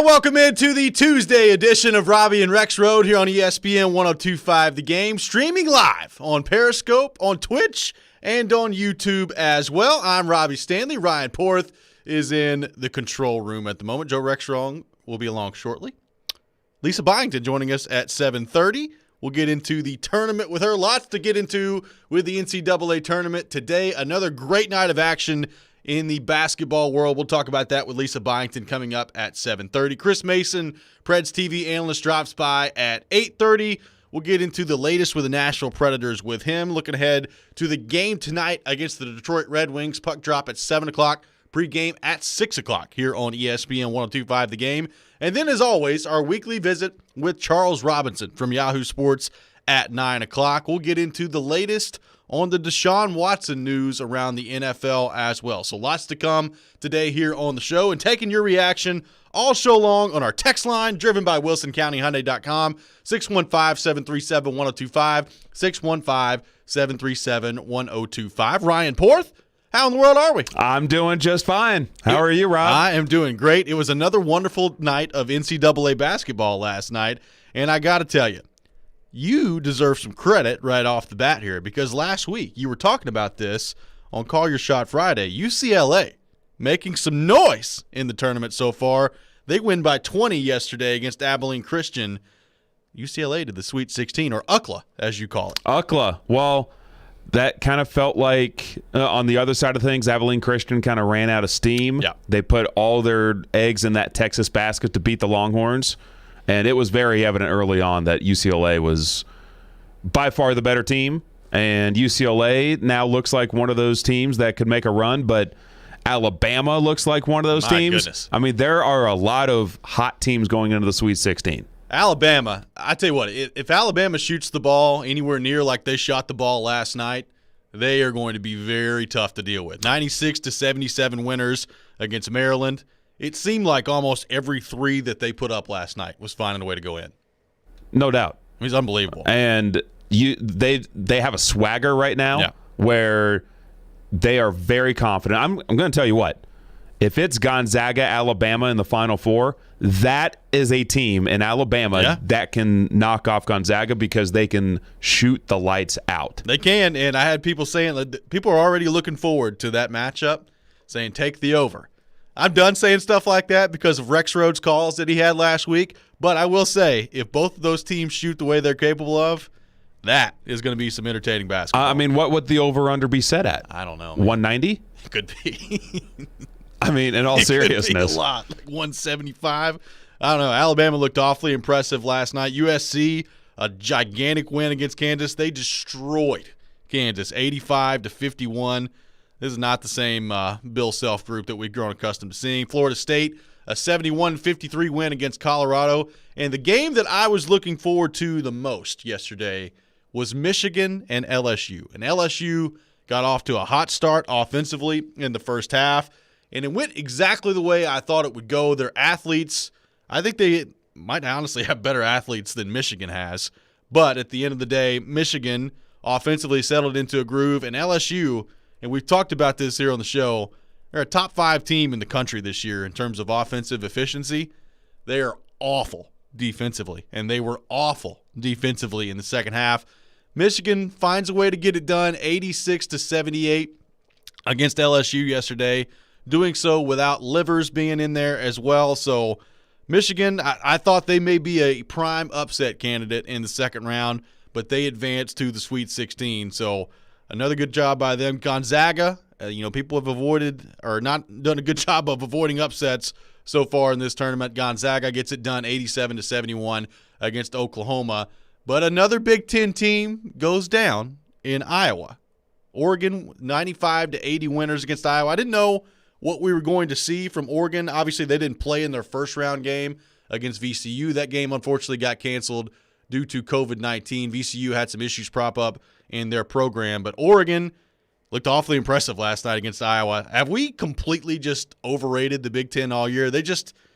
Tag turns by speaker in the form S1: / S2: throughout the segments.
S1: And welcome into the Tuesday edition of Robby and Rexrode here on ESPN 102.5 The Game, streaming live on Periscope, on Twitch, and on YouTube as well. I'm Robby Stanley. Ryan Porth is in the control room at the moment. Joe Rexrode will be along shortly. Lisa Byington joining us at 7:30. We'll get into the tournament with her. Lots to get into with the NCAA tournament today. Another great night of action in the basketball world. We'll talk about that with Lisa Byington coming up at 7:30. Chris Mason, Preds TV analyst, drops by at 8:30. We'll get into the latest with the Nashville Predators with him. Looking ahead to the game tonight against the Detroit Red Wings. Puck drop at 7 o'clock. Pre-game at 6 o'clock here on ESPN 102.5 The Game. And then, as always, our weekly visit with Charles Robinson from Yahoo Sports at 9 o'clock. We'll get into the latest on the Deshaun Watson news around the NFL as well. So lots to come today here on the show, and taking your reaction all show long on our text line driven by WilsonCountyHyundai.com, 615-737-1025, 615-737-1025. Ryan Porth, how in the world are we?
S2: I'm doing just fine. How are you, Rob?
S1: I am doing great. It was another wonderful night of NCAA basketball last night, and I got to tell you, you deserve some credit right off the bat here, because last week you were talking about this on Call Your Shot Friday. UCLA making some noise in the tournament so far. They win by 20 yesterday against Abilene Christian. UCLA to the Sweet 16, or UCLA, as you call it.
S2: UCLA. Well, that kind of felt like on the other side of things, Abilene Christian kind of ran out of steam.
S1: Yeah.
S2: They put all their eggs in that Texas basket to beat the Longhorns. And it was very evident early on that UCLA was by far the better team. And UCLA now looks like one of those teams that could make a run, but Alabama looks like one of those teams.
S1: Goodness.
S2: I mean, there are a lot of hot teams going into the Sweet 16.
S1: Alabama, I tell you what, if Alabama shoots the ball anywhere near like they shot the ball last night, they are going to be very tough to deal with. 96-77 winners against Maryland. It seemed like almost every three that they put up last night was finding a way to go in.
S2: No doubt.
S1: It's unbelievable.
S2: And they have a swagger right now where they are very confident. I'm going to tell you what. If it's Gonzaga, Alabama in the Final Four, that is a team in Alabama that can knock off Gonzaga because they can shoot the lights out.
S1: They can, and I had people saying that people are already looking forward to that matchup, saying take the over. I'm done saying stuff like that because of Rexrode's calls that he had last week. But I will say, if both of those teams shoot the way they're capable of, that is going to be some entertaining basketball.
S2: I mean, what would the over-under be set at?
S1: I don't know.
S2: 190?
S1: Could be.
S2: I mean, in all seriousness.
S1: Could be a lot. Like 175. I don't know. Alabama looked awfully impressive last night. USC, a gigantic win against Kansas. They destroyed Kansas, 85-51. This is not the same Bill Self group that we've grown accustomed to seeing. Florida State, a 71-53 win against Colorado. And the game that I was looking forward to the most yesterday was Michigan and LSU. And LSU got off to a hot start offensively in the first half, and it went exactly the way I thought it would go. Their athletes, I think they might honestly have better athletes than Michigan has. But at the end of the day, Michigan offensively settled into a groove, and LSU – and we've talked about this here on the show, they're a top 5 team in the country this year in terms of offensive efficiency. They are awful defensively, and they were awful defensively in the second half. Michigan finds a way to get it done, 86-78 against LSU yesterday, doing so without Livers being in there as well. So Michigan, I thought they may be a prime upset candidate in the second round, but they advanced to the Sweet 16. So another good job by them. Gonzaga, people have avoided or not done a good job of avoiding upsets so far in this tournament. Gonzaga gets it done 87-71 against Oklahoma. But another Big Ten team goes down in Iowa. Oregon, 95-80 winners against Iowa. I didn't know what we were going to see from Oregon. Obviously, they didn't play in their first-round game against VCU. That game, unfortunately, got canceled due to COVID-19. VCU had some issues prop up in their program. But Oregon looked awfully impressive last night against Iowa. Have we completely just overrated the Big Ten all year?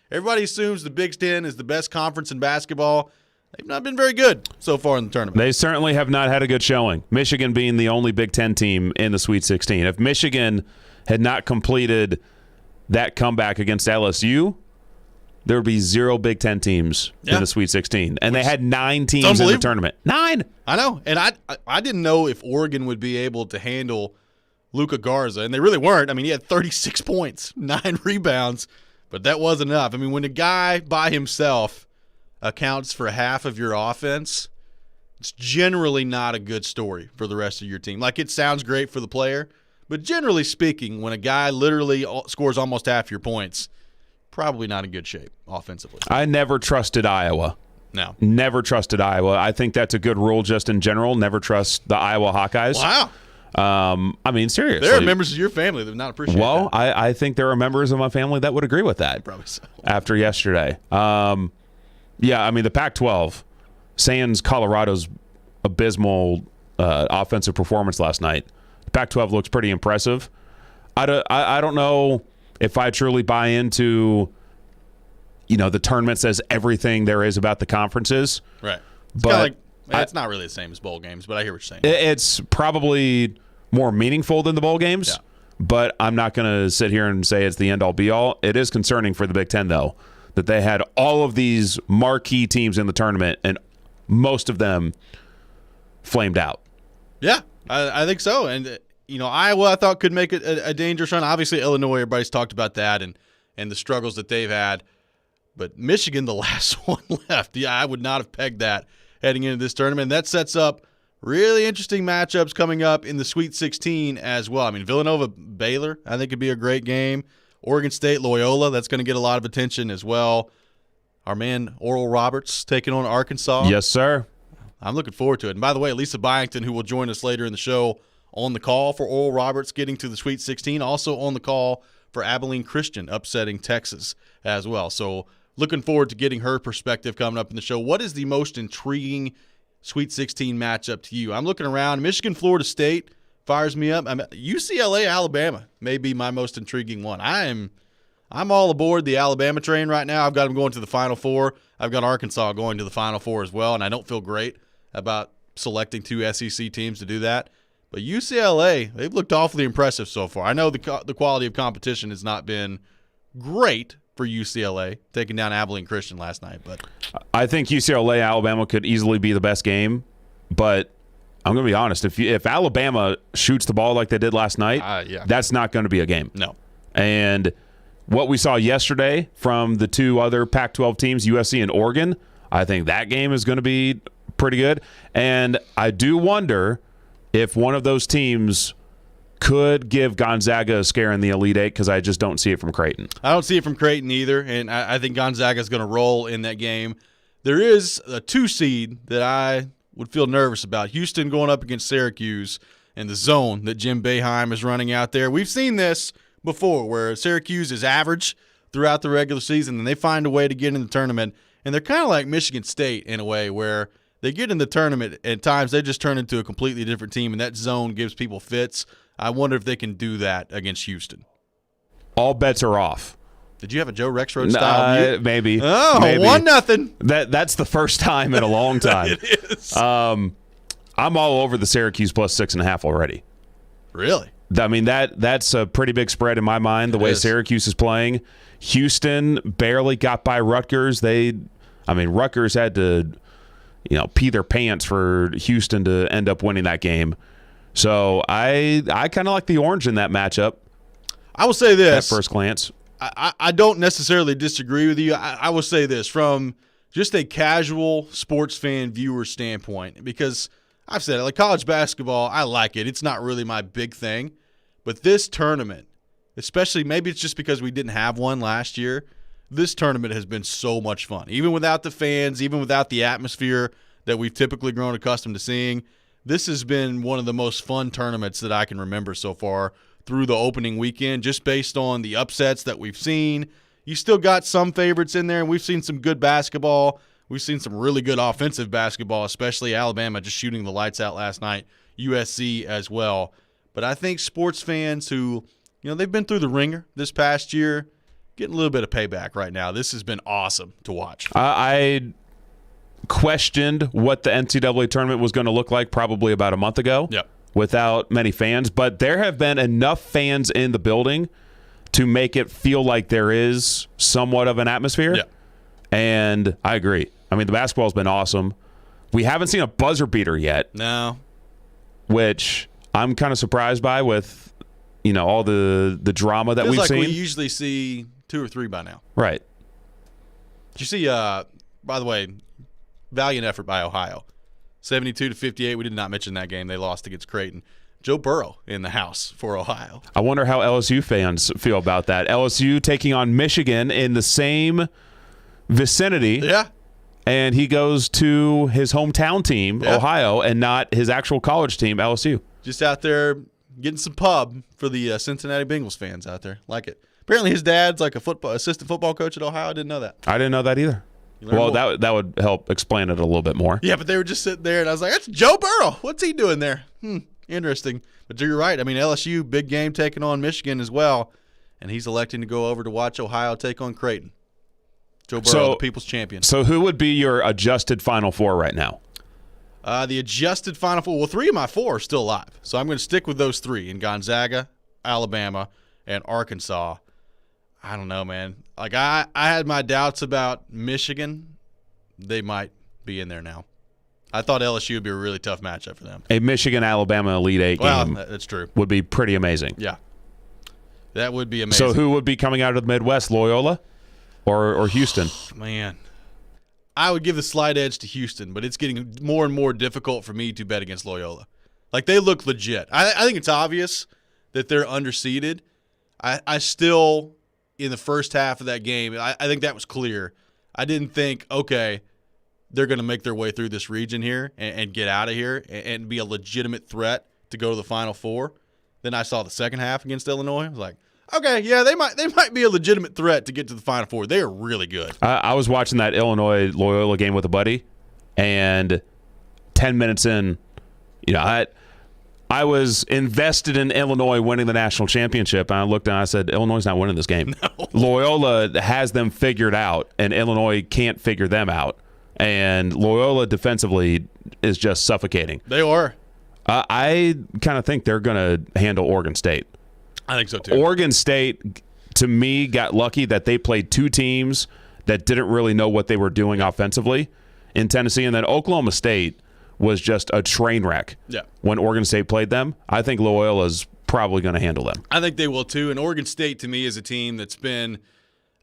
S1: Everybody assumes the Big Ten is the best conference in basketball. They've not been very good so far in the tournament.
S2: They certainly have not had a good showing, Michigan being the only Big Ten team in the Sweet 16. If Michigan had not completed that comeback against LSU, there would be 0 Big Ten teams in the Sweet 16. And they had 9 teams in the tournament. 9!
S1: I know. And I didn't know if Oregon would be able to handle Luka Garza, and they really weren't. I mean, he had 36 points, 9 rebounds, but that wasn't enough. I mean, when a guy by himself accounts for half of your offense, it's generally not a good story for the rest of your team. Like, it sounds great for the player, but generally speaking, when a guy literally scores almost half your points, probably not in good shape offensively.
S2: I never trusted Iowa.
S1: No.
S2: Never trusted Iowa. I think that's a good rule just in general. Never trust the Iowa Hawkeyes.
S1: Wow.
S2: I mean, seriously.
S1: There are members of your family that would not appreciate that.
S2: Well, I think there are members of my family that would agree with that.
S1: Probably so.
S2: After yesterday. Yeah, I mean, the Pac-12, sans Colorado's abysmal offensive performance last night, the Pac-12 looks pretty impressive. I don't know if I truly buy into, the tournament says everything there is about the conferences.
S1: Right. But it's not really the same as bowl games, but I hear what you're saying.
S2: It's probably more meaningful than the bowl games, but I'm not going to sit here and say it's the end-all, be-all. It is concerning for the Big Ten, though, that they had all of these marquee teams in the tournament, and most of them flamed out.
S1: Yeah, I think so. And, Iowa, I thought, could make it a dangerous run. Obviously, Illinois, everybody's talked about that and the struggles that they've had. But Michigan, the last one left. Yeah, I would not have pegged that heading into this tournament. That sets up really interesting matchups coming up in the Sweet 16 as well. I mean, Villanova-Baylor, I think, could be a great game. Oregon State-Loyola, that's going to get a lot of attention as well. Our man Oral Roberts taking on Arkansas.
S2: Yes, sir.
S1: I'm looking forward to it. And by the way, Lisa Byington, who will join us later in the show, on the call for Oral Roberts getting to the Sweet 16, also on the call for Abilene Christian upsetting Texas as well. So looking forward to getting her perspective coming up in the show. What is the most intriguing Sweet 16 matchup to you? I'm looking around. Michigan, Florida State fires me up. UCLA, Alabama may be my most intriguing one. I'm all aboard the Alabama train right now. I've got them going to the Final Four. I've got Arkansas going to the Final Four as well, and I don't feel great about selecting 2 SEC teams to do that. But UCLA, they've looked awfully impressive so far. I know the quality of competition has not been great for UCLA, taking down Abilene Christian last night. But
S2: I think UCLA Alabama could easily be the best game. But I'm going to be honest, if Alabama shoots the ball like they did last night, that's not going to be a game.
S1: No.
S2: And what we saw yesterday from the 2 other Pac-12 teams, USC and Oregon, I think that game is going to be pretty good. And I do wonder if one of those teams could give Gonzaga a scare in the Elite Eight, because I just don't see it from Creighton.
S1: I don't see it from Creighton either, and I think Gonzaga is going to roll in that game. There is a 2 seed that I would feel nervous about. Houston going up against Syracuse and the zone that Jim Boeheim is running out there. We've seen this before where Syracuse is average throughout the regular season, and they find a way to get in the tournament. And they're kind of like Michigan State in a way where they get in the tournament, at times they just turn into a completely different team, and that zone gives people fits. I wonder if they can do that against Houston.
S2: All bets are off.
S1: Did you have a Joe Rexrode style?
S2: Maybe.
S1: Oh,
S2: maybe.
S1: 1-0.
S2: That's the first time in a long time.
S1: It is.
S2: I'm all over the Syracuse plus 6.5 already.
S1: Really?
S2: I mean, that's a pretty big spread in my mind, the way Syracuse is playing. Houston barely got by Rutgers. Rutgers had to pee their pants for Houston to end up winning that game. So I kind of like the orange in that matchup.
S1: I will say this.
S2: At first glance.
S1: I don't necessarily disagree with you. I will say this from just a casual sports fan viewer standpoint, because I've said it, like college basketball, I like it. It's not really my big thing. But this tournament, especially maybe it's just because we didn't have one last year, this tournament has been so much fun. Even without the fans, even without the atmosphere that we've typically grown accustomed to seeing, this has been one of the most fun tournaments that I can remember so far through the opening weekend, just based on the upsets that we've seen. You still got some favorites in there, and we've seen some good basketball. We've seen some really good offensive basketball, especially Alabama just shooting the lights out last night, USC as well. But I think sports fans who, they've been through the ringer this past year, getting a little bit of payback right now. This has been awesome to watch.
S2: I questioned what the NCAA tournament was going to look like probably about a month ago without many fans, but there have been enough fans in the building to make it feel like there is somewhat of an atmosphere. And I agree. I mean, the basketball's been awesome. We haven't seen a buzzer beater yet.
S1: No.
S2: Which I'm kind of surprised by with, all the drama that we've seen.
S1: We usually see 2 or 3 by now.
S2: Right.
S1: Did you see, by the way, valiant effort by Ohio. 72-58. We did not mention that game. They lost against Creighton. Joe Burrow in the house for Ohio.
S2: I wonder how LSU fans feel about that. LSU taking on Michigan in the same vicinity.
S1: Yeah.
S2: And he goes to his hometown team, Ohio, and not his actual college team, LSU.
S1: Just out there getting some pub for the Cincinnati Bengals fans out there. Like it. Apparently his dad's like a assistant football coach at Ohio. I didn't know that.
S2: I didn't know that either. Well, that would help explain it a little bit more.
S1: Yeah, but they were just sitting there, and I was like, that's Joe Burrow. What's he doing there? Interesting. But you're right. I mean, LSU, big game taking on Michigan as well, and he's electing to go over to watch Ohio take on Creighton. Joe Burrow, the people's champion.
S2: So who would be your adjusted Final Four right now?
S1: The adjusted Final Four, well, 3 of my 4 are still alive. So I'm going to stick with those 3 in Gonzaga, Alabama, and Arkansas. I don't know, man. Like, I had my doubts about Michigan. They might be in there now. I thought LSU would be a really tough matchup for them.
S2: A Michigan-Alabama Elite Eight game
S1: that's true.
S2: Would be pretty amazing.
S1: Yeah. That would be amazing.
S2: So who would be coming out of the Midwest, Loyola or Houston?
S1: Man. I would give the slight edge to Houston, but it's getting more and more difficult for me to bet against Loyola. Like, they look legit. I think it's obvious that they're underseeded. I still, in the first half of that game, I think that was clear. I didn't think, okay, they're going to make their way through this region here and get out of here and be a legitimate threat to go to the Final Four. Then I saw the second half against Illinois. I was like, okay, yeah, they might be a legitimate threat to get to the Final Four. They are really good.
S2: I was watching that Illinois-Loyola game with a buddy, and 10 minutes in, I was invested in Illinois winning the national championship, and I looked and I said, Illinois is not winning this game.
S1: No.
S2: Loyola has them figured out, and Illinois can't figure them out. And Loyola defensively is just suffocating.
S1: They are.
S2: I kind of think they're going to handle Oregon State.
S1: I think so, too.
S2: Oregon State, to me, got lucky that they played 2 teams that didn't really know what they were doing offensively in Tennessee. And then Oklahoma State was just a train wreck when Oregon State played them. I think Loyola's probably going to handle them.
S1: I think they will, too. And Oregon State, to me, is a team that's been,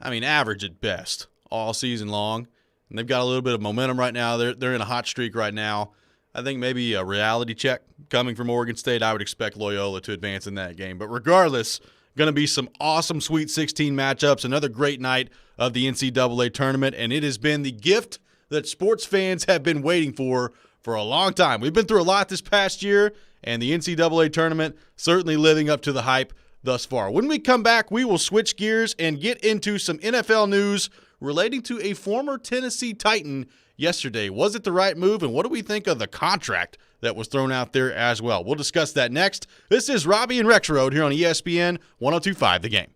S1: average at best all season long. And they've got a little bit of momentum right now. They're in a hot streak right now. I think maybe a reality check coming from Oregon State. I would expect Loyola to advance in that game. But regardless, going to be some awesome Sweet 16 matchups. Another great night of the NCAA tournament. And it has been the gift that sports fans have been waiting for a long time. We've been through a lot this past year, and the NCAA tournament certainly living up to the hype thus far. When we come back, we will switch gears and get into some NFL news relating to a former Tennessee Titan yesterday. Was it the right move, and what do we think of the contract that was thrown out there as well? We'll discuss that next. This is Robby and Rexrode here on ESPN 102.5 The Game.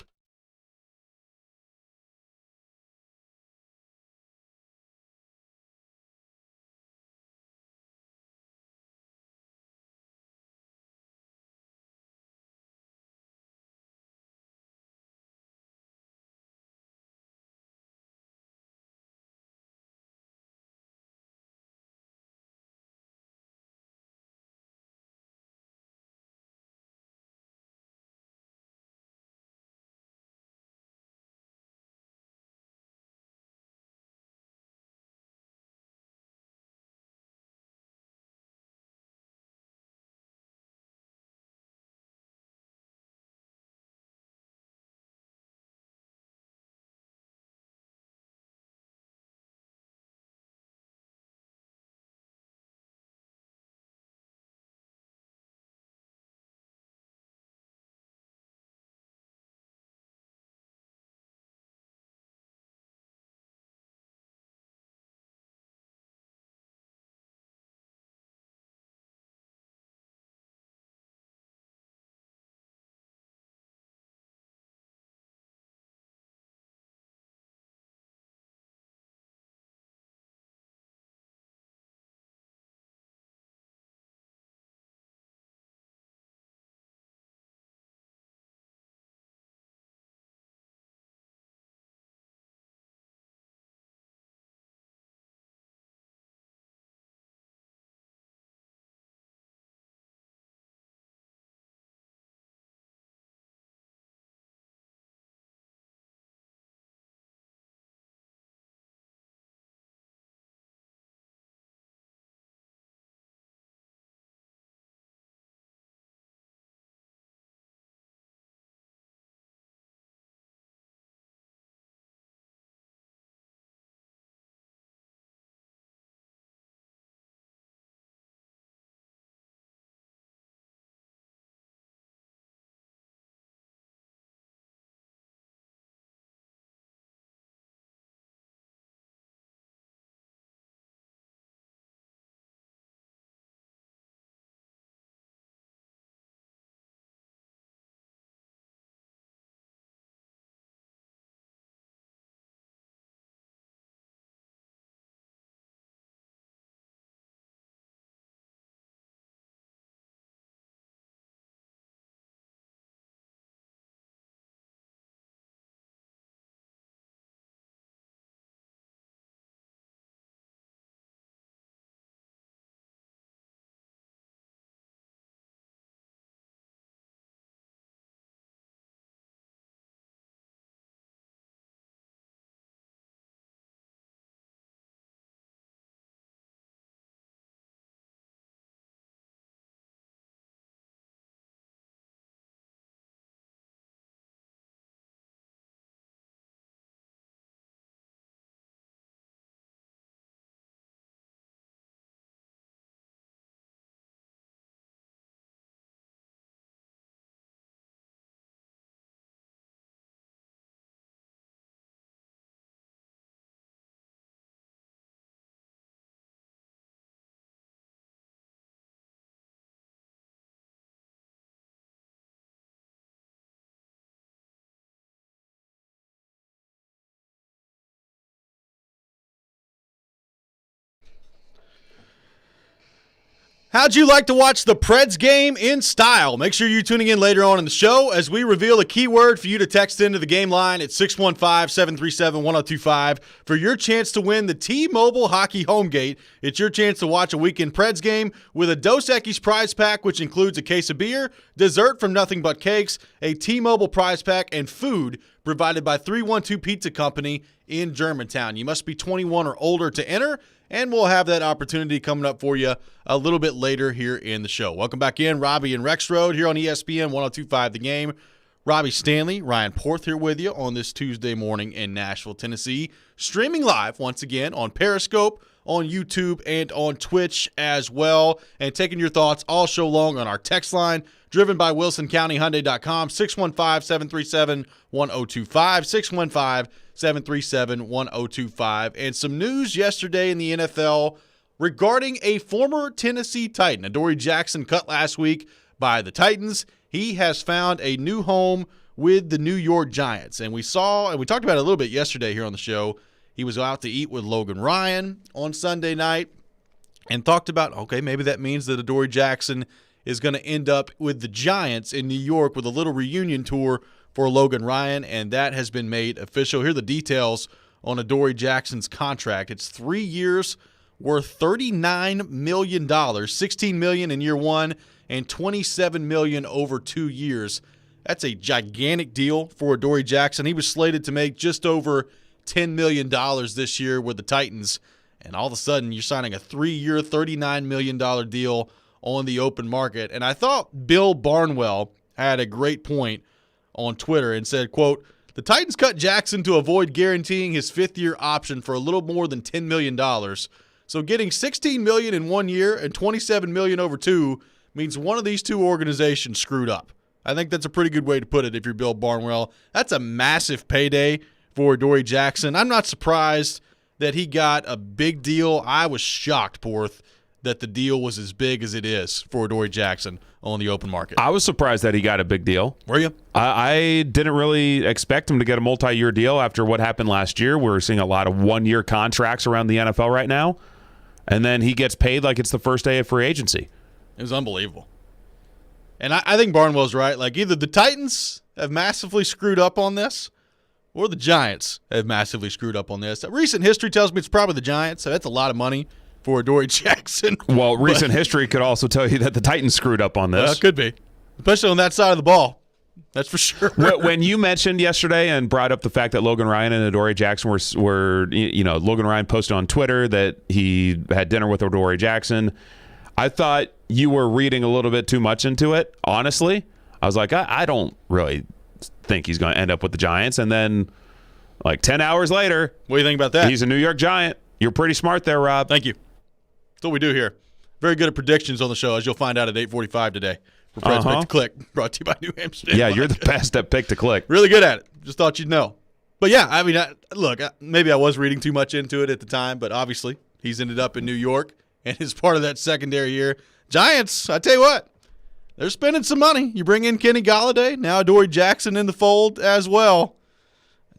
S1: How'd you like to watch the Preds game in style? Make sure you're tuning in later on in the show as we reveal a keyword for you to text into the game line at 615-737-1025 for your chance to win the T-Mobile Hockey Homegate. It's your chance to watch a weekend Preds game with a Dos Equis prize pack, which includes a case of beer, dessert from Nothing But Cakes, a T-Mobile prize pack, and food provided by 312 Pizza Company in Germantown. You must be 21 or older to enter, and we'll have that opportunity coming up for you a little bit later here in the show. Welcome back in, Robby and Rexrode here on ESPN 102.5 The Game. Robbie Stanley, Ryan Porth here with you on this Tuesday morning in Nashville, Tennessee. Streaming live once again on Periscope, on YouTube, and on Twitch as well. And taking your thoughts all show long on our text line, driven by WilsonCountyHyundai.com, 615-737-1025, 615-737-1025. And some news yesterday in the NFL regarding a former Tennessee Titan. Adoree Jackson cut last week by the Titans. He has found a new home with the New York Giants. And we talked about it a little bit yesterday here on the show. He was out to eat with Logan Ryan on Sunday night and talked about, okay, maybe that means that Adoree Jackson is going to end up with the Giants in New York with a little reunion tour for Logan Ryan, and that has been made official. Here are the details on Adoree Jackson's contract. It's 3 years, worth $39 million, $16 million in year one, and $27 million over 2 years. That's a gigantic deal for Adoree Jackson. He was slated to make just over $10 million this year with the Titans, and all of a sudden you're signing a 3-year, $39 million deal on the open market. And I thought Bill Barnwell had a great point on Twitter and said, quote, "The Titans cut Jackson to avoid guaranteeing his fifth-year option for a little more than $10 million. So getting $16 million in 1 year and $27 million over 2 means one of these two organizations screwed up." I think that's a pretty good way to put it if you're Bill Barnwell. That's a massive payday for Adoree Jackson. I'm not surprised that he got a big deal. I was shocked, Porth, that the deal was as big as it is for Adoree Jackson on the open market.
S2: I was surprised that he got a big deal.
S1: Were you?
S2: I didn't really expect him to get a multi-year deal after what happened last year. We're seeing a lot of one-year contracts around the NFL right now, and then he gets paid like it's the first day of free agency.
S1: It was unbelievable. And I think Barnwell's right. Like, either the Titans have massively screwed up on this or the Giants have massively screwed up on this. Recent history tells me it's probably the Giants, so that's a lot of money for Adoree Jackson.
S2: Well, recent history could also tell you that the Titans screwed up on this.
S1: It could be, especially on that side of the ball. That's for sure.
S2: When you mentioned yesterday and brought up the fact that Logan Ryan and Adoree Jackson were Logan Ryan posted on Twitter that he had dinner with Adoree Jackson, I thought you were reading a little bit too much into it, honestly. I was like, I don't really think he's going to end up with the Giants. And then, like 10 hours later,
S1: what do you think about that?
S2: He's a New York Giant. You're pretty smart there, Rob.
S1: Thank you. That's what we do here. Very good at predictions on the show, as you'll find out at 8:45 today. For Preds Pick to Click, brought to you by New Amsterdam.
S2: Yeah, you're the best at Pick to Click.
S1: Really good at it. Just thought you'd know. But yeah, I mean, look, maybe I was reading too much into it at the time, but obviously he's ended up in New York and is part of that secondary year. Giants, I tell you what, they're spending some money. You bring in Kenny Golladay, now Adoree Jackson in the fold as well.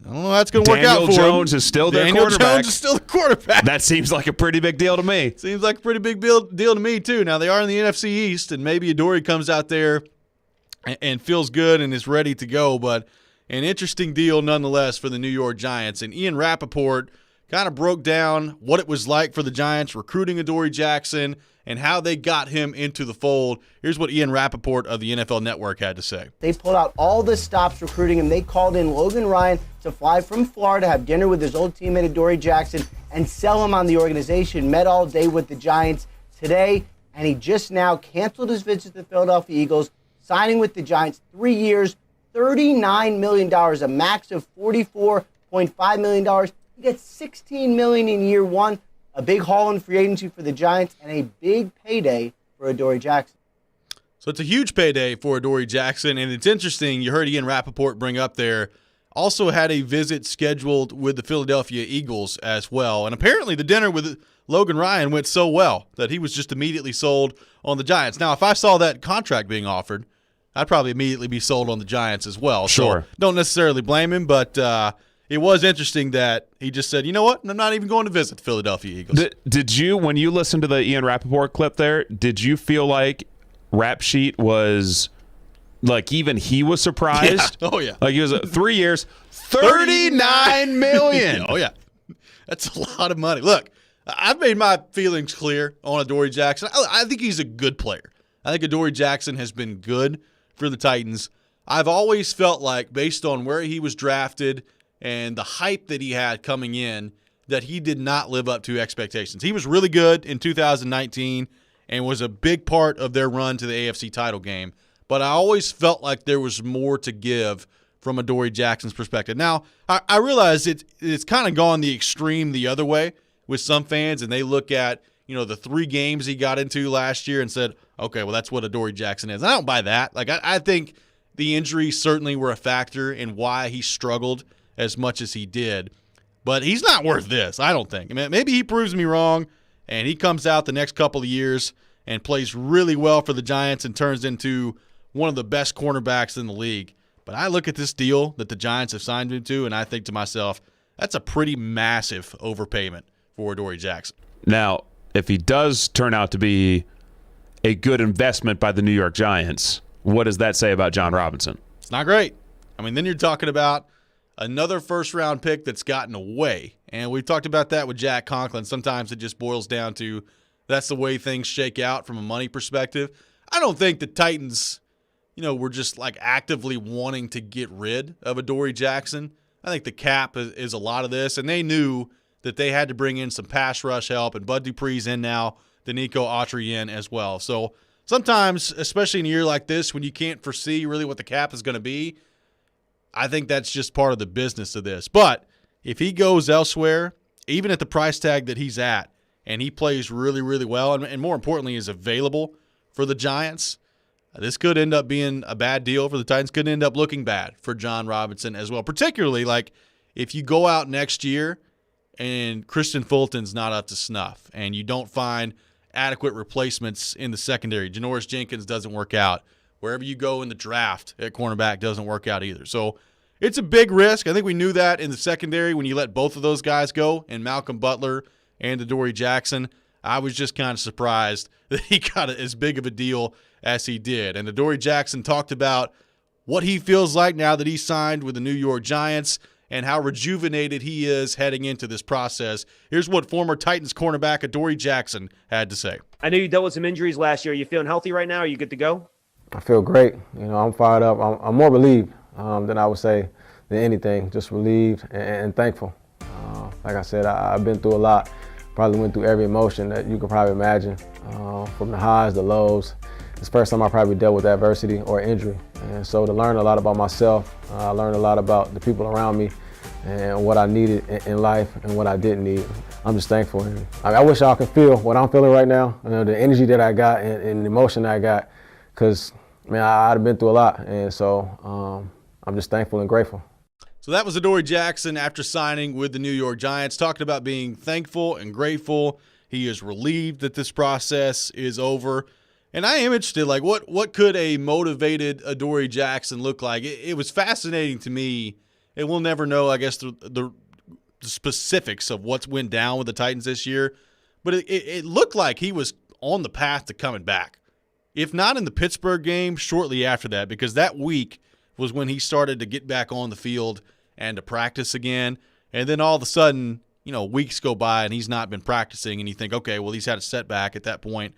S1: I don't know how that's going to work out for him.
S2: Daniel Jones is still their quarterback.
S1: Daniel Jones is still the quarterback.
S2: That seems like a pretty big deal to me.
S1: Seems like a pretty big deal to me, too. Now, they are in the NFC East, and maybe Adoree comes out there and feels good and is ready to go, but an interesting deal nonetheless for the New York Giants. And Ian Rappaport kind of broke down what it was like for the Giants recruiting Adoree Jackson and how they got him into the fold. Here's what Ian Rappaport of the NFL Network had to say.
S3: They pulled out all the stops recruiting him. They called in Logan Ryan to fly from Florida, have dinner with his old teammate Adoree Jackson, and sell him on the organization. Met all day with the Giants today, and he just now canceled his visit to the Philadelphia Eagles, signing with the Giants 3 years, $39 million, a max of $44.5 million. He gets $16 million in year one, a big haul in free agency for the Giants, and a big payday for Adoree Jackson.
S1: So it's a huge payday for Adoree Jackson, and it's interesting, you heard Ian Rappaport bring up there, also had a visit scheduled with the Philadelphia Eagles as well. And apparently the dinner with Logan Ryan went so well that he was just immediately sold on the Giants. Now, if I saw that contract being offered, I'd probably immediately be sold on the Giants as well.
S2: Sure.
S1: So don't necessarily blame him, but it was interesting that he just said, you know what, I'm not even going to visit the Philadelphia Eagles.
S2: Did you, when you listened to the Ian Rappaport clip there, did you feel like Rap Sheet was, like, even he was surprised?
S1: Yeah. Oh, yeah.
S2: Like, he was 3 years, $39 million.
S1: Oh, yeah. That's a lot of money. Look, I've made my feelings clear on Adoree Jackson. I think he's a good player. I think Adoree Jackson has been good for the Titans. I've always felt like, based on where he was drafted and the hype that he had coming in, that he did not live up to expectations. He was really good in 2019 and was a big part of their run to the AFC title game. But I always felt like there was more to give from Adoree Jackson's perspective. Now, I realize it's kind of gone the extreme the other way with some fans, and they look at, the 3 games he got into last year and said, okay, well, that's what Adoree Jackson is. And I don't buy that. Like, I think the injuries certainly were a factor in why he struggled as much as he did. But he's not worth this, I don't think. I mean, maybe he proves me wrong, and he comes out the next couple of years and plays really well for the Giants and turns into one of the best cornerbacks in the league. But I look at this deal that the Giants have signed him to, and I think to myself, that's a pretty massive overpayment for Adoree Jackson.
S2: Now, if he does turn out to be a good investment by the New York Giants, what does that say about John Robinson?
S1: It's not great. I mean, then you're talking about another first-round pick that's gotten away. And we've talked about that with Jack Conklin. Sometimes it just boils down to that's the way things shake out from a money perspective. I don't think the Titans, were just like actively wanting to get rid of Adoree Jackson. I think the cap is a lot of this, and they knew that they had to bring in some pass rush help, and Bud Dupree's in now, Danico Autry in as well. So sometimes, especially in a year like this when you can't foresee really what the cap is going to be, I think that's just part of the business of this. But if he goes elsewhere, even at the price tag that he's at, and he plays really, really well, and more importantly is available for the Giants, this could end up being a bad deal for the Titans. Could end up looking bad for John Robinson as well, particularly like if you go out next year and Christian Fulton's not up to snuff and you don't find adequate replacements in the secondary. Janoris Jenkins doesn't work out. Wherever you go in the draft at cornerback doesn't work out either. So it's a big risk. I think we knew that in the secondary when you let both of those guys go, and Malcolm Butler and Adoree Jackson. I was just kind of surprised that he got as big of a deal as he did. And Adoree Jackson talked about what he feels like now that he's signed with the New York Giants and how rejuvenated he is heading into this process. Here's what former Titans cornerback Adoree Jackson had to say.
S4: I know you dealt with some injuries last year. Are you feeling healthy right now? Are you good to go?
S5: I feel great. I'm fired up. I'm more relieved than I would say than anything. Just relieved and thankful. Like I said, I've been through a lot. Probably went through every emotion that you could probably imagine, from the highs, the lows. It's the first time I probably dealt with adversity or injury. And so to learn a lot about myself, I learned a lot about the people around me and what I needed in life and what I didn't need. I'm just thankful. And I wish y'all could feel what I'm feeling right now, the energy that I got and the emotion that I got, because, man, I'd have been through a lot. And so I'm just thankful and grateful.
S1: So that was Adoree Jackson after signing with the New York Giants, talking about being thankful and grateful. He is relieved that this process is over. And I am interested, like, what could a motivated Adoree Jackson look like? It was fascinating to me, and we'll never know, I guess, the specifics of what's went down with the Titans this year. But it looked like he was on the path to coming back. If not in the Pittsburgh game, shortly after that, because that week was when he started to get back on the field and to practice again. And then all of a sudden, weeks go by and he's not been practicing, and you think, okay, well, he's had a setback at that point.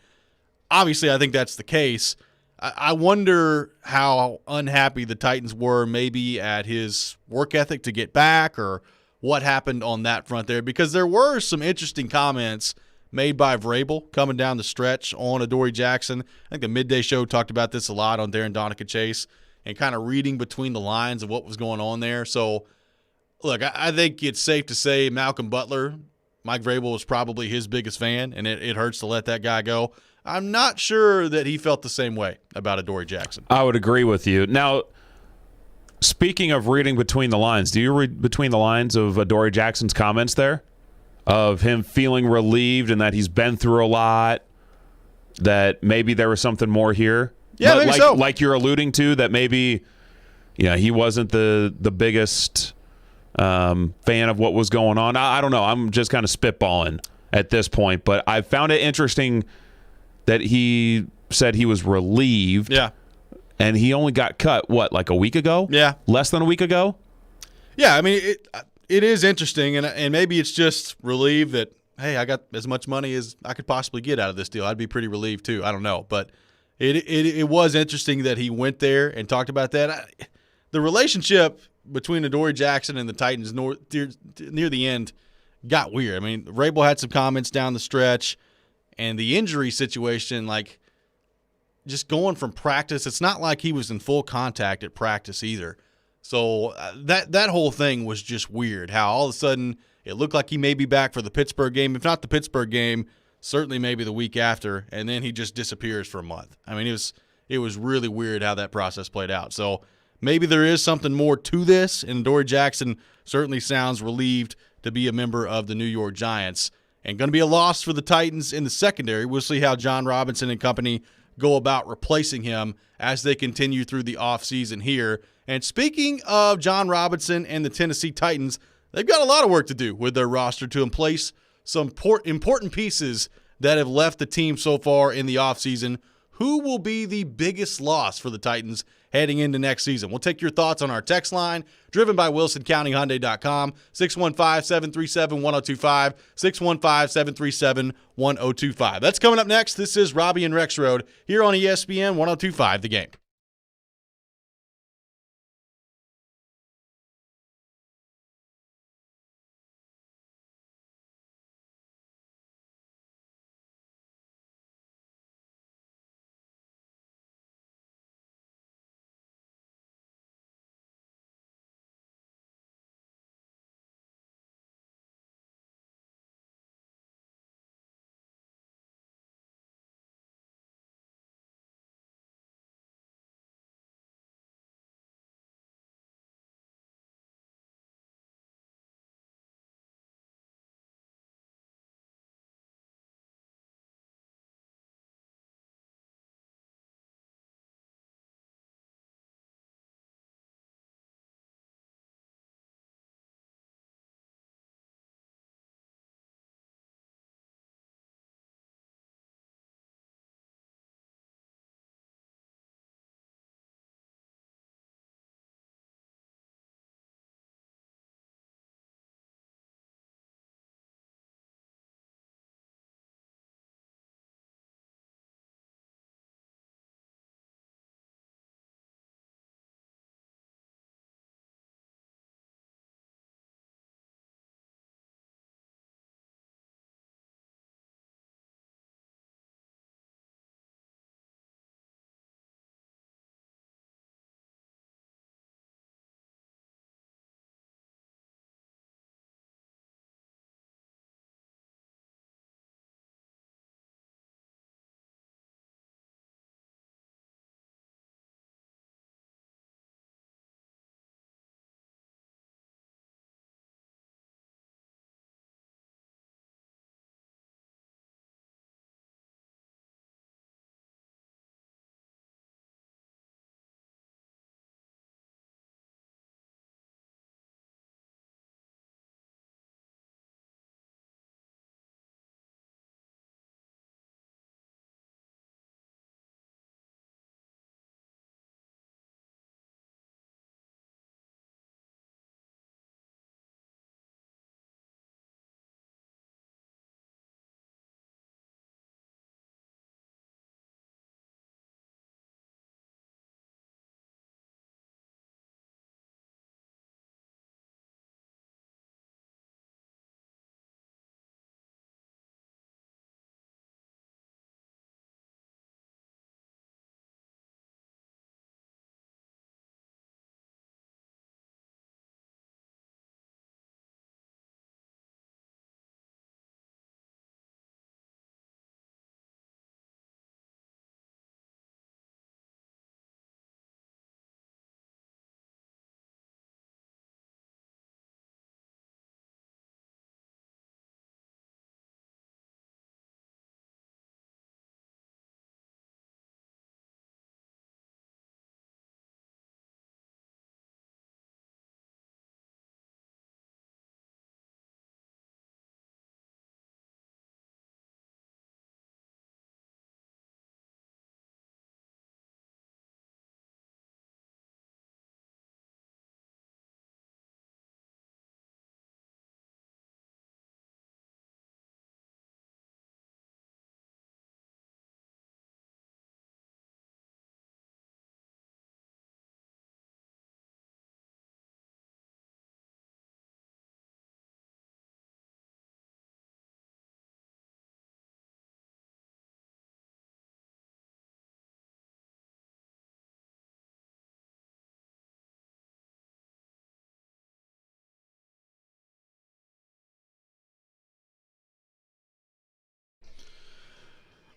S1: Obviously, I think that's the case. I wonder how unhappy the Titans were maybe at his work ethic to get back, or what happened on that front there, because there were some interesting comments made by Vrabel coming down the stretch on Adoree Jackson. I think the Midday Show talked about this a lot on Darren Donica Chase, and kind of reading between the lines of what was going on there. So, look, I think it's safe to say Malcolm Butler, Mike Vrabel was probably his biggest fan, and it hurts to let that guy go. I'm not sure that he felt the same way about Adoree Jackson.
S2: I would agree with you. Now, speaking of reading between the lines, do you read between the lines of Adoree Jackson's comments there? Of him feeling relieved and that he's been through a lot, that maybe there was something more here?
S1: Yeah, maybe so.
S2: Like you're alluding to, that maybe he wasn't the biggest fan of what was going on. I don't know. I'm just kind of spitballing at this point, but I found it interesting that he said he was relieved.
S1: Yeah.
S2: And he only got cut, what, like a week ago?
S1: Yeah.
S2: Less than a week ago?
S1: Yeah, I mean, it is interesting, and maybe it's just relieved that, hey, I got as much money as I could possibly get out of this deal. I'd be pretty relieved too. I don't know, but it was interesting that he went there and talked about that. The relationship between Adoree Jackson and the Titans near the end got weird. I mean, Rabel had some comments down the stretch, and the injury situation, like just going from practice, it's not like he was in full contact at practice either. So that whole thing was just weird, how all of a sudden it looked like he may be back for the Pittsburgh game. If not the Pittsburgh game, certainly maybe the week after, and then he just disappears for a month. I mean, it was really weird how that process played out. So maybe there is something more to this, and Adoree Jackson certainly sounds relieved to be a member of the New York Giants. And going to be a loss for the Titans in the secondary. We'll see how John Robinson and company go about replacing him as they continue through the offseason here. And speaking of John Robinson and the Tennessee Titans, they've got a lot of work to do with their roster to replace some important pieces that have left the team so far in the offseason. Who will be the biggest loss for the Titans heading into next season? We'll take your thoughts on our text line, driven by WilsonCountyHyundai.com, 615-737-1025, 615-737-1025. That's coming up next. This is Robby and Rexrode here on ESPN 1025 The Game.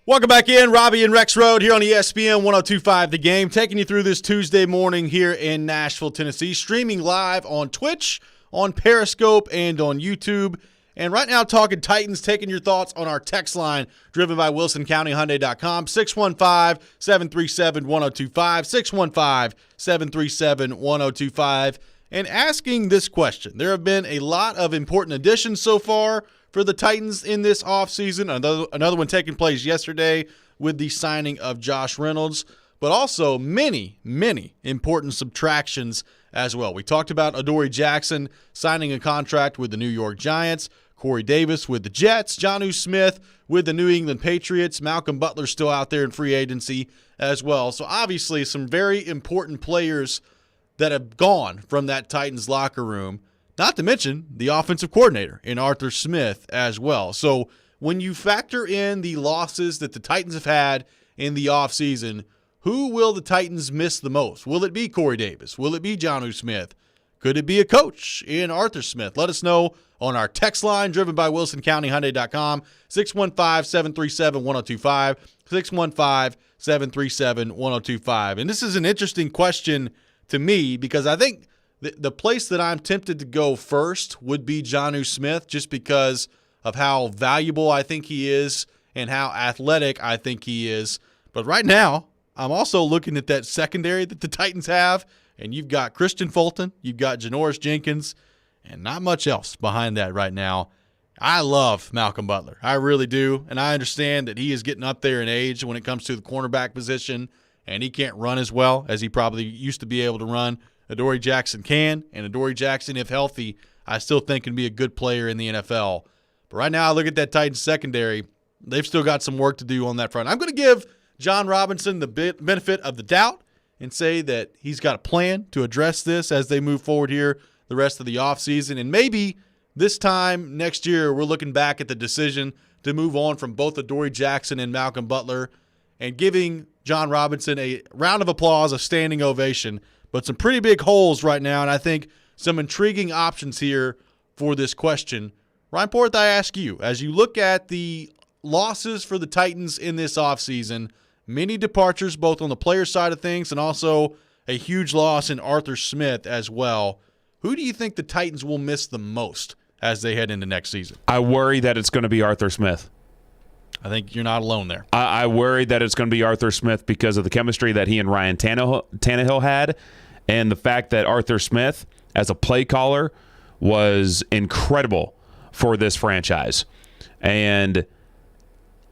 S1: Welcome back in. Robby and Rexrode here on ESPN 102.5 The Game, taking you through this Tuesday morning here in Nashville, Tennessee, streaming live on Twitch, on Periscope, and on YouTube. And right now, talking Titans, taking your thoughts on our text line, driven by WilsonCountyHyundai.com, 615-737-1025, 615-737-1025, and asking this question. There have been a lot of important additions so far for the Titans in this offseason. Another one taking place yesterday with the signing of Josh Reynolds, but also many, many important subtractions as well. We talked about Adoree Jackson signing a contract with the New York Giants, Corey Davis with the Jets, Jonnu Smith with the New England Patriots, Malcolm Butler still out there in free agency as well. So obviously some very important players that have gone from that Titans locker room, not to mention the offensive coordinator in Arthur Smith as well. So when you factor in the losses that the Titans have had in the offseason, who will the Titans miss the most? Will it be Corey Davis? Will it be Jonnu Smith? Could it be a coach in Arthur Smith? Let us know on our text line, driven by WilsonCountyHyundai.com, 615-737-1025, 615-737-1025. And this is an interesting question to me because I think the place that I'm tempted to go first would be Jonnu Smith, just because of how valuable I think he is and how athletic I think he is. But right now, I'm also looking at that secondary that the Titans have, and you've got Christian Fulton, you've got Janoris Jenkins, and not much else behind that right now. I love Malcolm Butler. I really do, and I understand that he is getting up there in age when it comes to the cornerback position, and he can't run as well as he probably used to be able to run. Adoree Jackson can, and Adoree Jackson, if healthy, I still think can be a good player in the NFL. But right now, I look at that Titans secondary. They've still got some work to do on that front. I'm going to give John Robinson the benefit of the doubt and say that he's got a plan to address this as they move forward here the rest of the offseason. And maybe this time next year, we're looking back at the decision to move on from both Adoree Jackson and Malcolm Butler and giving John Robinson a round of applause, a standing ovation. But some pretty big holes right now, and I think some intriguing options here for this question. Ryan Porth, I ask you, as you look at the losses for the Titans in this offseason, many departures both on the player side of things and also a huge loss in Arthur Smith as well. Who do you think the Titans will miss the most as they head into next season?
S2: I worry that it's going to be Arthur Smith.
S1: I think you're not alone there.
S2: I worry that it's going to be Arthur Smith because of the chemistry that he and Ryan Tannehill had, and the fact that Arthur Smith, as a play caller, was incredible for this franchise. And,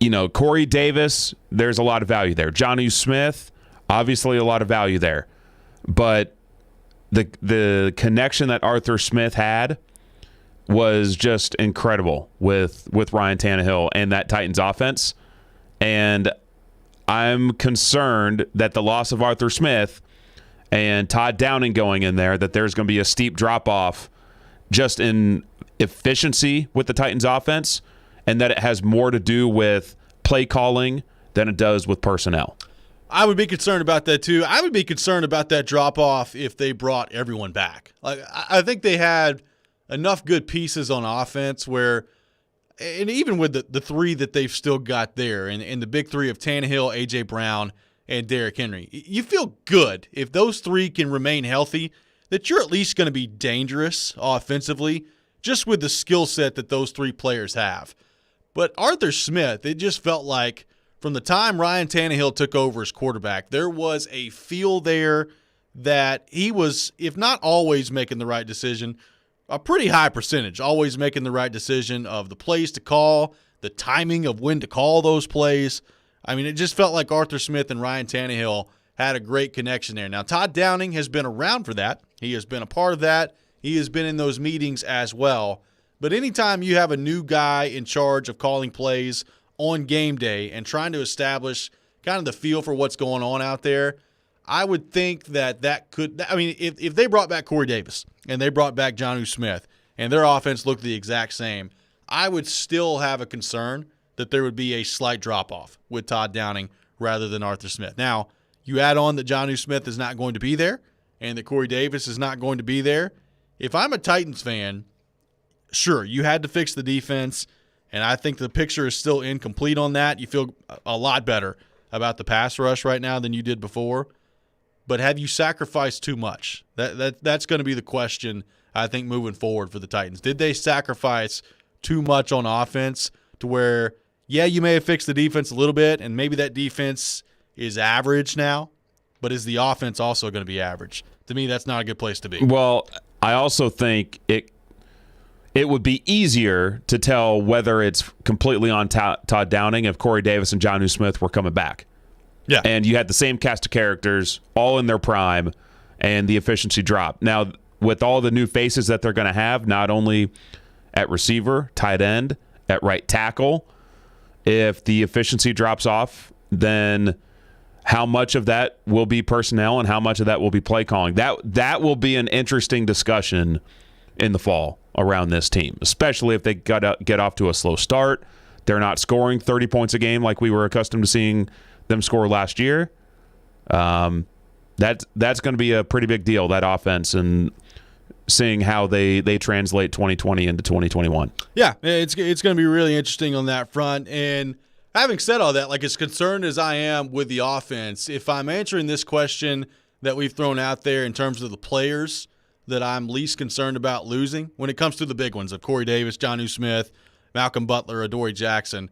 S2: you know, Corey Davis, there's a lot of value there. Jonnu Smith, obviously a lot of value there. But the connection that Arthur Smith had was just incredible with Ryan Tannehill and that Titans offense. And I'm concerned that the loss of Arthur Smith and Todd Downing going in there, that there's going to be a steep drop-off just in efficiency with the Titans offense, and that it has more to do with play calling than it does with personnel.
S1: I would be concerned about that too. I would be concerned about that drop-off if they brought everyone back. Like, I think they had enough good pieces on offense where, and even with the three that they've still got there, and the big three of Tannehill, A.J. Brown, and Derrick Henry, you feel good if those three can remain healthy, that you're at least going to be dangerous offensively just with the skill set that those three players have. But Arthur Smith, it just felt like from the time Ryan Tannehill took over as quarterback, there was a feel there that he was, if not always making the right decision, a pretty high percentage, always making the right decision of the plays to call, the timing of when to call those plays. I mean, it just felt like Arthur Smith and Ryan Tannehill had a great connection there. Now, Todd Downing has been around for that. He has been a part of that. He has been in those meetings as well. But anytime you have a new guy in charge of calling plays on game day and trying to establish kind of the feel for what's going on out there, I would think that could – I mean, if they brought back Corey Davis and they brought back Jonnu Smith and their offense looked the exact same, I would still have a concern that there would be a slight drop-off with Todd Downing rather than Arthur Smith. Now, you add on that Jonnu Smith is not going to be there and that Corey Davis is not going to be there. If I'm a Titans fan, sure, you had to fix the defense And I think the picture is still incomplete on that. You feel a lot better about the pass rush right now than you did before. But have you sacrificed too much? That's going to be the question, I think, moving forward for the Titans. Did they sacrifice too much on offense to where, yeah, you may have fixed the defense a little bit, and maybe that defense is average now, but is the offense also going to be average? To me, that's not a good place to be.
S2: Well, I also think it would be easier to tell whether it's completely on Todd Downing if Corey Davis and Jonnu Smith were coming back.
S1: Yeah.
S2: And you had the same cast of characters all in their prime, and the efficiency dropped. Now, with all the new faces that they're going to have, not only at receiver, tight end, at right tackle, if the efficiency drops off, then how much of that will be personnel and how much of that will be play calling? That will be an interesting discussion in the fall around this team, especially if they get off to a slow start. They're not scoring 30 points a game like we were accustomed to seeing them score last year. That's going to be a pretty big deal, that offense, and seeing how they translate 2020 into 2021.
S1: Yeah, it's going to be really interesting on that front. And having said all that, like, as concerned as I am with the offense, if I'm answering this question that we've thrown out there in terms of the players that I'm least concerned about losing when it comes to the big ones of Corey Davis, Jonnu Smith, Malcolm Butler, Adoree Jackson,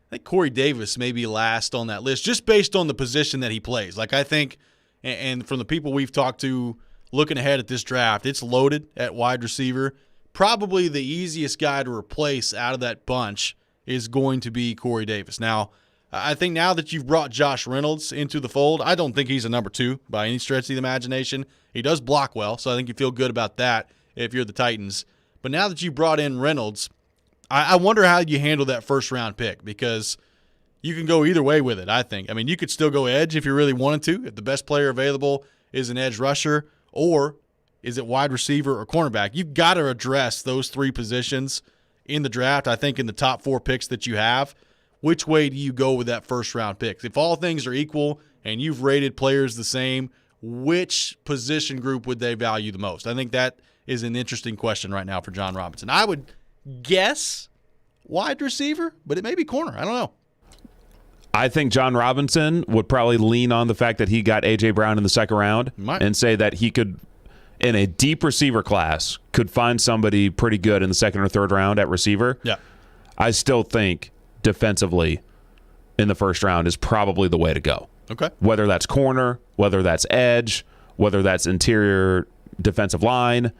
S1: I think Corey Davis may be last on that list just based on the position that he plays. Like, I think, and from the people we've talked to looking ahead at this draft, it's loaded at wide receiver. Probably the easiest guy to replace out of that bunch is going to be Corey Davis. Now, I think now that you've brought Josh Reynolds into the fold, I don't think he's a number 2 by any stretch of the imagination. He does block well, so I think you feel good about that if you're the Titans. But now that you brought in Reynolds, I wonder how you handle that first-round pick, because you can go either way with it, I think. I mean, you could still go edge if you really wanted to, if the best player available is an edge rusher, or is it wide receiver or cornerback? You've got to address those 3 positions in the draft, I think, in the top 4 picks that you have. Which way do you go with that first-round pick? If all things are equal and you've rated players the same, which position group would they value the most? I think that is an interesting question right now for John Robinson. I would guess wide receiver, but it may be corner. I don't know.
S2: I think John Robinson would probably lean on the fact that he got A.J. Brown in the second round and say that he could, in a deep receiver class, could find somebody pretty good in the second or third round at receiver.
S1: Yeah.
S2: I still think defensively in the first round is probably the way to go.
S1: Okay.
S2: Whether that's corner, whether that's edge, whether that's interior defensive line,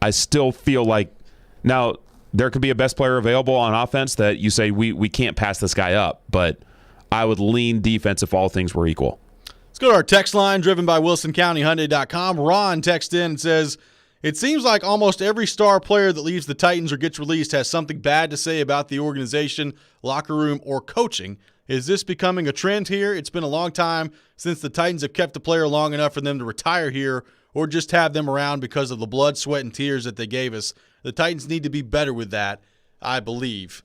S2: I still feel like now there could be a best player available on offense that you say we can't pass this guy up, but I would lean defense if all things were equal.
S1: Let's go to our text line driven by WilsonCountyHyundai.com. Ron texts in and says, it seems like almost every star player that leaves the Titans or gets released has something bad to say about the organization, locker room, or coaching. Is this becoming a trend here? It's been a long time since the Titans have kept a player long enough for them to retire here or just have them around because of the blood, sweat, and tears that they gave us. The Titans need to be better with that, I believe.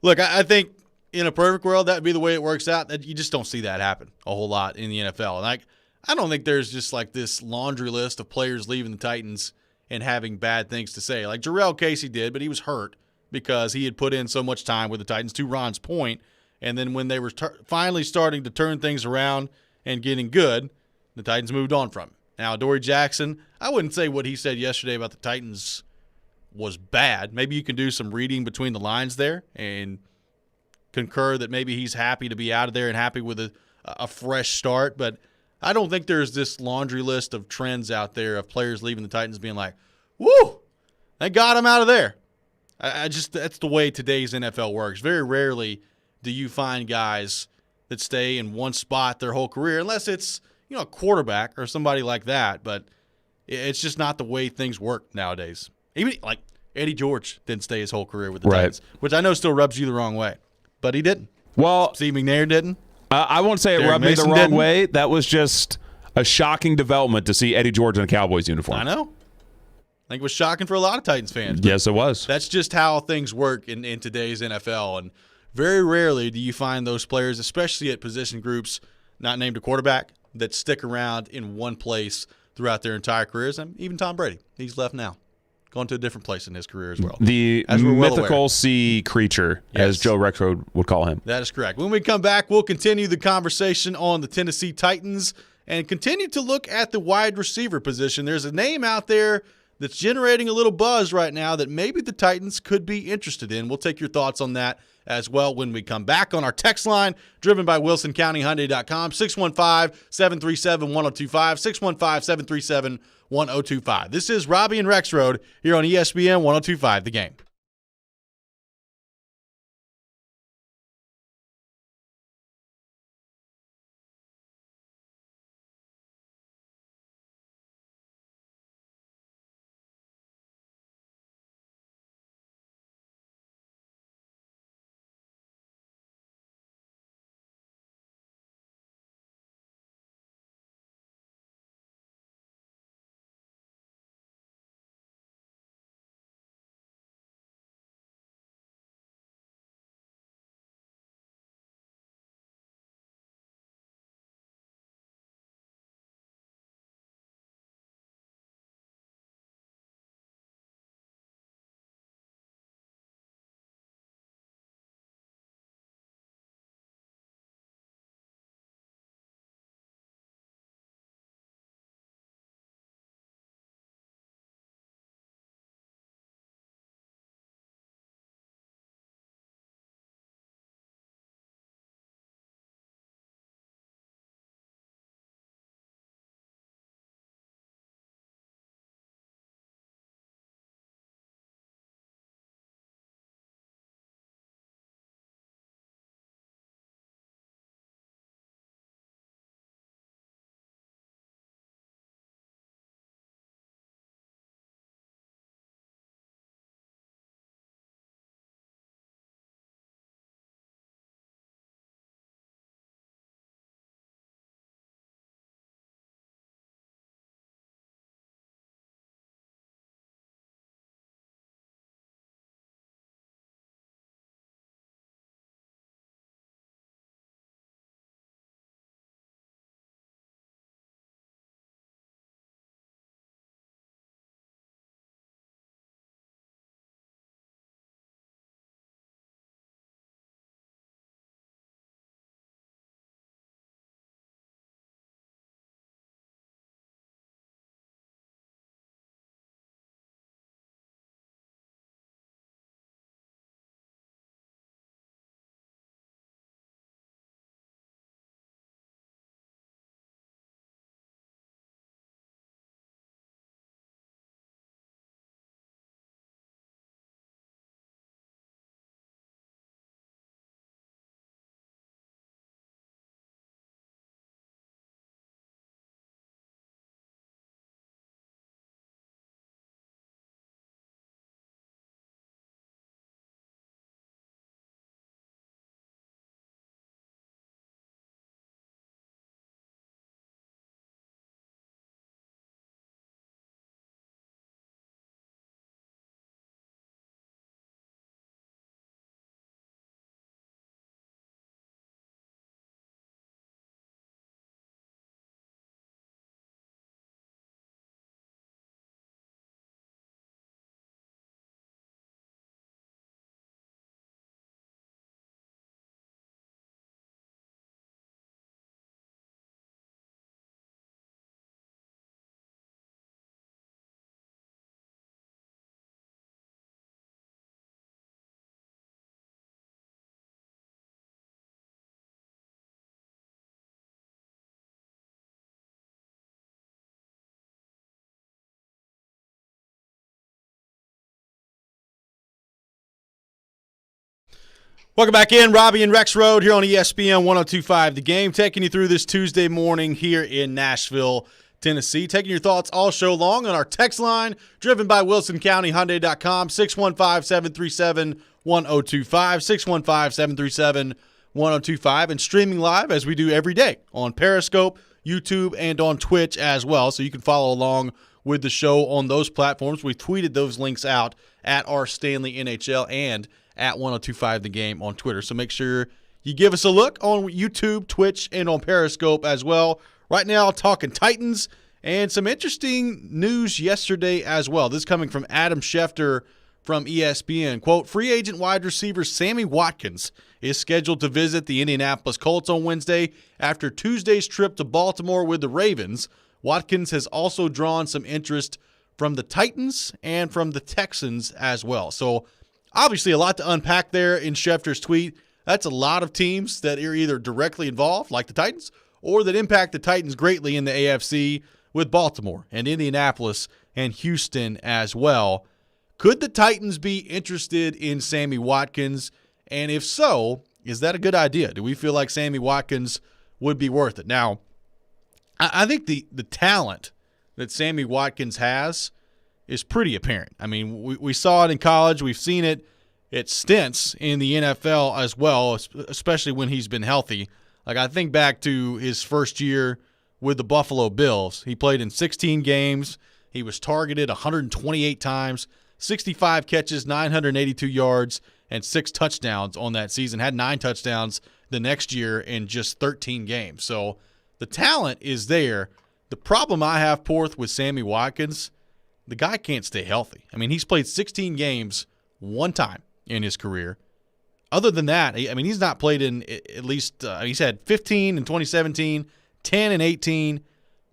S1: Look, I think in a perfect world, that would be the way it works out. That you just don't see that happen a whole lot in the NFL. And I don't think there's just like this laundry list of players leaving the Titans and having bad things to say. Like Jarrell Casey did, but he was hurt because he had put in so much time with the Titans, to Ron's point. And then when they were finally starting to turn things around and getting good, the Titans moved on from him. Now, Adoree Jackson, I wouldn't say what he said yesterday about the Titans was bad. Maybe you can do some reading between the lines there and concur that maybe he's happy to be out of there and happy with a fresh start. But I don't think there's this laundry list of trends out there of players leaving the Titans being like, woo, thank God I'm out of there. That's the way today's NFL works. Very rarely do you find guys that stay in one spot their whole career, unless it's, a quarterback or somebody like that. But it's just not the way things work nowadays. Even like Eddie George didn't stay his whole career with the Titans, which I know still rubs you the wrong way, but he didn't.
S2: Well,
S1: Steve McNair didn't.
S2: I won't say it rubbed me the wrong way. That was just a shocking development to see Eddie George in a Cowboys uniform.
S1: I know. I think it was shocking for a lot of Titans fans.
S2: Yes, it was.
S1: That's just how things work in today's NFL. And very rarely do you find those players, especially at position groups not named a quarterback, that stick around in one place throughout their entire careers. And even Tom Brady, he's left now. gone to a different place in his career as well.
S2: The mythical sea creature, as Joe Rexrode would call him.
S1: That is correct. When we come back, we'll continue the conversation on the Tennessee Titans and continue to look at the wide receiver position. There's a name out there that's generating a little buzz right now that maybe the Titans could be interested in. We'll take your thoughts on that as well when we come back on our text line, driven by WilsonCountyHyundai.com, 615-737-1025, 615-737-1025. This is Robby and Rexrode here on ESPN 102.5 The Game. Welcome back in. Robby and Rexrode here on ESPN 102.5 The Game, taking you through this Tuesday morning here in Nashville, Tennessee. Taking your thoughts all show long on our text line, driven by WilsonCountyHyundai.com, 615-737-1025, 615-737-1025, and streaming live as we do every day on Periscope, YouTube, and on Twitch as well, so you can follow along with the show on those platforms. We tweeted those links out at @RStanleyNHL and at 1025 The Game on Twitter. So make sure you give us a look on YouTube, Twitch, and on Periscope as well. Right now, talking Titans And some interesting news yesterday as well. This is coming from Adam Schefter from ESPN. Quote, free agent wide receiver Sammy Watkins is scheduled to visit the Indianapolis Colts on Wednesday after Tuesday's trip to Baltimore with the Ravens. Watkins has also drawn some interest from the Titans and from the Texans as well. So obviously a lot to unpack there in Schefter's tweet. That's a lot of teams that are either directly involved, like the Titans, or that impact the Titans greatly in the AFC with Baltimore and Indianapolis and Houston as well. Could the Titans be interested in Sammy Watkins? And if so, is that a good idea? Do we feel like Sammy Watkins would be worth it? Now, I think the talent that Sammy Watkins has is pretty apparent. I mean, we saw it in college. We've seen it at stints in the NFL as well, especially when he's been healthy. Like, I think back to his first year with the Buffalo Bills. He played in 16 games. He was targeted 128 times, 65 catches, 982 yards, and 6 touchdowns on that season. Had 9 touchdowns the next year in just 13 games. So the talent is there. The problem I have, Porth, with Sammy Watkins, the guy can't stay healthy. I mean, he's played 16 games one time in his career. Other than that, I mean, he's not played in at least he's had 15 in 2017, 10 in 18,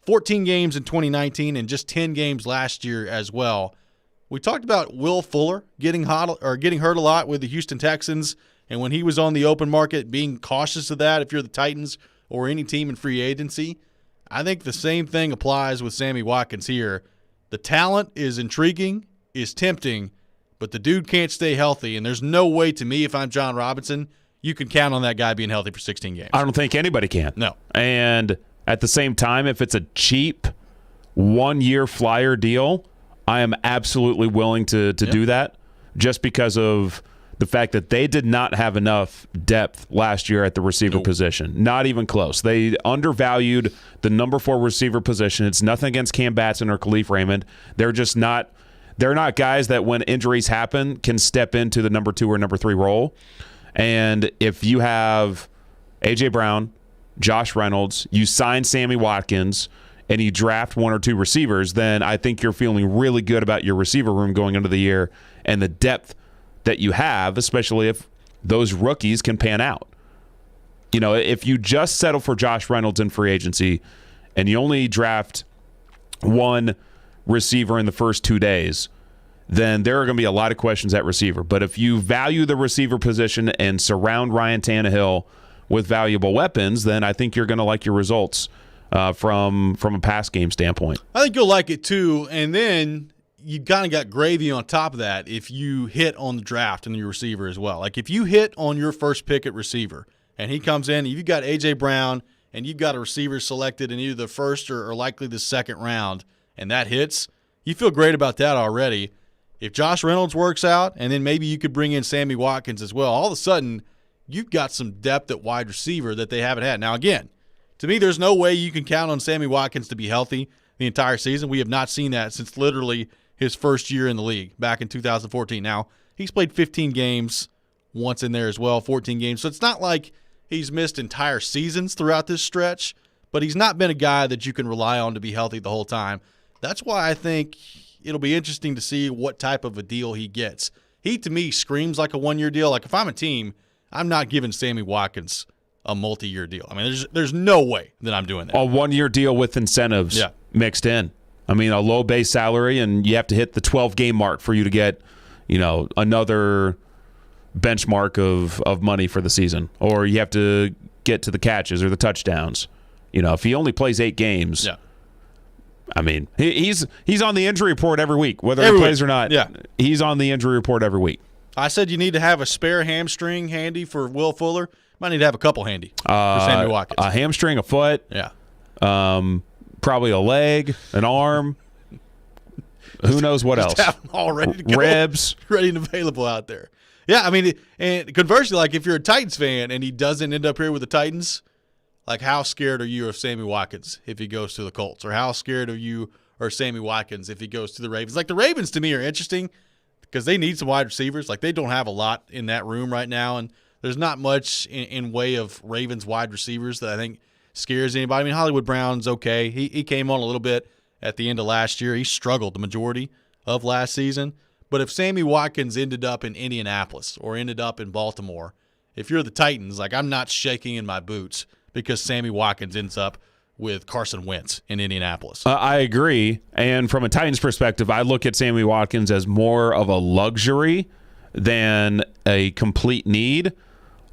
S1: 14 games in 2019, and just 10 games last year as well. We talked about Will Fuller getting hurt a lot with the Houston Texans, and when he was on the open market, being cautious of that if you're the Titans or any team in free agency. I think the same thing applies with Sammy Watkins here. The talent is intriguing, is tempting, but the dude can't stay healthy, and there's no way to me, if I'm John Robinson, you can count on that guy being healthy for 16 games.
S2: I don't think anybody can.
S1: No.
S2: And at the same time, if it's a cheap one-year flyer deal, I am absolutely willing to do that just because of the fact that they did not have enough depth last year at the receiver position. Not even close. They undervalued the number 4 receiver position. It's nothing against Cam Batson or Khalif Raymond. They're just not – they're not guys that when injuries happen can step into the number 2 or number 3 role. And if you have A.J. Brown, Josh Reynolds, you sign Sammy Watkins, and you draft 1 or 2 receivers, then I think you're feeling really good about your receiver room going into the year and the depth that you have, especially if those rookies can pan out. You know, if you just settle for Josh Reynolds in free agency and you only draft 1 receiver in the first 2 days, then there are going to be a lot of questions at receiver. But if you value the receiver position and surround Ryan Tannehill with valuable weapons, then I think you're going to like your results from a pass game standpoint.
S1: I think you'll like it too, and then you kind of got gravy on top of that if you hit on the draft and your receiver as well. Like if you hit on your first pick at receiver and he comes in, you've got A.J. Brown and you've got a receiver selected in either the first or likely the second round, and that hits, you feel great about that already. If Josh Reynolds works out and then maybe you could bring in Sammy Watkins as well, all of a sudden you've got some depth at wide receiver that they haven't had. Now again, to me there's no way you can count on Sammy Watkins to be healthy the entire season. We have not seen that since literally his first year in the league back in 2014. Now, he's played 15 games once in there as well, 14 games. So it's not like he's missed entire seasons throughout this stretch, but he's not been a guy that you can rely on to be healthy the whole time. That's why I think it'll be interesting to see what type of a deal he gets. He, to me, screams like a one-year deal. Like if I'm a team, I'm not giving Sammy Watkins a multi-year deal. I mean, there's no way that I'm doing that.
S2: A one-year deal with incentives mixed in. I mean, a low base salary, and you have to hit the 12-game mark for you to get, you know, another benchmark of money for the season. Or you have to get to the catches or the touchdowns. You know, if he only plays 8 games, I mean, he's on the injury report every week, whether he plays or not.
S1: Yeah.
S2: He's on the injury report every week.
S1: I said you need to have a spare hamstring handy for Will Fuller. Might need to have a couple handy for Sammy Watkins.
S2: A hamstring, a foot.
S1: Yeah.
S2: Probably a leg, an arm. Who knows what else?
S1: Have them all ready to go.
S2: Ribs.
S1: Ready and available out there. Yeah, I mean, and conversely, like if you're a Titans fan and he doesn't end up here with the Titans, like how scared are you of Sammy Watkins if he goes to the Colts? Or how scared are you or Sammy Watkins if he goes to the Ravens? Like the Ravens to me are interesting because they need some wide receivers. Like they don't have a lot in that room right now, and there's not much in way of Ravens wide receivers that I think scares anybody. I mean, Hollywood Brown's okay. He came on a little bit at the end of last year. He struggled the majority of last season. But if Sammy Watkins ended up in Indianapolis or ended up in Baltimore, if you're the Titans, like, I'm not shaking in my boots because Sammy Watkins ends up with Carson Wentz in Indianapolis.
S2: I agree. And from a Titans perspective, I look at Sammy Watkins as more of a luxury than a complete need,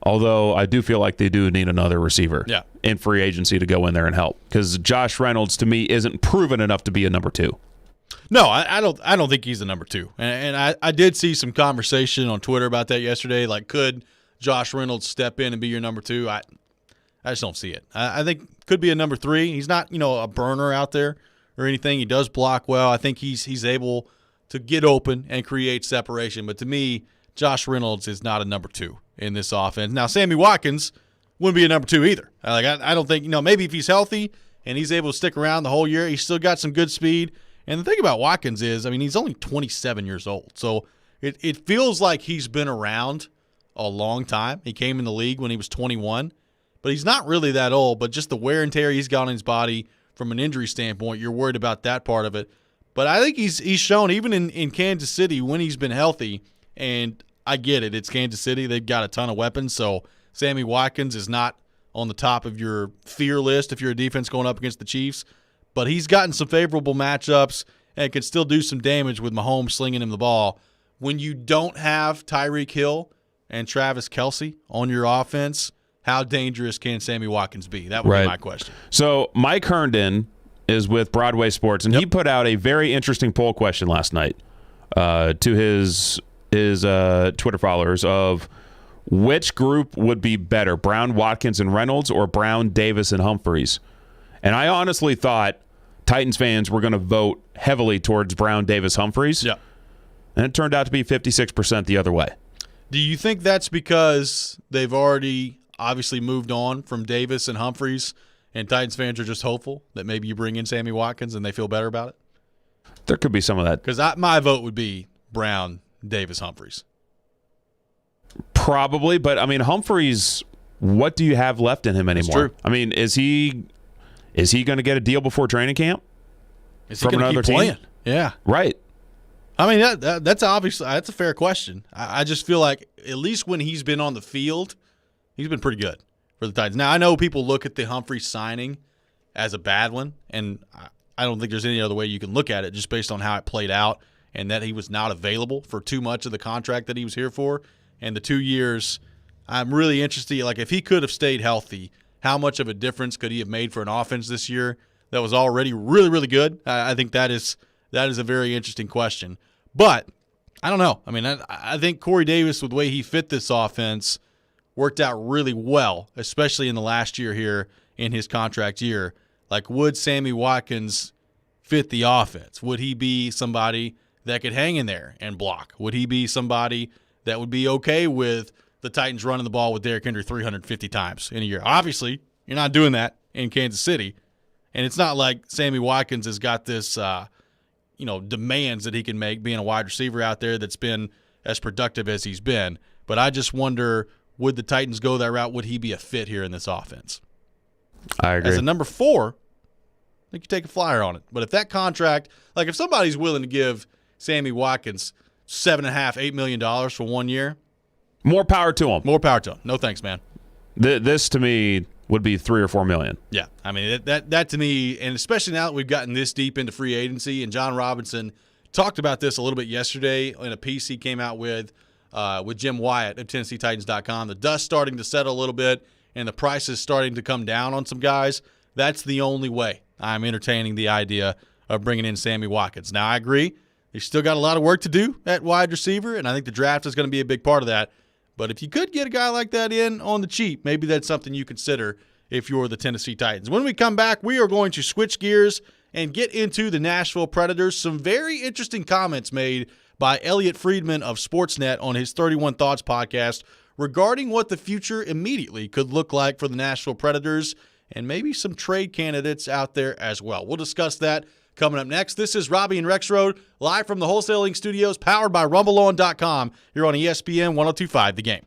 S2: although I do feel like they do need another receiver in free agency to go in there and help, because Josh Reynolds, to me, isn't proven enough to be a number 2.
S1: No, I don't think he's the number 2. And I did see some conversation on Twitter about that yesterday. Like, could Josh Reynolds step in and be your number 2? I just don't see it. I think could be a number 3. He's not, a burner out there or anything. He does block well. I think he's able to get open and create separation. But to me, Josh Reynolds is not a number 2 in this offense. Now, Sammy Watkins wouldn't be a number 2 either. I don't think, maybe if he's healthy and he's able to stick around the whole year, he's still got some good speed. And the thing about Watkins is, he's only 27 years old. So it feels like he's been around a long time. He came in the league when he was 21. But he's not really that old, but just the wear and tear he's got on his body from an injury standpoint, you're worried about that part of it. But I think he's shown, even in Kansas City, when he's been healthy, and I get it, it's Kansas City. They've got a ton of weapons, so Sammy Watkins is not on the top of your fear list if you're a defense going up against the Chiefs. But he's gotten some favorable matchups and can still do some damage with Mahomes slinging him the ball. When you don't have Tyreek Hill and Travis Kelce on your offense, how dangerous can Sammy Watkins be? That would be my question. So
S2: Mike Herndon is with Broadway Sports, and he put out a very interesting poll question last night to his Twitter followers of which group would be better, Brown, Watkins, and Reynolds, or Brown, Davis, and Humphreys. And I honestly thought Titans fans were going to vote heavily towards Brown, Davis, Humphreys. Yeah. And it turned out to be 56% the other way. Do you think that's because they've already obviously moved on from Davis and Humphreys, and Titans fans are just hopeful that maybe you bring in Sammy Watkins and they feel better about it? There could be some of that. Because my vote would be Brown, Davis, Humphreys. Probably, but Humphreys, what do you have left in him anymore? That's true. Is he going to get a deal before training camp? Is he going to keep playing? Yeah. Right. That's obviously that's a fair question. I just feel like at least when he's been on the field, he's been pretty good for the Titans. Now, I know people look at the Humphreys signing as a bad one, and I don't think there's any other way you can look at it just based on how it played out and that he was not available for too much of the contract that he was here for. And the 2 years, I'm really interested. Like, if he could have stayed healthy, how much of a difference could he have made for an offense this year that was already really, really good? I think that is a very interesting question. But I don't know. I think Corey Davis, with the way he fit this offense, worked out really well, especially in the last year here in his contract year. Like, would Sammy Watkins fit the offense? Would he be somebody that could hang in there and block? Would he be somebody that would be okay with the Titans running the ball with Derrick Henry 350 times in a year? Obviously, you're not doing that in Kansas City. And it's not like Sammy Watkins has got this demands that he can make being a wide receiver out there that's been as productive as he's been. But I just wonder, would the Titans go that route? Would he be a fit here in this offense? I agree. As a number 4, I think you take a flyer on it. But if that contract, like if somebody's willing to give Sammy Watkins $7.5, $8 million for 1 year, more power to him. More power to him. No thanks, man. This to me would be $3 or $4 million. Yeah, that to me, and especially now that we've gotten this deep into free agency, and John Robinson talked about this a little bit yesterday in a piece he came out with Jim Wyatt of TennesseeTitans.com. The dust starting to settle a little bit, and the prices starting to come down on some guys. That's the only way I'm entertaining the idea of bringing in Sammy Watkins. Now, I agree. They've still got a lot of work to do at wide receiver, and I think the draft is going to be a big part of that. But if you could get a guy like that in on the cheap, maybe that's something you consider if you're the Tennessee Titans. When we come back, we are going to switch gears and get into the Nashville Predators. Some very interesting comments made by Elliot Friedman of Sportsnet on his 31 Thoughts podcast regarding what the future immediately could look like for the Nashville Predators and maybe some trade candidates out there as well. We'll discuss that coming up next. This is Robby and Rexrode, live from the wholesaling studios, powered by RumbleOn.com, here on ESPN 102.5 The Game.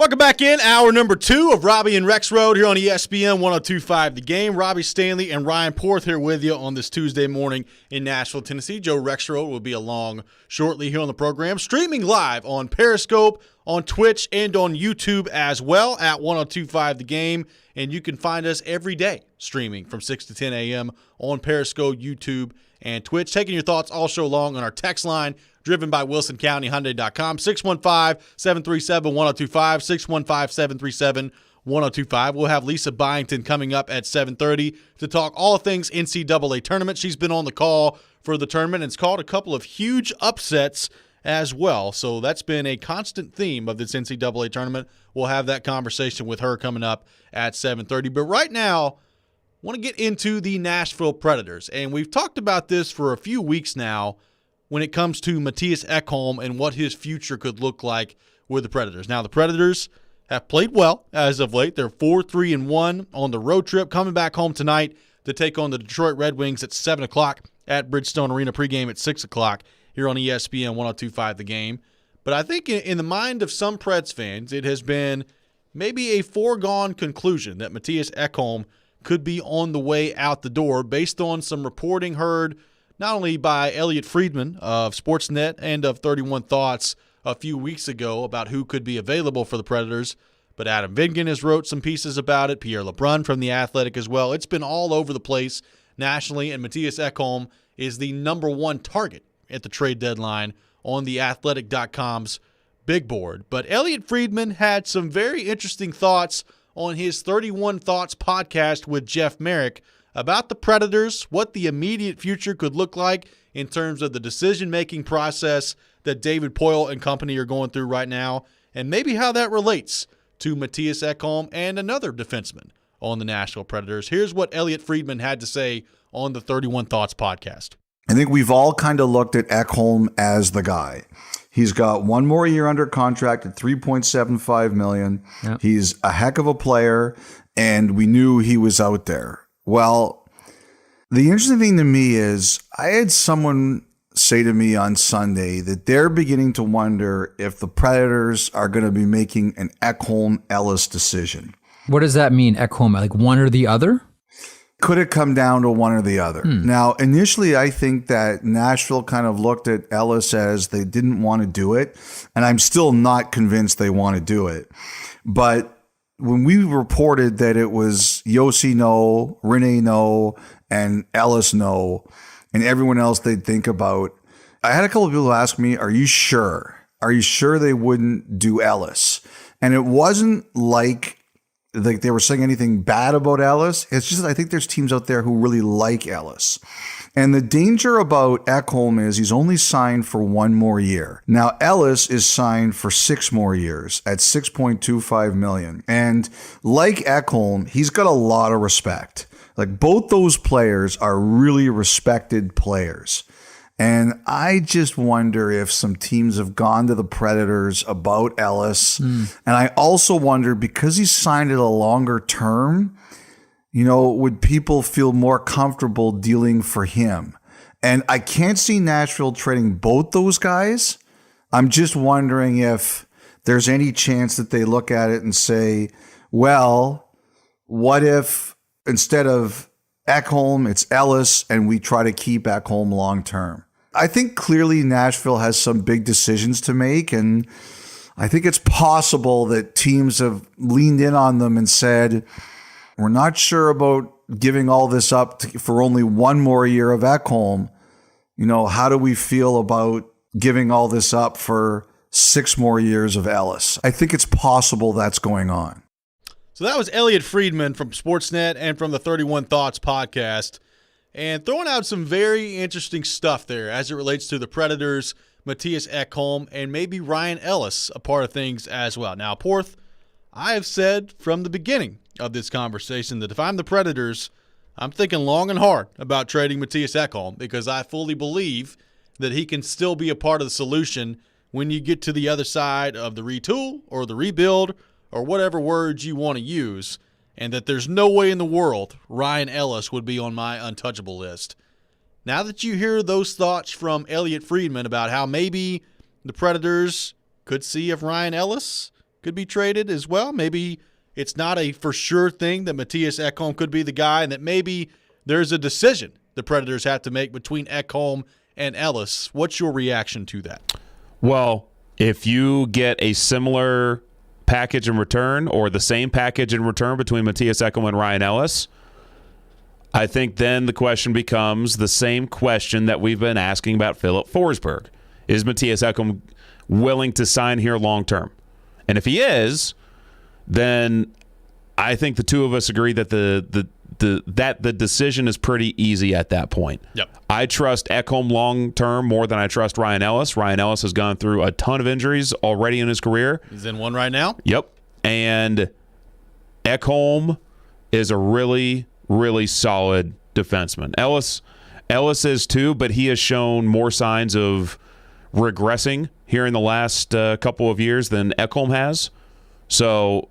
S1: Welcome back in. Hour number 2 of Robby and Rexrode here on ESPN 102.5 The Game. Robbie Stanley and Ryan Porth here with you on this Tuesday morning in Nashville, Tennessee. Joe Rexrode will be along shortly here on the program. Streaming live on Periscope, on Twitch, and on YouTube as well at 102.5 The Game. And you can find us every day streaming from 6 to 10 a.m. on Periscope, YouTube, and Twitch. Taking your thoughts all show long on our text line, driven by WilsonCountyHyundai.com, 615-737-1025, 615-737-1025. We'll have Lisa Byington coming up at 7:30 to talk all things NCAA tournament. She's been on the call for the tournament and has called a couple of huge upsets as well. So that's been a constant theme of this NCAA tournament. We'll have that conversation with her coming up at 7:30. But right now, I want to get into the Nashville Predators. And we've talked about this for a few weeks now when it comes to Matthias Eckle and what his future could look like with the Predators. Now, the Predators have played well as of late. They're 4-3-1 on the road trip, coming back home tonight to take on the Detroit Red Wings at 7 o'clock at Bridgestone Arena, pregame at 6 o'clock here on ESPN 102.5 The Game. But I think in the mind of some Preds fans, it has been maybe a foregone conclusion that Matthias Eckle could be on the way out the door based on some reporting heard not only by Elliot Friedman of Sportsnet and of 31 Thoughts a few weeks ago about who could be available for the Predators, but Adam Vingan has wrote some pieces about it, Pierre LeBrun from The Athletic as well. It's been all over the place nationally, and Matthias Eckle is the number one target at the trade deadline on the Athletic.com's big board. But Elliot Friedman had some very interesting thoughts on his 31 Thoughts podcast with Jeff Merrick about the Predators, what the immediate future could look like in terms of the decision-making process that David Poile and company are going through right now, and maybe how that relates to Matthias Eckle and another defenseman on the Nashville Predators. Here's what Elliot Friedman had to say on the 31 Thoughts podcast.
S6: I think we've all kind of looked at Eckle as the guy. He's got one more year under contract at $3.75 million. Yep. He's a heck of a player, and we knew he was out there. Well, the interesting thing to me is I had someone say to me on Sunday that they're beginning to wonder if the Predators are going to be making an Ekholm-Ellis decision.
S7: What does that mean, Ekholm? Like one or the other?
S6: Could it come down to one or the other? Now, initially, I think that Nashville kind of looked at Ellis as they didn't want to do it, and I'm still not convinced they want to do it. But when we reported that it was Yossi no, Rene no, and Ellis no, and everyone else they'd think about, I had a couple of people ask me, are you sure? Are you sure they wouldn't do Ellis? And it wasn't like they were saying anything bad about Ellis. It's just I think there's teams out there who really like Ellis. And the danger about Ekholm is he's only signed for one more year. Now, Ellis is signed for 6 more years at $6.25 million. And like Ekholm, he's got a lot of respect. Like both those players are really respected players. And I just wonder if some teams have gone to the Predators about Ellis. And I also wonder, because he signed it a longer term, you know, would people feel more comfortable dealing for him? And I can't see Nashville trading both those guys. I'm just wondering if there's any chance that they look at it and say, well, what if instead of Ekholm, it's Ellis, and we try to keep Ekholm long term? I think clearly Nashville has some big decisions to make, and I think it's possible that teams have leaned in on them and said, we're not sure about giving all this up for only one more year of Ekholm. You know, how do we feel about giving all this up for 6 more years of Ellis? I think it's possible that's going on.
S1: So that was Elliot Friedman from Sportsnet and from the 31 Thoughts podcast, and throwing out some very interesting stuff there as it relates to the Predators, Matthias Eckle, and maybe Ryan Ellis, a part of things as well. Now, Porth, I have said from the beginning of this conversation that if I'm the Predators, I'm thinking long and hard about trading Matthias Eckle because I fully believe that he can still be a part of the solution when you get to the other side of the retool or the rebuild or whatever words you want to use, and that there's no way in the world Ryan Ellis would be on my untouchable list. Now that you hear those thoughts from Elliot Friedman about how maybe the Predators could see if Ryan Ellis could be traded as well. Maybe it's not a for sure thing that Matthias Ekholm could be the guy, and that maybe there's a decision the Predators have to make between Ekholm and Ellis. What's your reaction to that?
S2: Well, if you get a similar package in return or the same package in return between Matthias Ekholm and Ryan Ellis, I think then the question becomes the same question that we've been asking about Philip Forsberg. Is Matthias Ekholm willing to sign here long term? And if he is, then I think the two of us agree that the decision is pretty easy at that point.
S1: Yep.
S2: I trust Ekholm long term more than I trust Ryan Ellis. Ryan Ellis has gone through a ton of injuries already in his career.
S1: He's in one right now.
S2: Yep. And Ekholm is a really, really solid defenseman. Ellis is too, but he has shown more signs of regressing here in the last couple of years than Ekholm has. So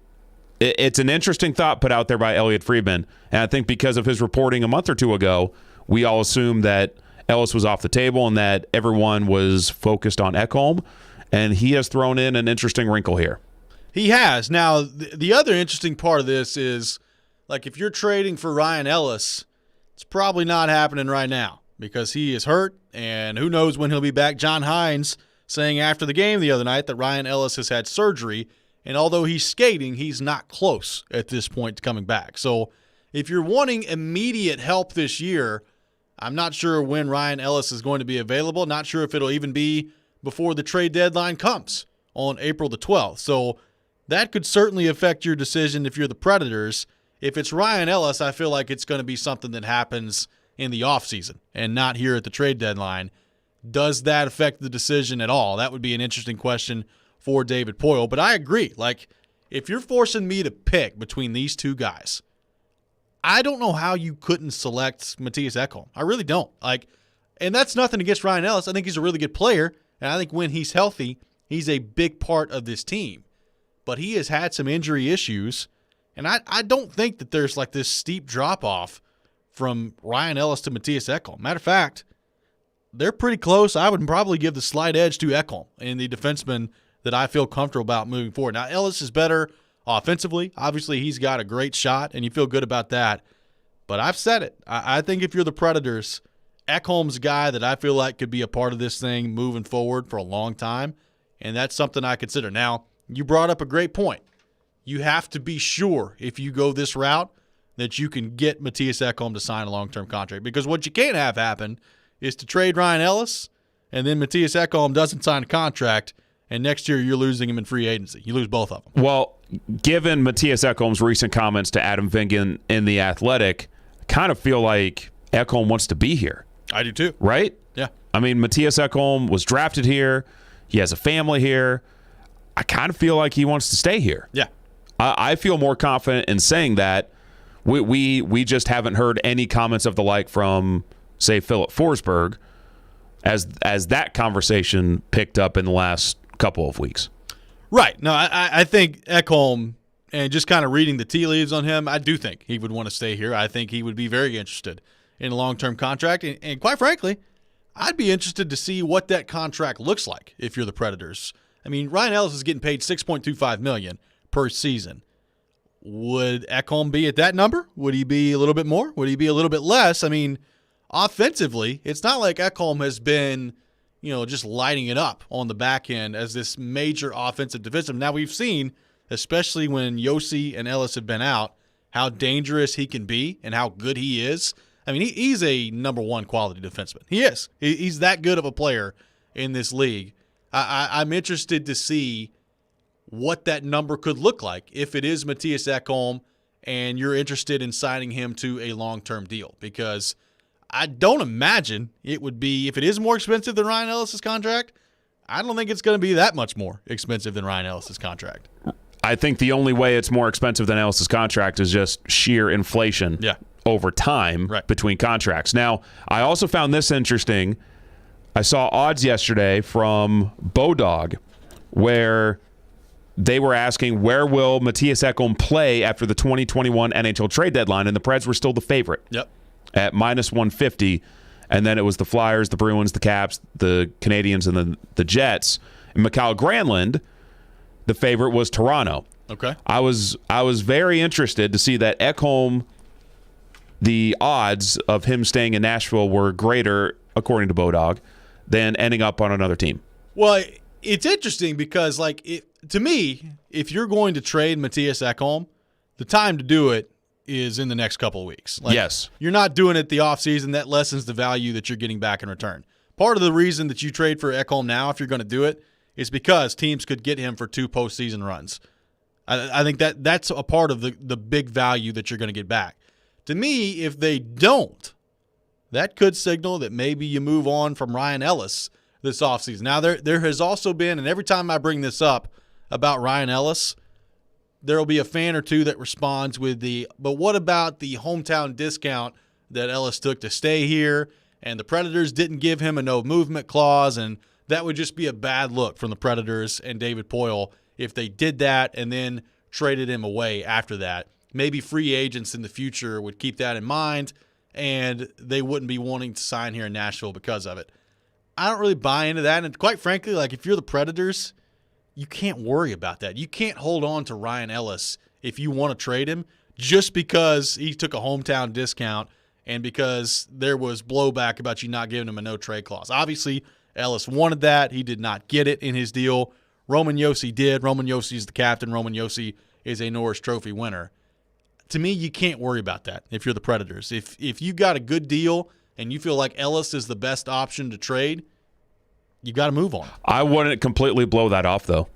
S2: it's an interesting thought put out there by Elliot Friedman. And I think because of his reporting a month or two ago, we all assumed that Ellis was off the table and that everyone was focused on Ekholm. And he has thrown in an interesting wrinkle here.
S1: He has. Now, the other interesting part of this is, like, if you're trading for Ryan Ellis, it's probably not happening right now because he is hurt, and who knows when he'll be back. John Hines saying after the game the other night that Ryan Ellis has had surgery, and although he's skating, he's not close at this point to coming back. So if you're wanting immediate help this year, I'm not sure when Ryan Ellis is going to be available. Not sure if it'll even be before the trade deadline comes on April the 12th. So that could certainly affect your decision if you're the Predators. If it's Ryan Ellis, I feel like it's going to be something that happens in the offseason and not here at the trade deadline. Does that affect the decision at all? That would be an interesting question for David Poile. But I agree. Like, if you're forcing me to pick between these two guys, I don't know how you couldn't select Matthias Ekholm. I really don't. Like, and that's nothing against Ryan Ellis. I think he's a really good player, and I think when he's healthy, he's a big part of this team. But he has had some injury issues, and I don't think that there's like this steep drop-off from Ryan Ellis to Matthias Ekholm. Matter of fact, they're pretty close. I would probably give the slight edge to Ekholm in the defenseman that I feel comfortable about moving forward. Now, Ellis is better offensively. Obviously, he's got a great shot, and you feel good about that. But I've said it. I think if you're the Predators, Ekholm's a guy that I feel like could be a part of this thing moving forward for a long time, and that's something I consider. Now, you brought up a great point. You have to be sure if you go this route that you can get Matthias Ekholm to sign a long-term contract, because what you can't have happen is to trade Ryan Ellis and then Matthias Ekholm doesn't sign a contract, and next year you're losing him in free agency. You lose both of them.
S2: Well, given Matthias Ekholm's recent comments to Adam Vingan in The Athletic, I kind of feel like Ekholm wants to be here.
S1: I do too.
S2: Right?
S1: Yeah.
S2: I mean, Matthias Ekholm was drafted here. He has a family here. I kind of feel like he wants to stay here.
S1: Yeah.
S2: I feel more confident in saying that. We just haven't heard any comments of the like from, say, Philip Forsberg as that conversation picked up in the last couple of weeks.
S1: Right. No, I think Ekholm, and just kind of reading the tea leaves on him, I do think he would want to stay here. I think he would be very interested in a long-term contract. And quite frankly, I'd be interested to see what that contract looks like if you're the Predators. I mean, Ryan Ellis is getting paid $6.25 million per season. Would Ekholm be at that number? Would he be a little bit more? Would he be a little bit less? I mean, offensively, it's not like Ekholm has been, just lighting it up on the back end as this major offensive defenseman. Now, we've seen, especially when Yossi and Ellis have been out, how dangerous he can be and how good he is. I mean, he's a number one quality defenseman. He is. He's that good of a player in this league. I'm interested to see what that number could look like if it is Matthias Ekholm and you're interested in signing him to a long-term deal, because I don't imagine it would be, if it is more expensive than Ryan Ellis' contract, I don't think it's going to be that much more expensive than Ryan Ellis' contract.
S2: I think the only way it's more expensive than Ellis' contract is just sheer inflation over time between contracts. Now, I also found this interesting. I saw odds yesterday from Bodog where they were asking, where will Matthias Ekholm play after the 2021 NHL trade deadline? And the Preds were still the favorite at -150. And then it was the Flyers, the Bruins, the Caps, the Canadians, and then the Jets. And Mikhail Granlund the favorite was Toronto.
S1: Okay.
S2: I was very interested to see that Ekholm, the odds of him staying in Nashville were greater, according to Bodog, than ending up on another team.
S1: Well, it's interesting because, to me, if you're going to trade Matthias Ekholm, the time to do it is in the next couple of weeks.
S2: Yes.
S1: You're not doing it the offseason. That lessens the value that you're getting back in return. Part of the reason that you trade for Ekholm now, if you're going to do it, is because teams could get him for 2 postseason runs. I think that's a part of the big value that you're going to get back. To me, if they don't, that could signal that maybe you move on from Ryan Ellis this offseason. Now, there has also been, and every time I bring this up about Ryan Ellis, there will be a fan or two that responds with but what about the hometown discount that Ellis took to stay here, and the Predators didn't give him a no-movement clause, and that would just be a bad look from the Predators and David Poile if they did that and then traded him away after that. Maybe free agents in the future would keep that in mind, and they wouldn't be wanting to sign here in Nashville because of it. I don't really buy into that, and quite frankly, if you're the Predators, you can't worry about that. You can't hold on to Ryan Ellis if you want to trade him just because he took a hometown discount and because there was blowback about you not giving him a no-trade clause. Obviously, Ellis wanted that. He did not get it in his deal. Roman Josi did. Roman Josi is the captain. Roman Josi is a Norris Trophy winner. To me, you can't worry about that if you're the Predators. If you got a good deal and you feel like Ellis is the best option to trade, you got to move on.
S2: I wouldn't completely blow that off, though.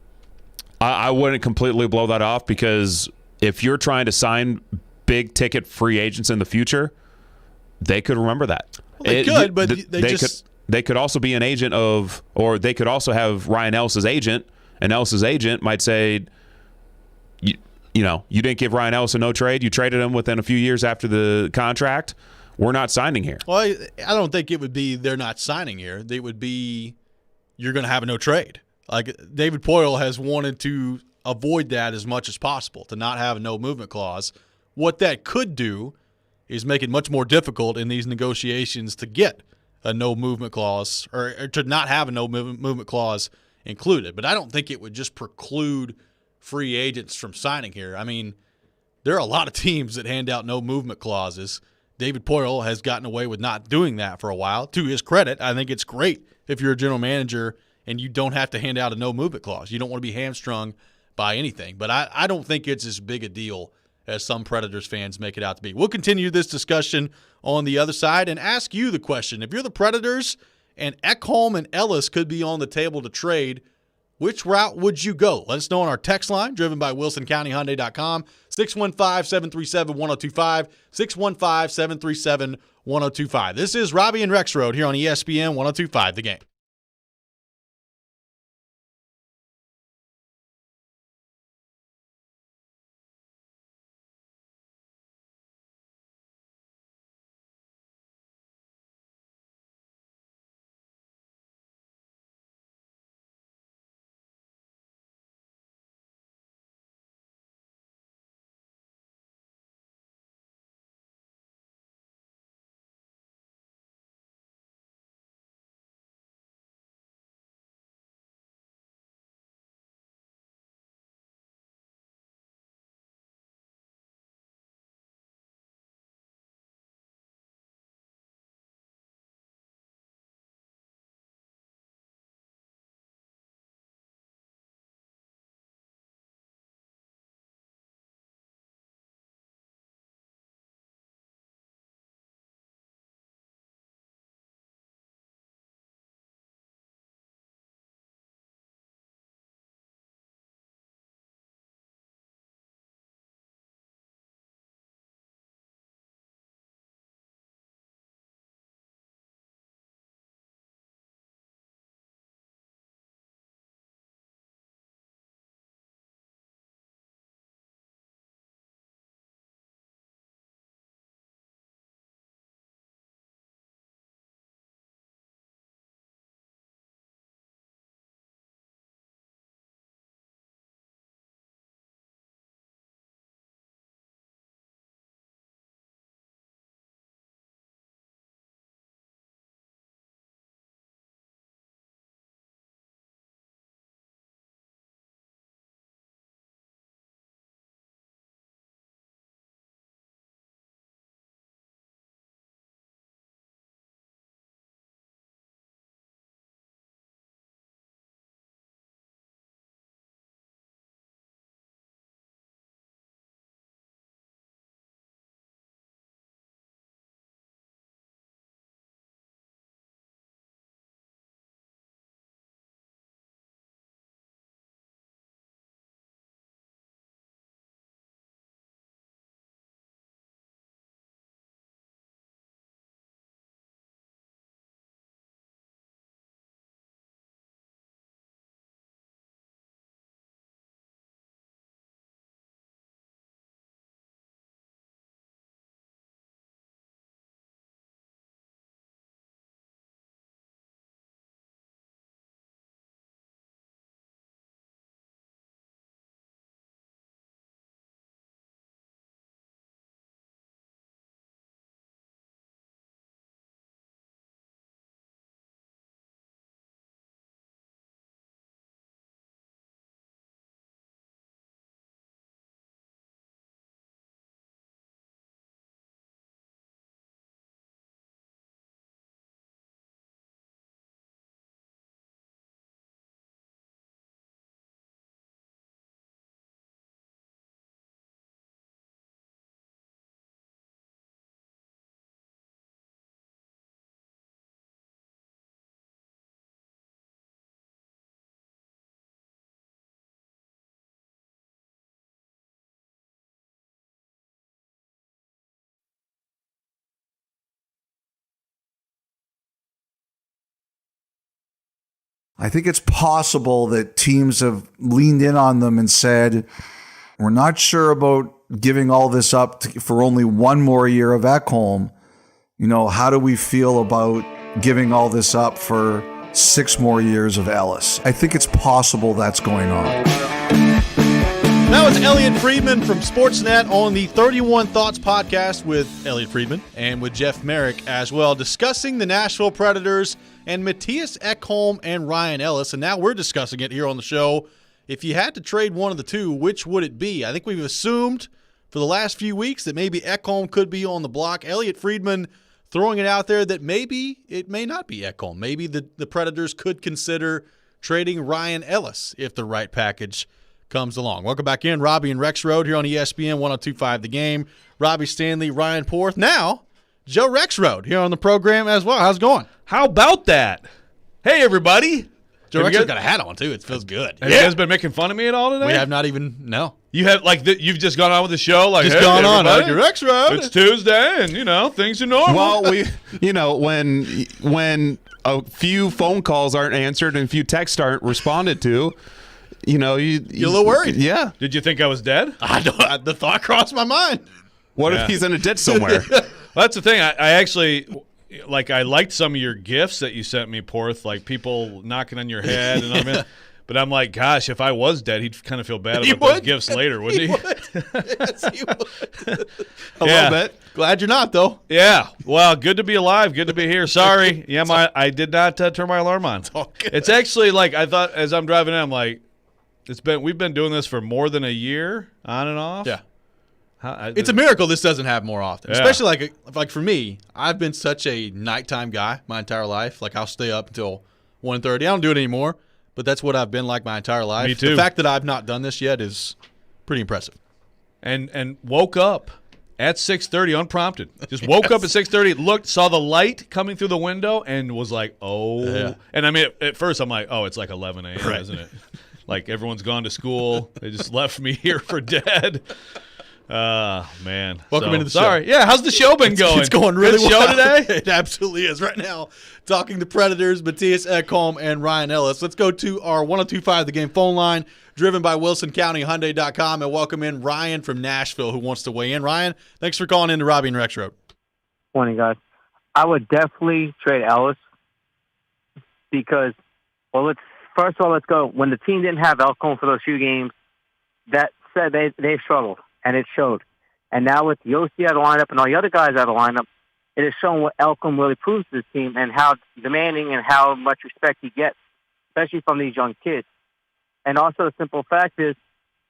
S2: I wouldn't completely blow that off because if you're trying to sign big-ticket free agents in the future, they could remember that.
S1: Well, they could, but
S2: they could also be an agent of, or they could also have Ryan Ellis's agent, and Ellis's agent might say, you didn't give Ryan Ellis a no trade. You traded him within a few years after the contract. We're not signing here.
S1: Well, I don't think it would be they're not signing here. They would be you're going to have a no trade. David Poile has wanted to avoid that as much as possible, to not have a no movement clause. What that could do is make it much more difficult in these negotiations to get a no movement clause or to not have a no movement clause included. But I don't think it would just preclude free agents from signing here. I mean, there are a lot of teams that hand out no movement clauses. David Poile has gotten away with not doing that for a while. To his credit, I think it's great if you're a general manager and you don't have to hand out a no movement clause. You don't want to be hamstrung by anything. But I don't think it's as big a deal as some Predators fans make it out to be. We'll continue this discussion on the other side and ask you the question. If you're the Predators and Ekholm and Ellis could be on the table to trade, which route would you go? Let us know on our text line, driven by WilsonCountyHyundai.com, 615-737-1025, 615-737-1025. This is Robby and Rexrode here on ESPN 1025 The Game.
S6: I think it's possible that teams have leaned in on them and said, we're not sure about giving all this up for only one more year of Ekholm. How do we feel about giving all this up for 6 more years of Ellis? I think it's possible that's going on.
S1: Now it's Elliot Friedman from Sportsnet on the 31 Thoughts podcast with Elliot Friedman and with Jeff Merrick as well, discussing the Nashville Predators and Matthias Ekholm and Ryan Ellis. And now we're discussing it here on the show. If you had to trade one of the two, which would it be? I think we've assumed for the last few weeks that maybe Ekholm could be on the block. Elliot Friedman throwing it out there that maybe it may not be Ekholm. Maybe the Predators could consider trading Ryan Ellis if the right package comes along. Welcome back in, Robby and Rexrode here on ESPN 102.5 The Game. Robby Stanley, Ryan Porth. Now, Joe Rexrode here on the program as well. How's it going?
S8: How about that? Hey, everybody.
S1: Joe Rexrode's got a hat on, too. It feels good.
S8: Have you guys been making fun of me at all today?
S1: We have not even, no.
S8: You have, you've just gone on with the show?
S1: Just gone on. Rexrode.
S8: It's Tuesday, and, things are normal.
S2: Well, when a few phone calls aren't answered and a few texts aren't responded to, you're
S1: a little worried.
S2: Yeah.
S8: Did you think I was dead?
S1: The thought crossed my mind.
S2: What if he's in a ditch somewhere?
S8: Well, that's the thing. I actually, I liked some of your gifts that you sent me, Porth, like people knocking on your head. But I'm like, gosh, if I was dead, he'd kind of feel bad about those gifts later, wouldn't he?
S1: Yes, he would.
S2: A little bit.
S1: Glad you're not, though.
S8: Yeah. Well, good to be alive. Good to be here. Sorry. Yeah, I did not turn my alarm on. It's actually I thought as I'm driving in, I'm like, we've been doing this for more than a year, on and off.
S1: Yeah. It's a miracle this doesn't happen more often. Yeah. Especially like for me, I've been such a nighttime guy my entire life. I'll stay up until 1:30. I don't do it anymore, but that's what I've been like my entire life.
S8: Me too.
S1: The fact that I've not done this yet is pretty impressive.
S8: And woke up at 6:30 unprompted. Just woke up at 6:30, looked, saw the light coming through the window, and was like, oh. Yeah. And at first I'm like, oh, it's 11 a.m., right, isn't it? Everyone's gone to school. They just left me here for dead. Man.
S1: Welcome into the show.
S8: Sorry. Yeah, how's the show been going?
S1: It's going really
S8: Good
S1: well.
S8: show today?
S1: It absolutely is. Right now, talking to Predators, Matthias Ekholm and Ryan Ellis. Let's go to our 102.5 The Game phone line, driven by WilsonCountyHyundai.com, and welcome in Ryan from Nashville who wants to weigh in. Ryan, thanks for calling in to Robby and Rexrode.
S9: Morning, guys. I would definitely trade Ellis because, first of all, let's go. When the team didn't have Ekholm for those few games, that said they struggled. And it showed. And now with Yossi out of the lineup and all the other guys out of the lineup, it has shown what Ekholm really proves to this team and how demanding and how much respect he gets, especially from these young kids. And also the simple fact is,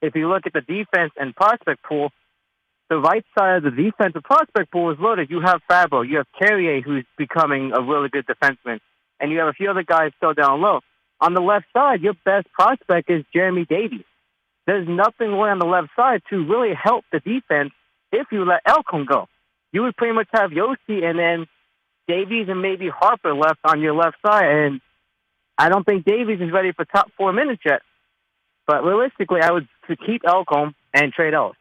S9: if you look at the defense and prospect pool, the right side of the defensive prospect pool is loaded. You have Fabro, you have Carrier, who's becoming a really good defenseman, and you have a few other guys still down low. On the left side, your best prospect is Jeremy Davies. There's nothing really on the left side to really help the defense if you let Ekholm go. You would pretty much have Yossi and then Davies and maybe Harper left on your left side, and I don't think Davies is ready for top 4 minutes yet. But realistically, I would keep Ekholm and trade Ellis.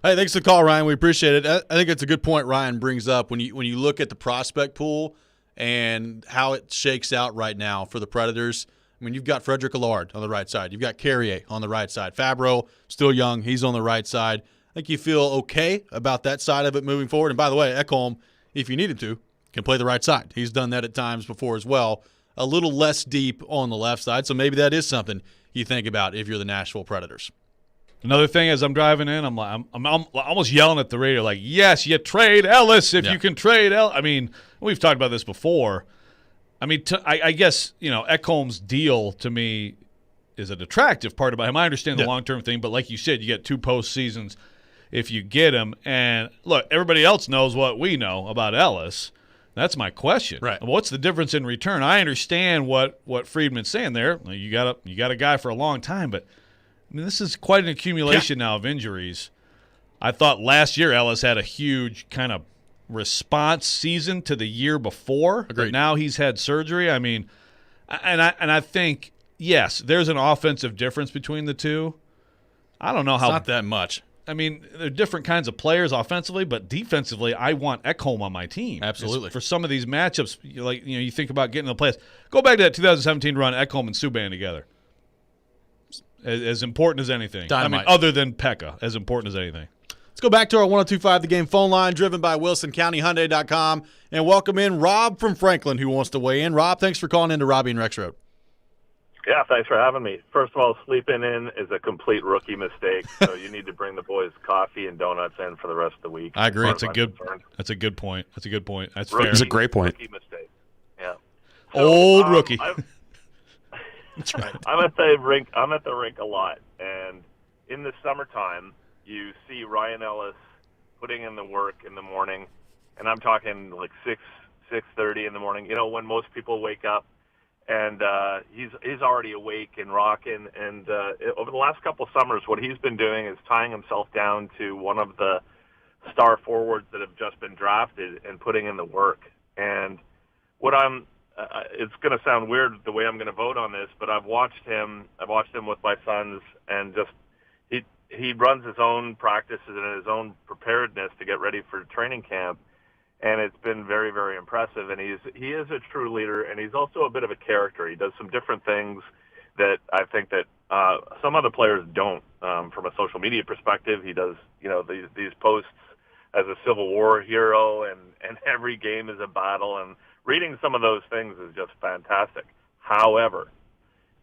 S1: Hey, thanks for the call, Ryan. We appreciate it. I think it's a good point Ryan brings up when you look at the prospect pool and how it shakes out right now for the Predators. I mean, you've got Frederick Allard on the right side. You've got Carrier on the right side. Fabro, still young. He's on the right side. I think you feel okay about that side of it moving forward. And by the way, Ekholm, if you need him to, can play the right side. He's done that at times before as well. A little less deep on the left side, so maybe that is something you think about if you're the Nashville Predators.
S8: Another thing, as I'm driving in, I'm almost yelling at the radio, like, yes, you trade Ellis if you can trade Ellis. I mean, we've talked about this before. I mean, I guess, Ekholm's deal to me is an attractive part about him. I understand the long-term thing, but like you said, you get 2 postseasons if you get him. And, look, everybody else knows what we know about Ellis. That's my question.
S1: Right.
S8: What's the difference in return? I understand what Friedman's saying there. You got a guy for a long time, but, I mean, this is quite an accumulation now of injuries. I thought last year Ellis had a huge kind of response season to the year before.
S1: Agreed.
S8: But now he's had surgery. I mean, and I think, yes, there's an offensive difference between the two. I don't know how.
S1: It's not that much.
S8: I mean, they're different kinds of players offensively, but defensively, I want Eckholm on my team.
S1: Absolutely.
S8: For some of these matchups, you think about getting the playoffs. Go back to that 2017 run, Eckholm and Subban together. As important as anything.
S1: Dynamite.
S8: I mean, other than Pekka, as important as anything.
S1: Let's go back to our 102.5 The Game phone line, driven by WilsonCountyHyundai.com, and welcome in Rob from Franklin, who wants to weigh in. Rob, thanks for calling in to Robby and Rexrode.
S10: Yeah, thanks for having me. First of all, sleeping in is a complete rookie mistake, so you need to bring the boys coffee and donuts in for the rest of the week.
S1: I agree.
S8: That's a good point. That's a good point. That's fair.
S2: It's a great point.
S10: Rookie mistake. Yeah.
S8: Old rookie.
S1: That's right.
S10: I'm at the rink a lot, and in the summertime, you see Ryan Ellis putting in the work in the morning, and I'm talking like 6:30 in the morning. When most people wake up, and he's already awake and rocking. And over the last couple summers, what he's been doing is tying himself down to one of the star forwards that have just been drafted and putting in the work. And it's going to sound weird the way I'm going to vote on this, but I've watched him with my sons, and just he runs his own practices and his own preparedness to get ready for training camp, and it's been very, very impressive. And he is a true leader, and he's also a bit of a character. He does some different things that I think that some other players don't. From a social media perspective, he does these posts as a Civil War hero, and every game is a battle, and reading some of those things is just fantastic. However,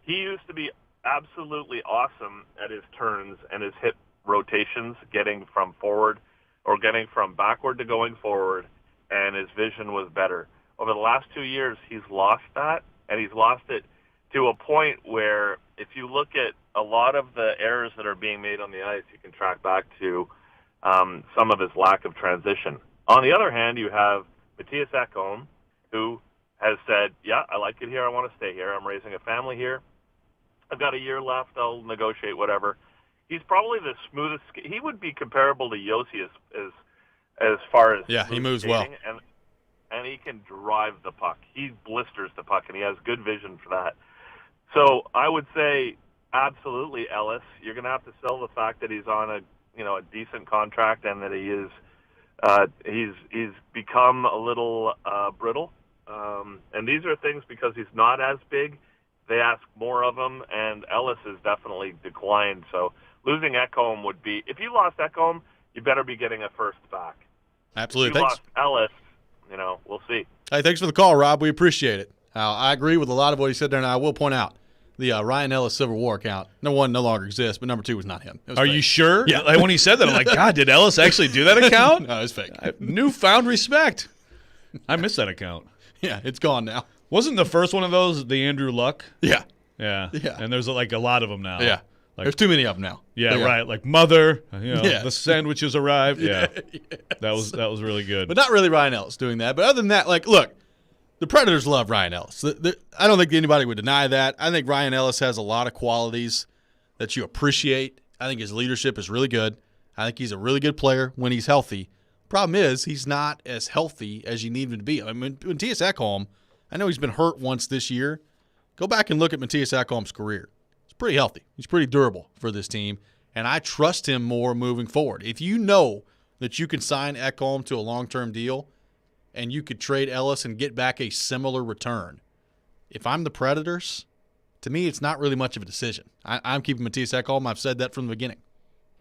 S10: he used to be absolutely awesome at his turns and his hip rotations, getting from forward or getting from backward to going forward, and his vision was better. Over the last 2 years, he's lost that, and he's lost it to a point where if you look at a lot of the errors that are being made on the ice, you can track back to some of his lack of transition. On the other hand, you have Matthias Eckle, who has said, yeah, I like it here, I want to stay here, I'm raising a family here, I've got a year left, I'll negotiate whatever. He's probably the smoothest. He would be comparable to Yossi as far as
S1: he moves well,
S10: and he can drive the puck. He blisters the puck, and he has good vision for that. So I would say absolutely, Ellis. You're going to have to sell the fact that he's on a decent contract, and that he's become a little brittle. And these are things because he's not as big. They ask more of him, and Ellis has definitely declined. So losing Eckholm would be, if you lost Eckholm, you better be getting a first back.
S1: Absolutely.
S10: If you
S1: Thanks.
S10: lost Ellis, we'll see.
S1: Hey, thanks for the call, Rob. We appreciate it. I agree with a lot of what he said there, and I will point out the Ryan Ellis Civil War account. Number one no longer exists, but number two was not him. It was
S8: Are
S1: fake.
S8: you sure?
S1: Yeah.
S8: Like when he said that, I'm like, God, did Ellis actually do that account?
S1: No, it's fake.
S8: Newfound respect. I missed that account.
S1: Yeah, it's gone now.
S8: Wasn't the first one of those the Andrew Luck?
S1: Yeah.
S8: Yeah.
S1: Yeah.
S8: And there's like a lot of them now.
S1: Yeah.
S8: Like,
S1: there's too many of them now.
S8: Yeah, right. Like Mother,
S1: Yeah.
S8: the sandwiches arrived. Yeah. That was really good.
S1: But not really Ryan Ellis doing that. But other than that, look, the Predators love Ryan Ellis. I don't think anybody would deny that. I think Ryan Ellis has a lot of qualities that you appreciate. I think his leadership is really good. I think he's a really good player when he's healthy. Problem is, he's not as healthy as you need him to be. I mean, Matthias Eckholm, I know he's been hurt once this year. Go back and look at Matthias Eckholm's career. He's pretty healthy. He's pretty durable for this team, and I trust him more moving forward. If you know that you can sign Eckholm to a long-term deal and you could trade Ellis and get back a similar return, if I'm the Predators, to me it's not really much of a decision. I'm keeping Matthias Eckholm. I've said that from the beginning.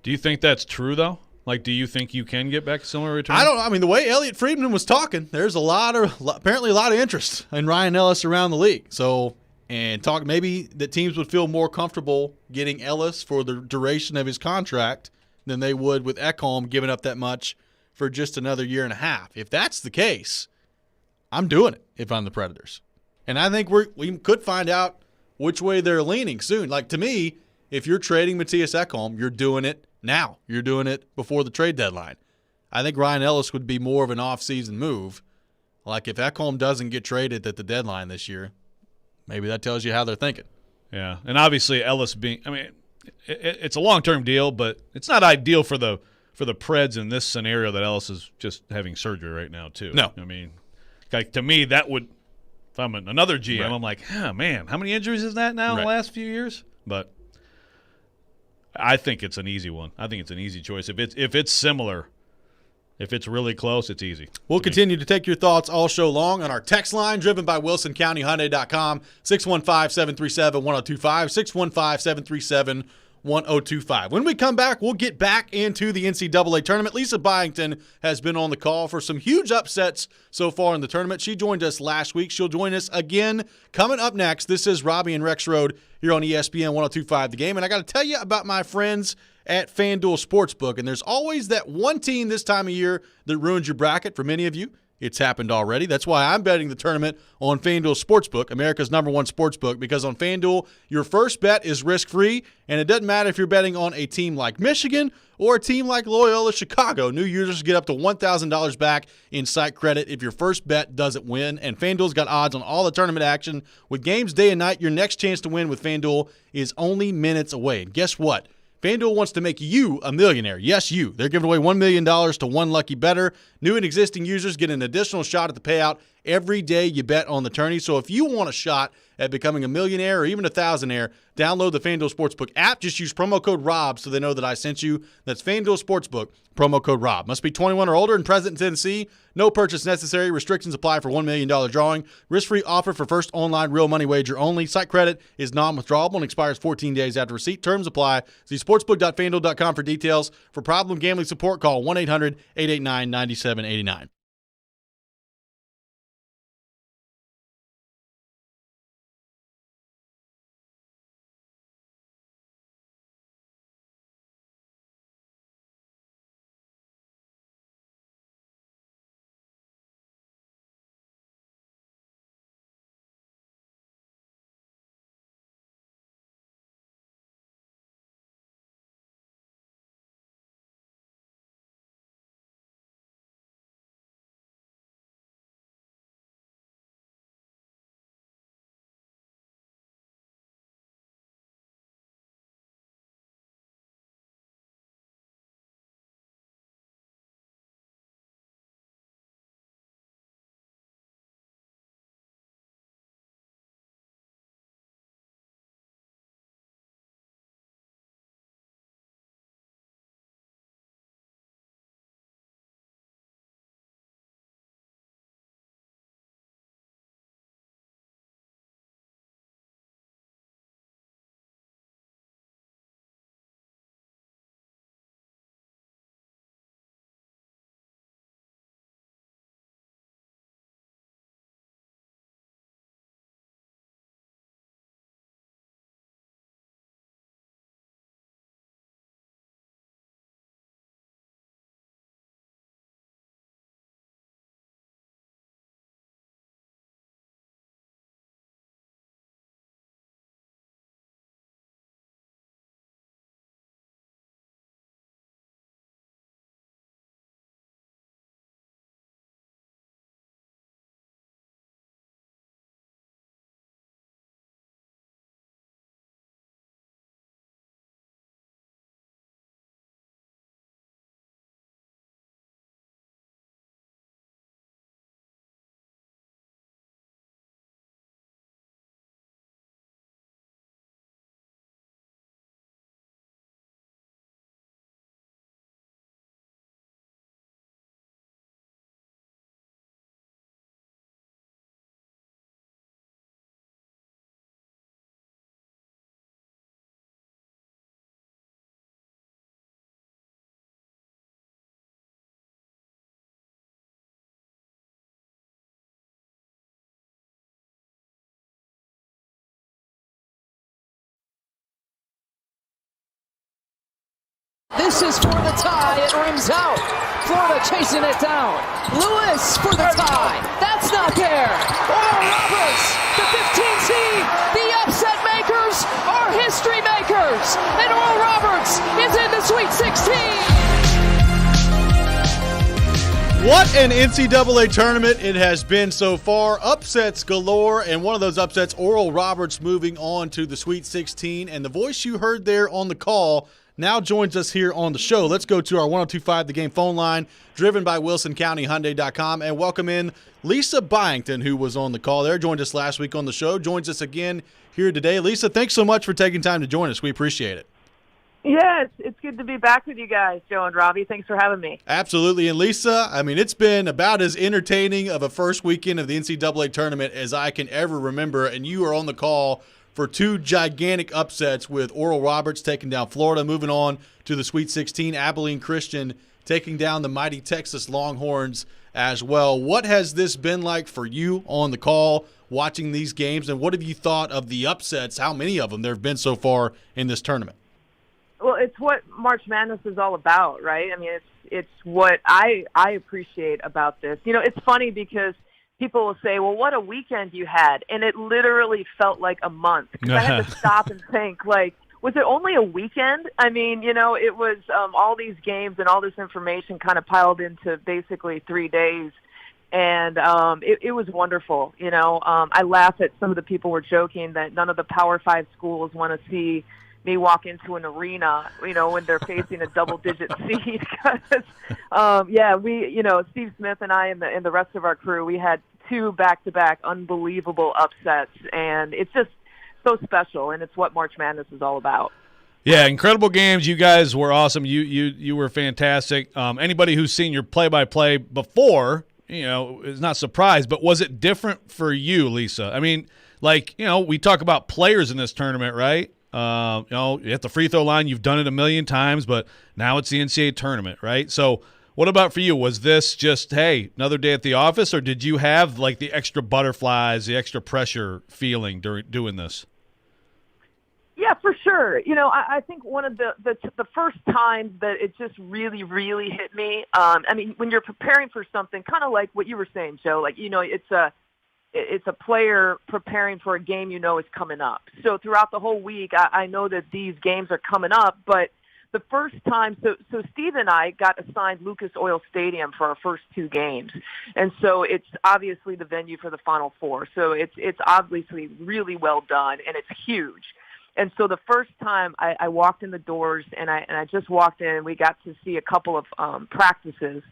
S8: Do you think that's true, though? Like, do you think you can get back a similar return?
S1: I don't know. I mean, the way Elliot Friedman was talking, there's apparently a lot of interest in Ryan Ellis around the league. So, and talk maybe that teams would feel more comfortable getting Ellis for the duration of his contract than they would with Eckholm giving up that much for just another year and a half. If that's the case, I'm doing it if I'm the Predators. And I think we could find out which way they're leaning soon. Like, to me, if you're trading Matthias Eckholm, you're doing it now. You're doing it before the trade deadline. I think Ryan Ellis would be more of an off-season move. Like, if Eckholm doesn't get traded at the deadline this year, maybe that tells you how they're thinking.
S8: Yeah, and obviously Ellis it's a long-term deal, but it's not ideal for the Preds in this scenario that Ellis is just having surgery right now too.
S1: No.
S8: I mean, like, to me, that would, if I'm another GM,
S1: right.
S8: I'm like, man, how many injuries is that now in the last few years? But I think it's an easy one. I think it's an easy choice. If it's similar, if it's really close, it's easy.
S1: We'll continue to take your thoughts all show long on our text line, driven by WilsonCountyHyundai.com, 615-737-1025, 615-737-1025. When we come back, we'll get back into the NCAA tournament. Lisa Byington has been on the call for some huge upsets so far in the tournament. She joined us last week. She'll join us again coming up next. This is Robby and Rexrode here on ESPN 102.5 The Game. And I got to tell you about my friends at FanDuel Sportsbook. And there's always that one team this time of year that ruins your bracket for many of you. It's happened already. That's why I'm betting the tournament on FanDuel Sportsbook, America's #1 sportsbook, because on FanDuel, your first bet is risk-free, and it doesn't matter if you're betting on a team like Michigan or a team like Loyola Chicago. New users get up to $1,000 back in site credit if your first bet doesn't win, and FanDuel's got odds on all the tournament action. With games day and night, your next chance to win with FanDuel is only minutes away. And guess what? FanDuel wants to make you a millionaire. Yes, you. They're giving away $1 million to one lucky bettor. New and existing users get an additional shot at the payout every day you bet on the tourney. So if you want a shot at becoming a millionaire or even a thousandaire, download the FanDuel Sportsbook app. Just use promo code ROB so they know that I sent you. That's FanDuel Sportsbook, promo code ROB. Must be 21 or older and present in Tennessee. No purchase necessary. Restrictions apply for $1 million drawing. Risk-free offer for first online real money wager only. Site credit is non-withdrawable and expires 14 days after receipt. Terms apply. See sportsbook.fanduel.com for details. For problem gambling support, call 1-800-889-9789.
S11: This is for the tie. It rims out. Florida chasing it down. Lewis for the tie. That's not there. Oral Roberts, the 15 seed. The upset makers are history makers. And Oral Roberts is in the Sweet 16.
S1: What an NCAA tournament it has been so far. Upsets galore, and one of those upsets, Oral Roberts, moving on to the Sweet 16. And the voice you heard there on the call now joins us here on the show. Let's go to our 102.5 The Game phone line, driven by WilsonCountyHyundai.com, and welcome in Lisa Byington, who was on the call there, joined us last week on the show, joins us again here today. Lisa, thanks so much for taking time to join us. We appreciate it.
S12: Yeah, it's good to be back with you guys, Joe and Robby. Thanks for having me.
S1: Absolutely. And Lisa, I mean, it's been about as entertaining of a first weekend of the NCAA tournament as I can ever remember, and you are on the call for two gigantic upsets with Oral Roberts taking down Florida, moving on to the Sweet 16, Abilene Christian taking down the mighty Texas Longhorns as well. What has this been like for you on the call watching these games, and what have you thought of the upsets, how many of them there have been so far in this tournament?
S12: Well, it's what March Madness is all about, right? I mean, it's what I appreciate about this. You know, it's funny because people will say, well, what a weekend you had. And it literally felt like a month. Because I had to stop and think, like, was it only a weekend? I mean, you know, it was all these games and all this information kind of piled into basically 3 days. And it was wonderful. You know, I laugh at some of the people were joking that none of the Power 5 schools want to see me walk into an arena, you know, when they're facing a double-digit seed. Because, we, you know, Steve Smith and I and the rest of our crew, we had 2 back-to-back unbelievable upsets, and it's just so special, and it's what March Madness is all about.
S8: Yeah, incredible games. You guys were awesome. You were fantastic. Anybody who's seen your play-by-play before, you know, is not surprised, but was it different for you, Lisa? I mean, like, you know, we talk about players in this tournament, right? You know, at the free throw line, you've done it a million times, but now it's the NCAA tournament, right? So what about for you? Was this just, hey, another day at the office, or did you have like the extra butterflies, the extra pressure feeling during doing this?
S12: Yeah, for sure. You know, I think one of the first times that it just really, really hit me, I mean, when you're preparing for something, kind of like what you were saying, Joe, like, you know, it's a player preparing for a game you know is coming up. So throughout the whole week, I know that these games are coming up, but the first time, so Steve and I got assigned Lucas Oil Stadium for our first 2 games. And so it's obviously the venue for the Final Four. So it's obviously really well done, and it's huge. And so the first time I walked in the doors, and I just walked in, and we got to see a couple of practices.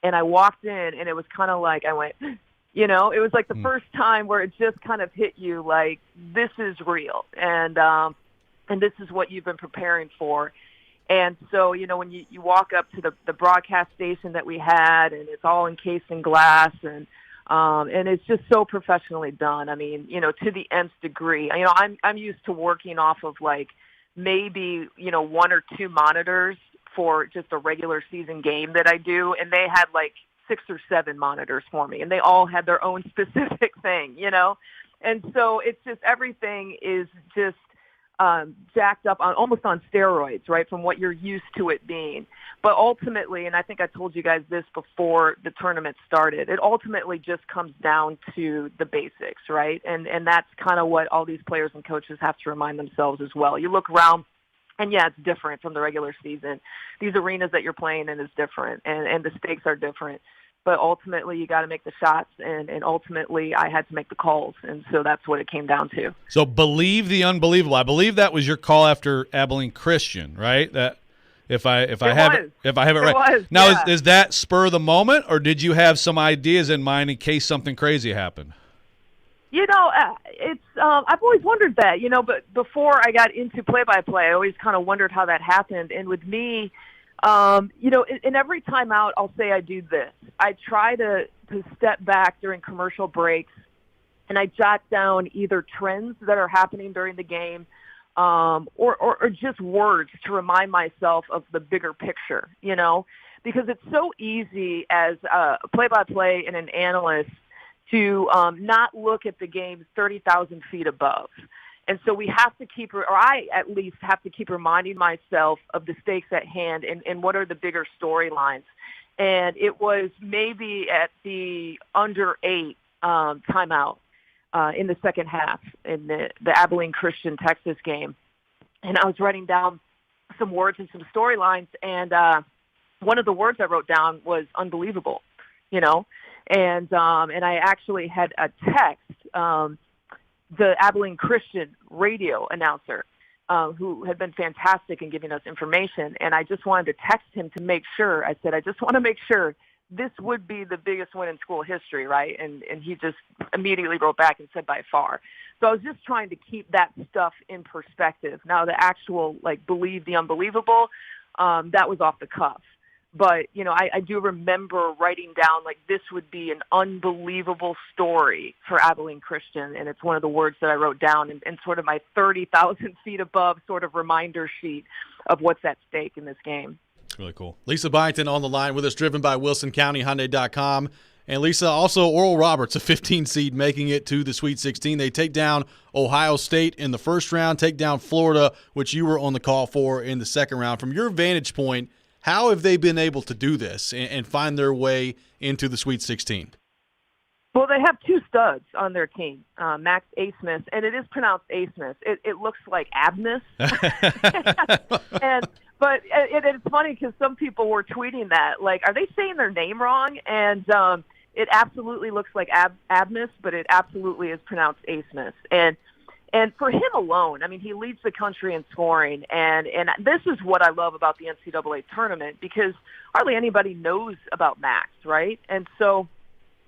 S12: And I walked in, and it was kind of like I went, you know, it was like the first time where it just kind of hit you like, this is real, and this is what you've been preparing for. And so, you know, when you walk up to the broadcast station that we had, and it's all encased in glass, and it's just so professionally done. I mean, you know, to the nth degree. You know, I'm used to working off of like maybe, you know, 1 or 2 monitors for just a regular season game that I do, and they had like 6 or 7 monitors for me, and they all had their own specific thing, you know? And so it's just, everything is just jacked up on almost on steroids, right, from what you're used to it being. But ultimately, and I think I told you guys this before the tournament started, it ultimately just comes down to the basics, right? And that's kind of what all these players and coaches have to remind themselves as well. You look around, and yeah, it's different from the regular season. These arenas that you're playing in is different, and the stakes are different. But ultimately, you got to make the shots, and ultimately, I had to make the calls, and so that's what it came down to.
S8: So believe the unbelievable. I believe that was your call after Abilene Christian, right? That if I have it right. Now,
S12: yeah.
S8: is that spur of the moment, or did you have some ideas in mind in case something crazy happened?
S12: You know, it's I've always wondered that, you know, but before I got into play-by-play, I always kind of wondered how that happened. And with me, you know, in every timeout, I'll say I do this. I try to step back during commercial breaks, and I jot down either trends that are happening during the game or just words to remind myself of the bigger picture, you know, because it's so easy as a play-by-play and an analyst to not look at the game 30,000 feet above. And so we have to keep, or I at least have to keep reminding myself of the stakes at hand and what are the bigger storylines. And it was maybe at the under 8 timeout in the second half in the Abilene Christian Texas game. And I was writing down some words and some storylines, and one of the words I wrote down was unbelievable, you know. And I actually had a text the Abilene Christian radio announcer who had been fantastic in giving us information. And I just wanted to text him to make sure. I said, I just want to make sure this would be the biggest win in school history, right? And he just immediately wrote back and said by far. So I was just trying to keep that stuff in perspective. Now the actual, like, believe the unbelievable, that was off the cuff. But, you know, I do remember writing down, like, this would be an unbelievable story for Abilene Christian. And it's one of the words that I wrote down in sort of my 30,000 feet above sort of reminder sheet of what's at stake in this game.
S1: It's really cool. Lisa Byington on the line with us, driven by WilsonCountyHyundai.com. And Lisa, also Oral Roberts, a 15 seed, making it to the Sweet 16. They take down Ohio State in the first round, take down Florida, which you were on the call for in the second round. From your vantage point, how have they been able to do this and find their way into the Sweet 16?
S12: Well, they have two studs on their team, Max Asmus, and it is pronounced Asmus. It looks like Abnus. But it's funny because some people were tweeting that, like, are they saying their name wrong? And it absolutely looks like Abnus, but it absolutely is pronounced Asmus. And for him alone, I mean, he leads the country in scoring, and this is what I love about the NCAA tournament, because hardly anybody knows about Max, right? And so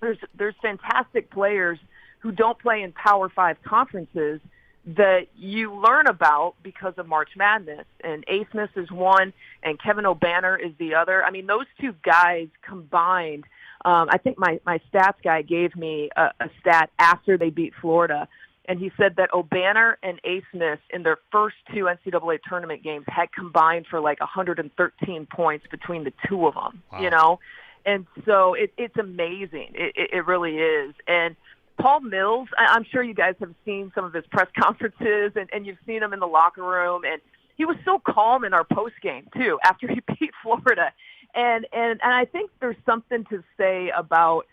S12: there's fantastic players who don't play in Power 5 conferences that you learn about because of March Madness. And Asmus is one, and Kevin O'Banner is the other. I mean, those two guys combined, I think my stats guy gave me a stat after they beat Florida, and he said that O'Banner and Asmus in their first two NCAA tournament games had combined for like 113 points between the two of them, you know? And so it's amazing. It really is. And Paul Mills, I'm sure you guys have seen some of his press conferences, and you've seen him in the locker room, and he was so calm in our post game too after he beat Florida. And I think there's something to say about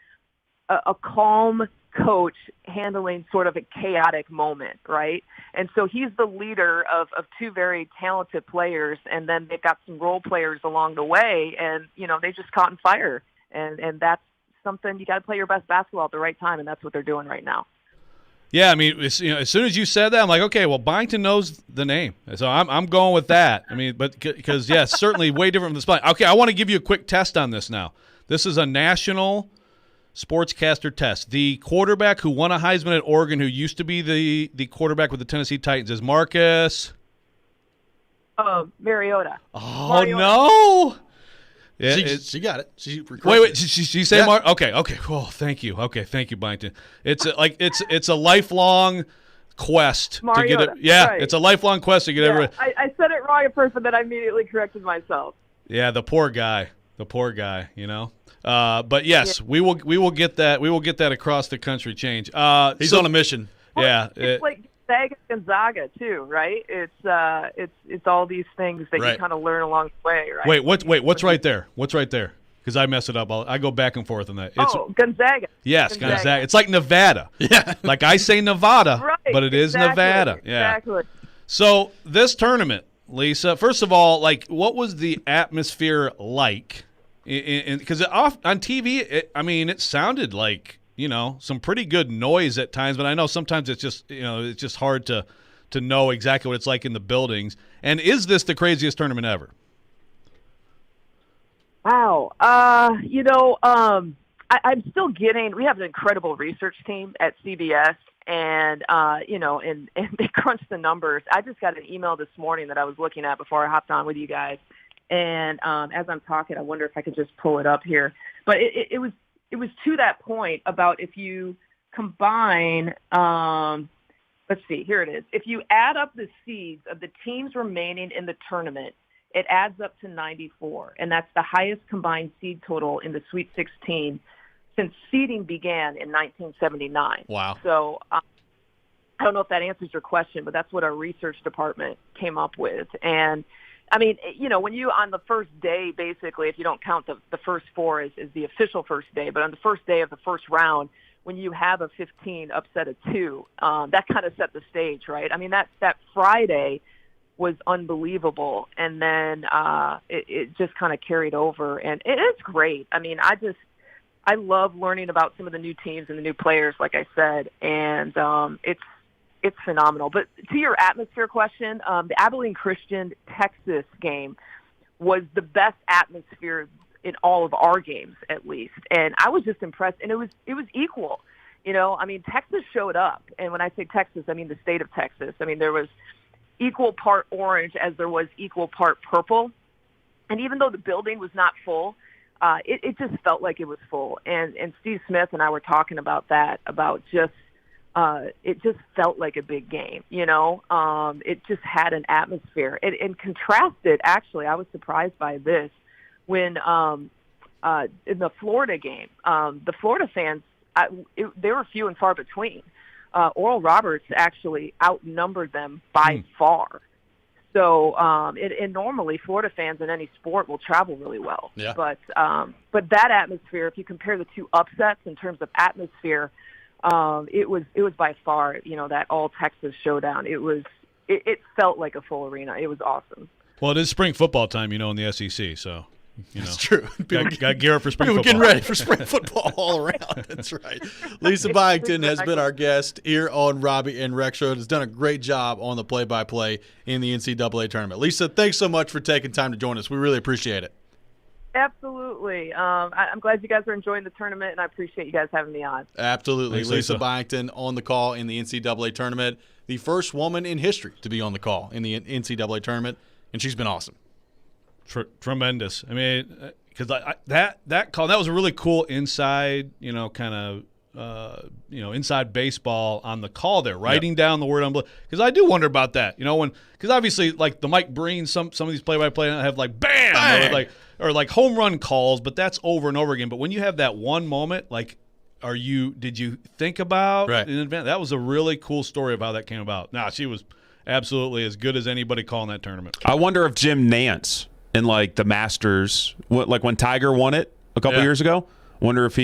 S12: a calm coach handling sort of a chaotic moment, right? And so he's the leader of two very talented players, and then they've got some role players along the way, and, you know, they just caught on fire. And that's something, you got to play your best basketball at the right time, and that's what they're doing right now.
S8: Yeah, I mean, as soon as you said that, I'm like, okay, well, Byington knows the name, so I'm going with that. I mean, but because yes, certainly way different from the spot. Okay, I want to give you a quick test on this now. This is a national sportscaster test. The quarterback who won a Heisman at Oregon, who used to be the quarterback with the Tennessee Titans, is Marcus
S12: Mariota.
S8: Oh,
S12: Mariota.
S8: No. Yeah,
S1: she got it.
S8: Wait. Did she say Mark? Okay. Oh, thank you. Okay, thank you, Byington. It's a lifelong quest
S12: Mariota,
S8: to get it. Yeah,
S12: right.
S8: It's a lifelong quest to get everybody.
S12: I said it wrong at first, but then I immediately corrected myself.
S8: Yeah, the poor guy. You know. But yes, yeah. we will get that. We will get that across the country. Change.
S1: He's on a mission.
S12: Well,
S8: yeah.
S12: It's like Gonzaga too, right? It's all these things that you kind of learn along the way, right?
S8: What's right there? What's right there? Because I mess it up. I go back and forth on that. It's,
S12: Gonzaga.
S8: Yes, Gonzaga. It's like Nevada. Yeah. Like I say Nevada,
S12: right,
S8: but it is Nevada. Yeah. Exactly. So this tournament, Lisa, first of all, like, what was the atmosphere like? Because on TV, it sounded like, you know, some pretty good noise at times, but I know sometimes it's just hard to know exactly what it's like in the buildings. And is this the craziest tournament ever?
S12: Wow. I'm still getting – we have an incredible research team at CBS, and they crunch the numbers. I just got an email this morning that I was looking at before I hopped on with you guys. And as I'm talking, I wonder if I could just pull it up here. But it was to that point about if you combine, let's see, here it is. If you add up the seeds of the teams remaining in the tournament, it adds up to 94, and that's the highest combined seed total in the Sweet 16 since seeding began in 1979.
S1: Wow.
S12: So I don't know if that answers your question, but that's what our research department came up with. And I mean, you know, when you on the first day, basically, if you don't count the first four as the official first day, but on the first day of the first round, when you have a 15 upset of 2, that kind of set the stage, right? I mean, that Friday was unbelievable, and then it just kind of carried over, and it's great. I mean, I love learning about some of the new teams and the new players, like I said, and it's phenomenal. But to your atmosphere question, the Abilene Christian Texas game was the best atmosphere in all of our games at least. And I was just impressed, and it was equal. I mean, Texas showed up, and when I say Texas, I mean the state of Texas. I mean, there was equal part orange as there was equal part purple. And even though the building was not full, it just felt like it was full. And Steve Smith and I were talking about that, about just it just felt like a big game, It just had an atmosphere. And contrasted, actually, I was surprised by this when in the Florida game, the Florida fans, they were few and far between. Oral Roberts actually outnumbered them by far. So, and normally Florida fans in any sport will travel really well.
S1: Yeah.
S12: But that atmosphere, if you compare the two upsets in terms of atmosphere, it was by far, that all Texas showdown. It felt like a full arena. It was awesome.
S8: Well, it is spring football time, in the SEC, so.
S1: That's true.
S8: Got gear up for spring football.
S1: Getting ready for spring football all around. That's right. Lisa Byington has been our guest here on Robby and Rexrode. Has done a great job on the play-by-play in the NCAA tournament. Lisa, thanks so much for taking time to join us. We really appreciate it.
S12: Absolutely. I'm glad you guys are enjoying the tournament, and I appreciate you guys having me on.
S1: Absolutely.
S8: Thanks,
S1: Lisa
S8: Lisa
S1: Byington on the call in the NCAA tournament. The first woman in history to be on the call in the NCAA tournament, and she's been awesome.
S8: Tremendous. I mean, because that call, that was a really cool inside, kind of, inside baseball on the call there, writing down the word unbelievable. Because I do wonder about that, because obviously, like the Mike Breen, some of these play-by-play have like bam, or like home run calls, but that's over and over again. But when you have that one moment, like, did you think about in advance? That was a really cool story of how that came about. Nah, she was absolutely as good as anybody calling that tournament.
S2: I wonder if Jim Nance in like the Masters, like when Tiger won it a couple years ago, wonder if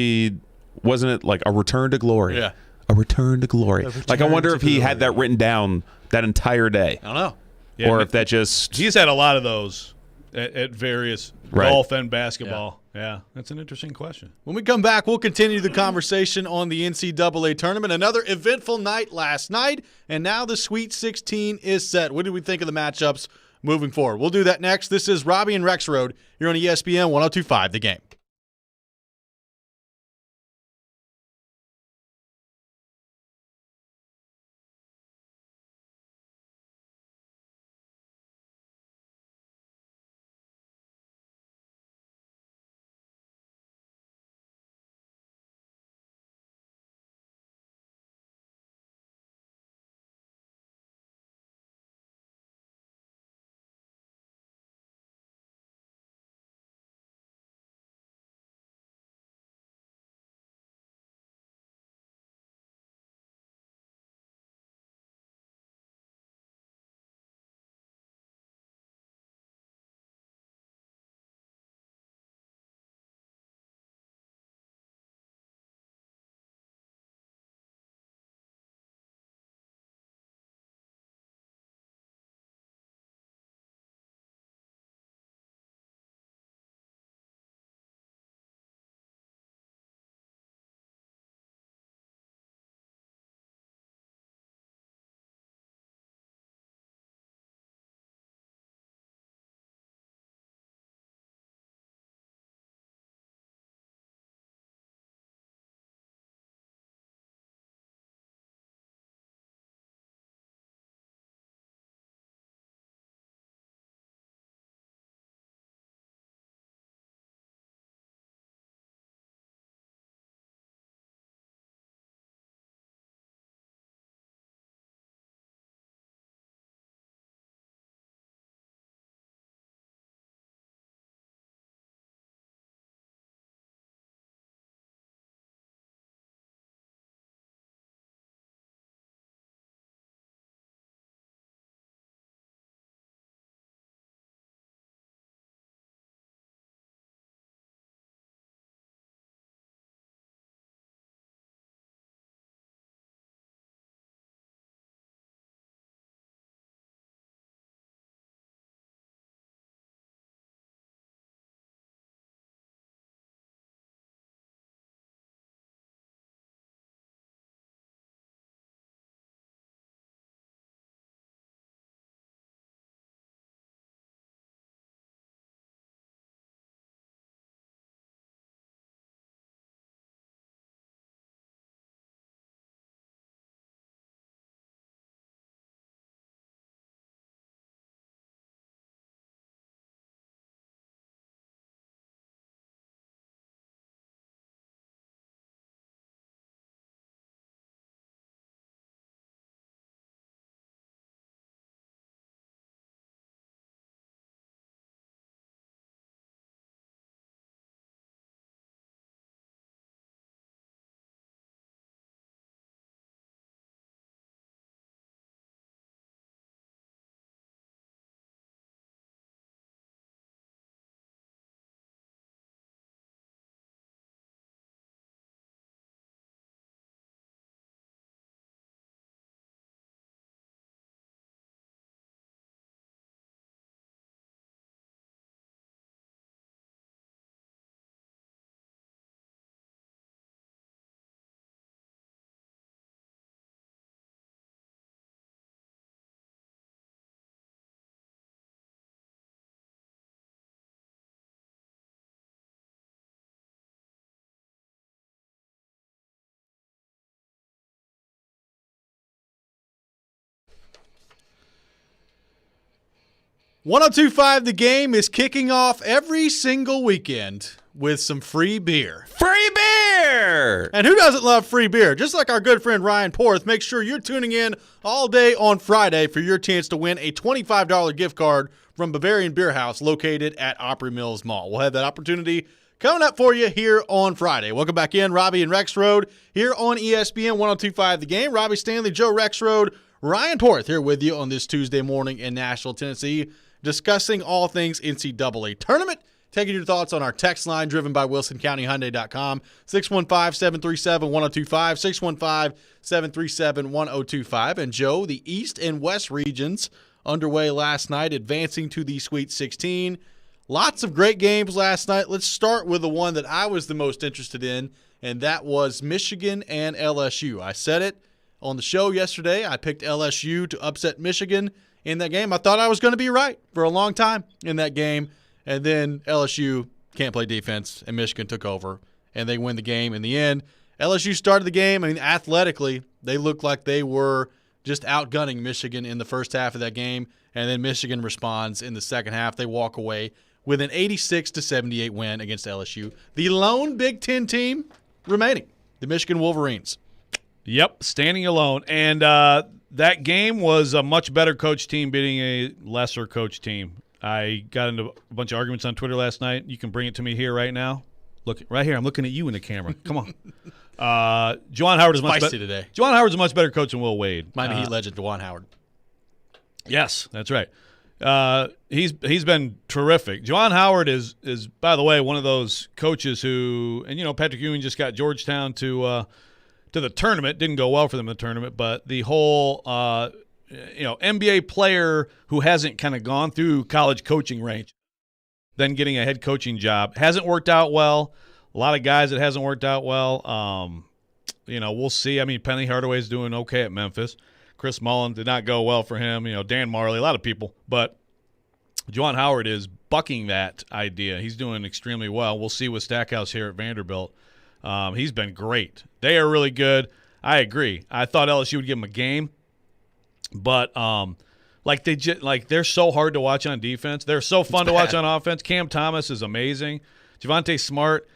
S2: wasn't it like a return to glory?
S1: Yeah.
S2: A return to glory. Like I wonder if he had that written down that entire day.
S1: I don't know.
S8: Yeah,
S2: or if that just...
S8: He's had a lot of those at various golf and basketball. Yeah, that's an interesting question.
S1: When we come back, we'll continue the conversation on the NCAA tournament. Another eventful night last night, and now the Sweet 16 is set. What did we think of the matchups moving forward? We'll do that next. This is Robby and Rexrode here on ESPN 102.5 The Game. 1025 The Game is kicking off every single weekend with some free beer.
S2: Free beer!
S1: And who doesn't love free beer? Just like our good friend Ryan Porth, make sure you're tuning in all day on Friday for your chance to win a $25 gift card from Bavarian Beer House located at Opry Mills Mall. We'll have that opportunity coming up for you here on Friday. Welcome back in, Robby and Rexrode here on ESPN 1025 The Game. Robby Stanley, Joe Rexrode, Ryan Porth here with you on this Tuesday morning in Nashville, Tennessee, discussing all things NCAA tournament. Taking your thoughts on our text line driven by WilsonCountyHyundai.com, 615-737-1025, 615-737-1025. And Joe, the East and West regions underway last night, advancing to the Sweet 16. Lots of great games last night. Let's start with the one that I was the most interested in, and that was Michigan and LSU. I said it on the show yesterday. I picked LSU to upset Michigan in that game. I thought I was going to be right for a long time in that game. And then LSU can't play defense, and Michigan took over, and they win the game in the end. LSU started the game. I mean, athletically, they looked like they were just outgunning Michigan in the first half of that game, and then Michigan responds in the second half. They walk away with an 86-78 win against LSU. The lone Big Ten team remaining, the Michigan Wolverines.
S8: Yep, standing alone. And that game was a much better coach team beating a lesser coach team. I got into a bunch of arguments on Twitter last night. You can bring it to me here right now. Look, right here. I'm looking at you in the camera. Come on. Juwan Howard is much better today. Juwan Howard's a much better coach than Will Wade.
S1: Miami Heat legend Juwan Howard.
S8: Yes, that's right. He's been terrific. Juwan Howard is by the way one of those coaches who, and Patrick Ewing just got Georgetown to the tournament. Didn't go well for them in the tournament, but the whole NBA player who hasn't kind of gone through college coaching range, then getting a head coaching job, hasn't worked out well. A lot of guys it hasn't worked out well. We'll see. I mean, Penny Hardaway's doing okay at Memphis. Chris Mullen did not go well for him. Dan Marley, a lot of people. But Juwan Howard is bucking that idea. He's doing extremely well. We'll see with Stackhouse here at Vanderbilt. He's been great. They are really good. I agree. I thought LSU would give him a game. But they're so hard to watch on defense. They're so fun to watch on offense. Cam Thomas is amazing. Javonte Smart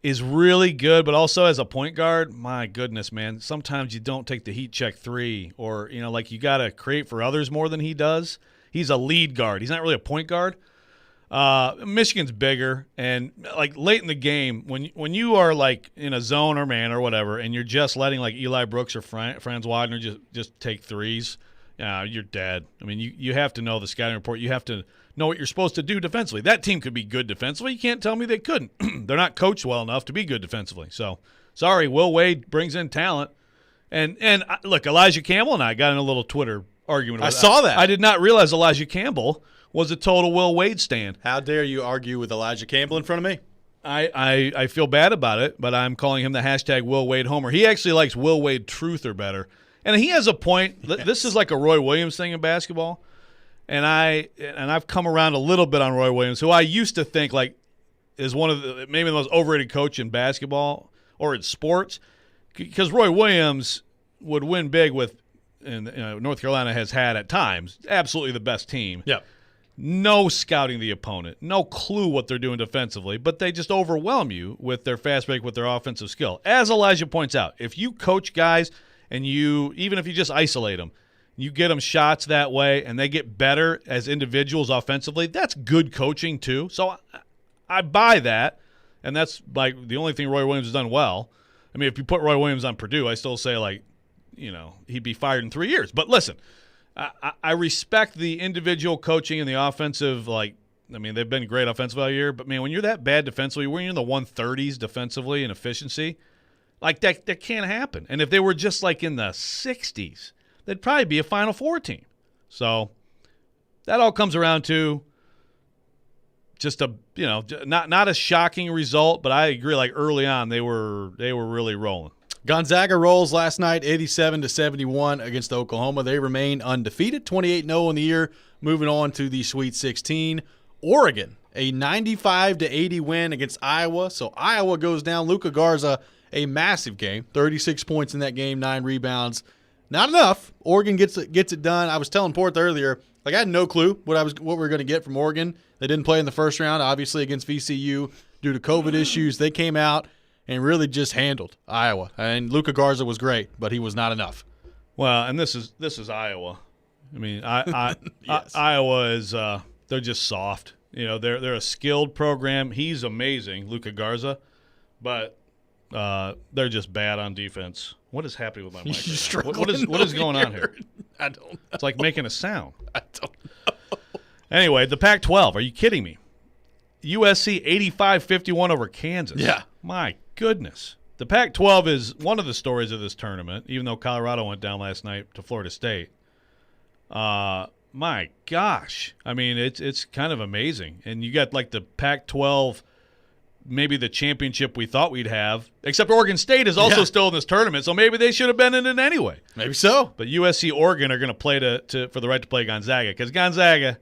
S8: is really good, but also as a point guard, my goodness, man. Sometimes you don't take the heat check three, or you got to create for others more than he does. He's a lead guard. He's not really a point guard. Michigan's bigger, and late in the game, when you are in a zone or man or whatever, and you're just letting Eli Brooks or Franz Wagner just take threes. You're dead. I mean, you have to know the scouting report. You have to know what you're supposed to do defensively. That team could be good defensively. You can't tell me they couldn't. They're not coached well enough to be good defensively. So, sorry, Will Wade brings in talent. And look, Elijah Campbell and I got in a little Twitter argument.
S1: I saw that.
S8: I did not realize Elijah Campbell was a total Will Wade stand.
S1: How dare you argue with Elijah Campbell in front of me?
S8: I feel bad about it, but I'm calling him the hashtag Will Wade Homer. He actually likes Will Wade Truther better. And he has a point. Yes. This is like a Roy Williams thing in basketball. And I've come around a little bit on Roy Williams, who I used to think is one of maybe the most overrated coach in basketball or in sports, because Roy Williams would win big with, and North Carolina has had at times absolutely the best team.
S1: Yeah.
S8: No scouting the opponent, no clue what they're doing defensively, but they just overwhelm you with their fast break, with their offensive skill. As Elijah points out, if you coach guys and even if you just isolate them, you get them shots that way and they get better as individuals offensively, that's good coaching too. So I buy that, and that's the only thing Roy Williams has done well. I mean, if you put Roy Williams on Purdue, I still say he'd be fired in 3 years. But listen, I respect the individual coaching and the offensive. They've been great offensive all year, but man, when you're that bad defensively, when you're in the 130s defensively in efficiency, that can't happen. And if they were just in the 60s, they'd probably be a Final Four team. So that all comes around to just not a shocking result, but I agree. Early on, they were really rolling.
S1: Gonzaga rolls last night, 87-71 against Oklahoma. They remain undefeated, 28-0 in the year, moving on to the Sweet 16. Oregon, a 95-80 win against Iowa. So Iowa goes down. Luka Garza, a massive game, 36 points in that game, 9 rebounds, Not enough. Oregon gets it done. I was telling Porth earlier, like I had no clue what we were going to get from Oregon. They didn't play in the first round, obviously against VCU due to COVID issues. They came out and really just handled Iowa. And Luka Garza was great, but he was not enough.
S8: Well, and this is Iowa. I mean,
S1: Yes.
S8: Iowa is they're just soft. You know, they're a skilled program. He's amazing, Luka Garza, but they're just bad on defense. What is happening with my mic? Right now? What is going on here?
S1: I don't know.
S8: It's like making a sound.
S1: I don't know.
S8: Anyway, the Pac-12. Are you kidding me? USC 85-51 over Kansas.
S1: Yeah.
S8: My goodness. The Pac-12 is one of the stories of this tournament, even though Colorado went down last night to Florida State. My gosh. I mean, it's kind of amazing. And you got like the Pac-12, maybe the championship we thought we'd have, except Oregon State is also still in this tournament, so maybe they should have been in it anyway.
S1: Maybe so.
S8: But USC, Oregon are going to play for the right to play Gonzaga because Gonzaga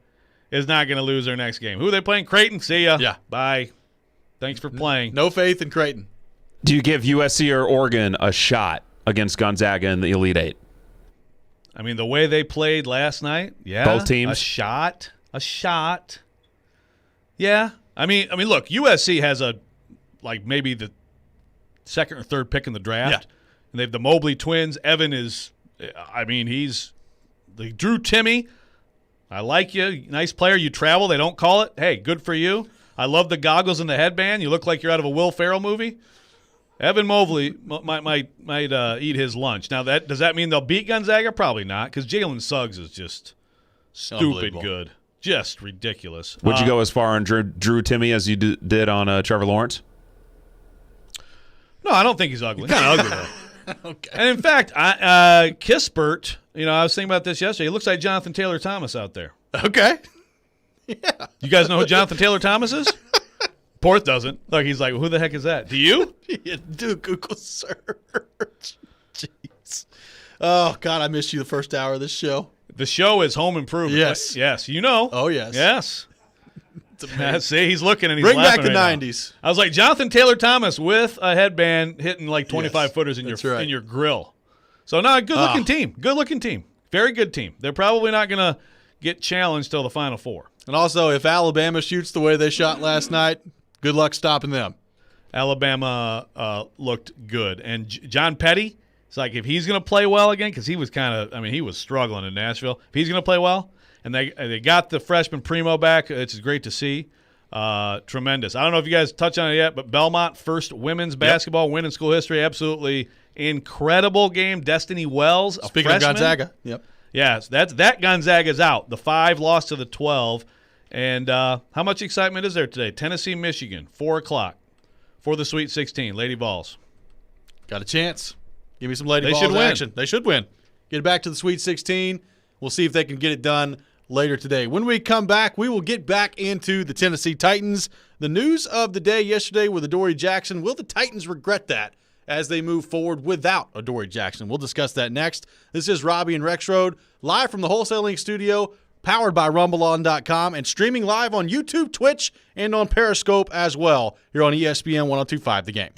S8: is not going to lose their next game. Who are they playing? Creighton. See ya.
S1: Yeah.
S8: Bye. Thanks for playing.
S1: No faith in Creighton.
S2: Do you give USC or Oregon a shot against Gonzaga in the Elite Eight?
S8: I mean, the way they played last night, yeah.
S2: Both teams?
S8: A shot. Yeah. I mean, look, USC has maybe the second or third pick in the draft.
S1: Yeah.
S8: And they have the Mobley twins. Evan is, I mean, they drew Timmy. I like you. Nice player. You travel. They don't call it. Hey, good for you. I love the goggles and the headband. You look like you're out of a Will Ferrell movie. Evan Mobley might eat his lunch. Now, does that mean they'll beat Gonzaga? Probably not, because Jalen Suggs is just stupid good. Just ridiculous.
S2: Would you go as far on Drew Timmy as you did on Trevor Lawrence?
S8: No, I don't think he's ugly. He's kind of ugly, though.
S1: Okay.
S8: And, in fact, Kispert, I was thinking about this yesterday. He looks like Jonathan Taylor Thomas out there.
S1: Okay. Yeah.
S8: You guys know who Jonathan Taylor Thomas is? Porth doesn't. Like, he's like, who the heck is that? Do you?
S1: Yeah, do a Google search. Jeez. Oh, God, I missed you the first hour of this show.
S8: The show is Home Improvement.
S1: Yes.
S8: Yes, you know.
S1: Oh, yes.
S8: Yes. See, he's looking and he's
S1: Bring
S8: laughing
S1: back the
S8: right
S1: 90s.
S8: Now. I was like, Jonathan Taylor Thomas with a headband hitting like 25 footers in your grill. So, no, good-looking team. Good-looking team. Very good team. They're probably not going to get challenged till the Final Four.
S1: And also, if Alabama shoots the way they shot last night, good luck stopping them.
S8: Alabama looked good. And John Petty, it's like if he's going to play well again, because he was he was struggling in Nashville. If he's going to play well, and they got the freshman Primo back, it's great to see. Tremendous. I don't know if you guys touched on it yet, but Belmont, first women's basketball win in school history. Absolutely incredible game. Destiny Wells,
S1: Speaking
S8: freshman.
S1: of Gonzaga. Yep.
S8: Yes, that Gonzaga's out. The 5 lost to the 12. And how much excitement is there today? Tennessee, Michigan, 4 o'clock for the Sweet 16. Lady Vols.
S1: Got a chance. Give me some Lady
S8: They
S1: Vols
S8: should win.
S1: action. They should win. Get it back to the Sweet 16. We'll see if they can get it done later today. When we come back, we will get back into the Tennessee Titans. The news of the day yesterday with Adoree Jackson. Will the Titans regret that as they move forward without Adoree Jackson? We'll discuss that next. This is Robby and Rexrode, live from the Wholesale Link studio, powered by RumbleOn.com, and streaming live on YouTube, Twitch, and on Periscope as well, here on ESPN 102.5 The Game.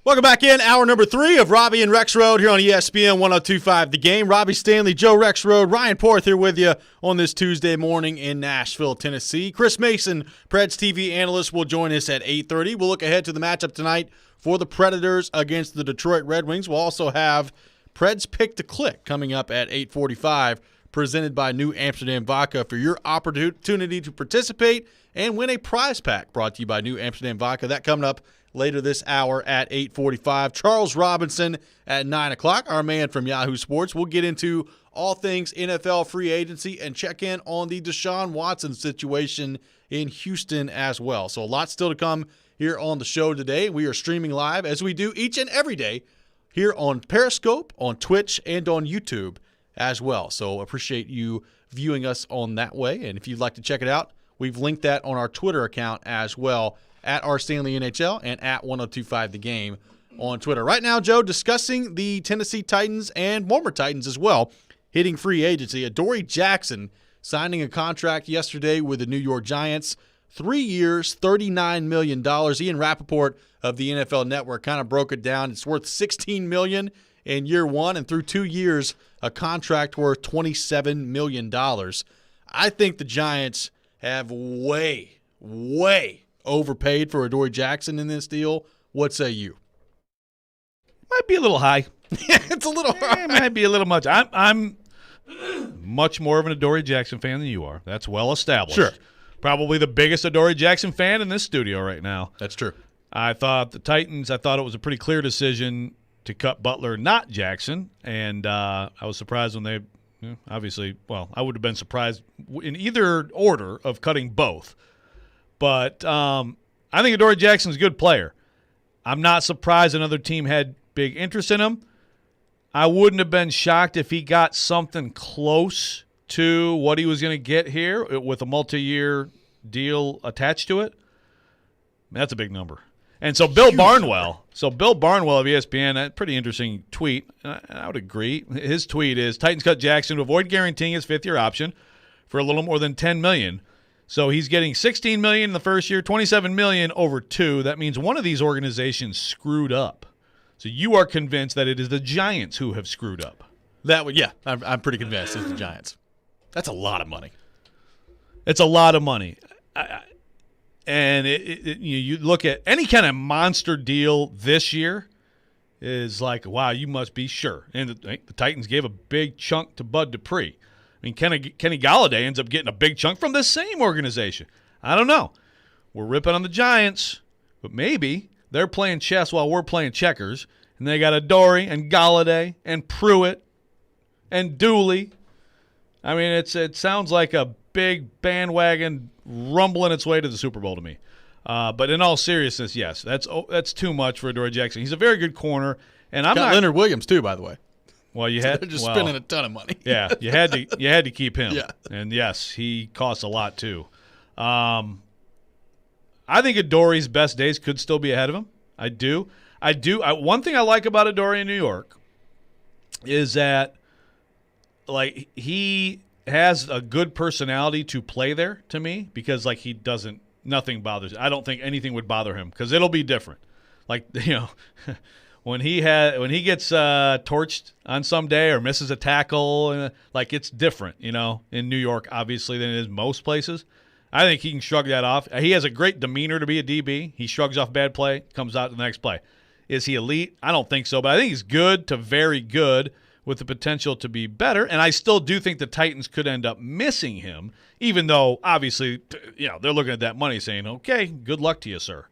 S1: Welcome back in. Hour number 3 of Robby and Rexrode here on ESPN 102.5 The Game. Robby Stanley, Joe Rexrode, Ryan Porth here with you on this Tuesday morning in Nashville, Tennessee. Chris Mason, Preds TV analyst, will join us at 8:30. We'll look ahead to the matchup tonight for the Predators against the Detroit Red Wings. We'll also have Preds Pick to Click coming up at 8:45, presented by New Amsterdam Vodka for your opportunity to participate and win a prize pack brought to you by New Amsterdam Vodka. That coming up later this hour at 8:45. Charles Robinson at 9 o'clock, our man from Yahoo Sports. We'll get into all things NFL free agency and check in on the Deshaun Watson situation in Houston as well. So a lot still to come here on the show today. We are streaming live, as we do each and every day, here on Periscope, on Twitch, and on YouTube as well. So appreciate you viewing us on that way. And if you'd like to check it out, we've linked that on our Twitter account as well, at @RStanleyNHL and at 1025 The Game on Twitter. Right now, Joe, discussing the Tennessee Titans and former Titans as well, hitting free agency. Adoree Jackson signing a contract yesterday with the New York Giants. 3 years, $39 million. Ian Rappaport of the NFL Network kind of broke it down. It's worth $16 million in year one, and through 2 years, a contract worth $27 million. I think the Giants have way overpaid for Adoree Jackson in this deal. What say you?
S8: Might be a little high.
S1: It's a little high.
S8: It might be a little much. I'm much more of an Adoree Jackson fan than you are. That's well established.
S1: Sure.
S8: Probably the biggest Adoree Jackson fan in this studio right now.
S1: That's true.
S8: I thought it was a pretty clear decision to cut Butler, not Jackson, and I was surprised when they obviously, well, I would have been surprised in either order of cutting both. But I think Adoree Jackson's a good player. I'm not surprised another team had big interest in him. I wouldn't have been shocked if he got something close to what he was going to get here with a multi-year deal attached to it. That's a big number. And so Bill Barnwell of ESPN, a pretty interesting tweet. I would agree. His tweet is, Titans cut Jackson to avoid guaranteeing his fifth-year option for a little more than $10 million. So he's getting $16 million in the first year, $27 million over 2. That means one of these organizations screwed up. So you are convinced that it is the Giants who have screwed up.
S1: I'm pretty convinced it's the Giants. That's a lot of money.
S8: It's a lot of money. And you look at any kind of monster deal this year is like, wow, you must be sure. And the Titans gave a big chunk to Bud Dupree. I mean, Kenny Galladay ends up getting a big chunk from the same organization. I don't know. We're ripping on the Giants, but maybe they're playing chess while we're playing checkers, and they got Adoree and Galladay and Pruitt and Dooley. I mean, it sounds like a big bandwagon rumbling its way to the Super Bowl to me. But in all seriousness, yes, that's too much for Adoree Jackson. He's a very good corner, and I'm not
S1: Leonard Williams too, by the way.
S8: Well, they're
S1: spending a ton of money.
S8: Yeah, you had to keep him.
S1: Yeah.
S8: And yes, he costs a lot too. I think Adoree's best days could still be ahead of him. I do. One thing I like about Adoree in New York is that, like, he has a good personality to play there to me, because nothing bothers. I don't think anything would bother him, because it'll be different. Like, when he gets torched on some day or misses a tackle, like, it's different, in New York, obviously, than it is most places. I think he can shrug that off. He has a great demeanor to be a DB. He shrugs off bad play, comes out to the next play. Is he elite? I don't think so, but I think he's good to very good with the potential to be better, and I still do think the Titans could end up missing him, even though, obviously, they're looking at that money saying, okay, good luck to you, sir.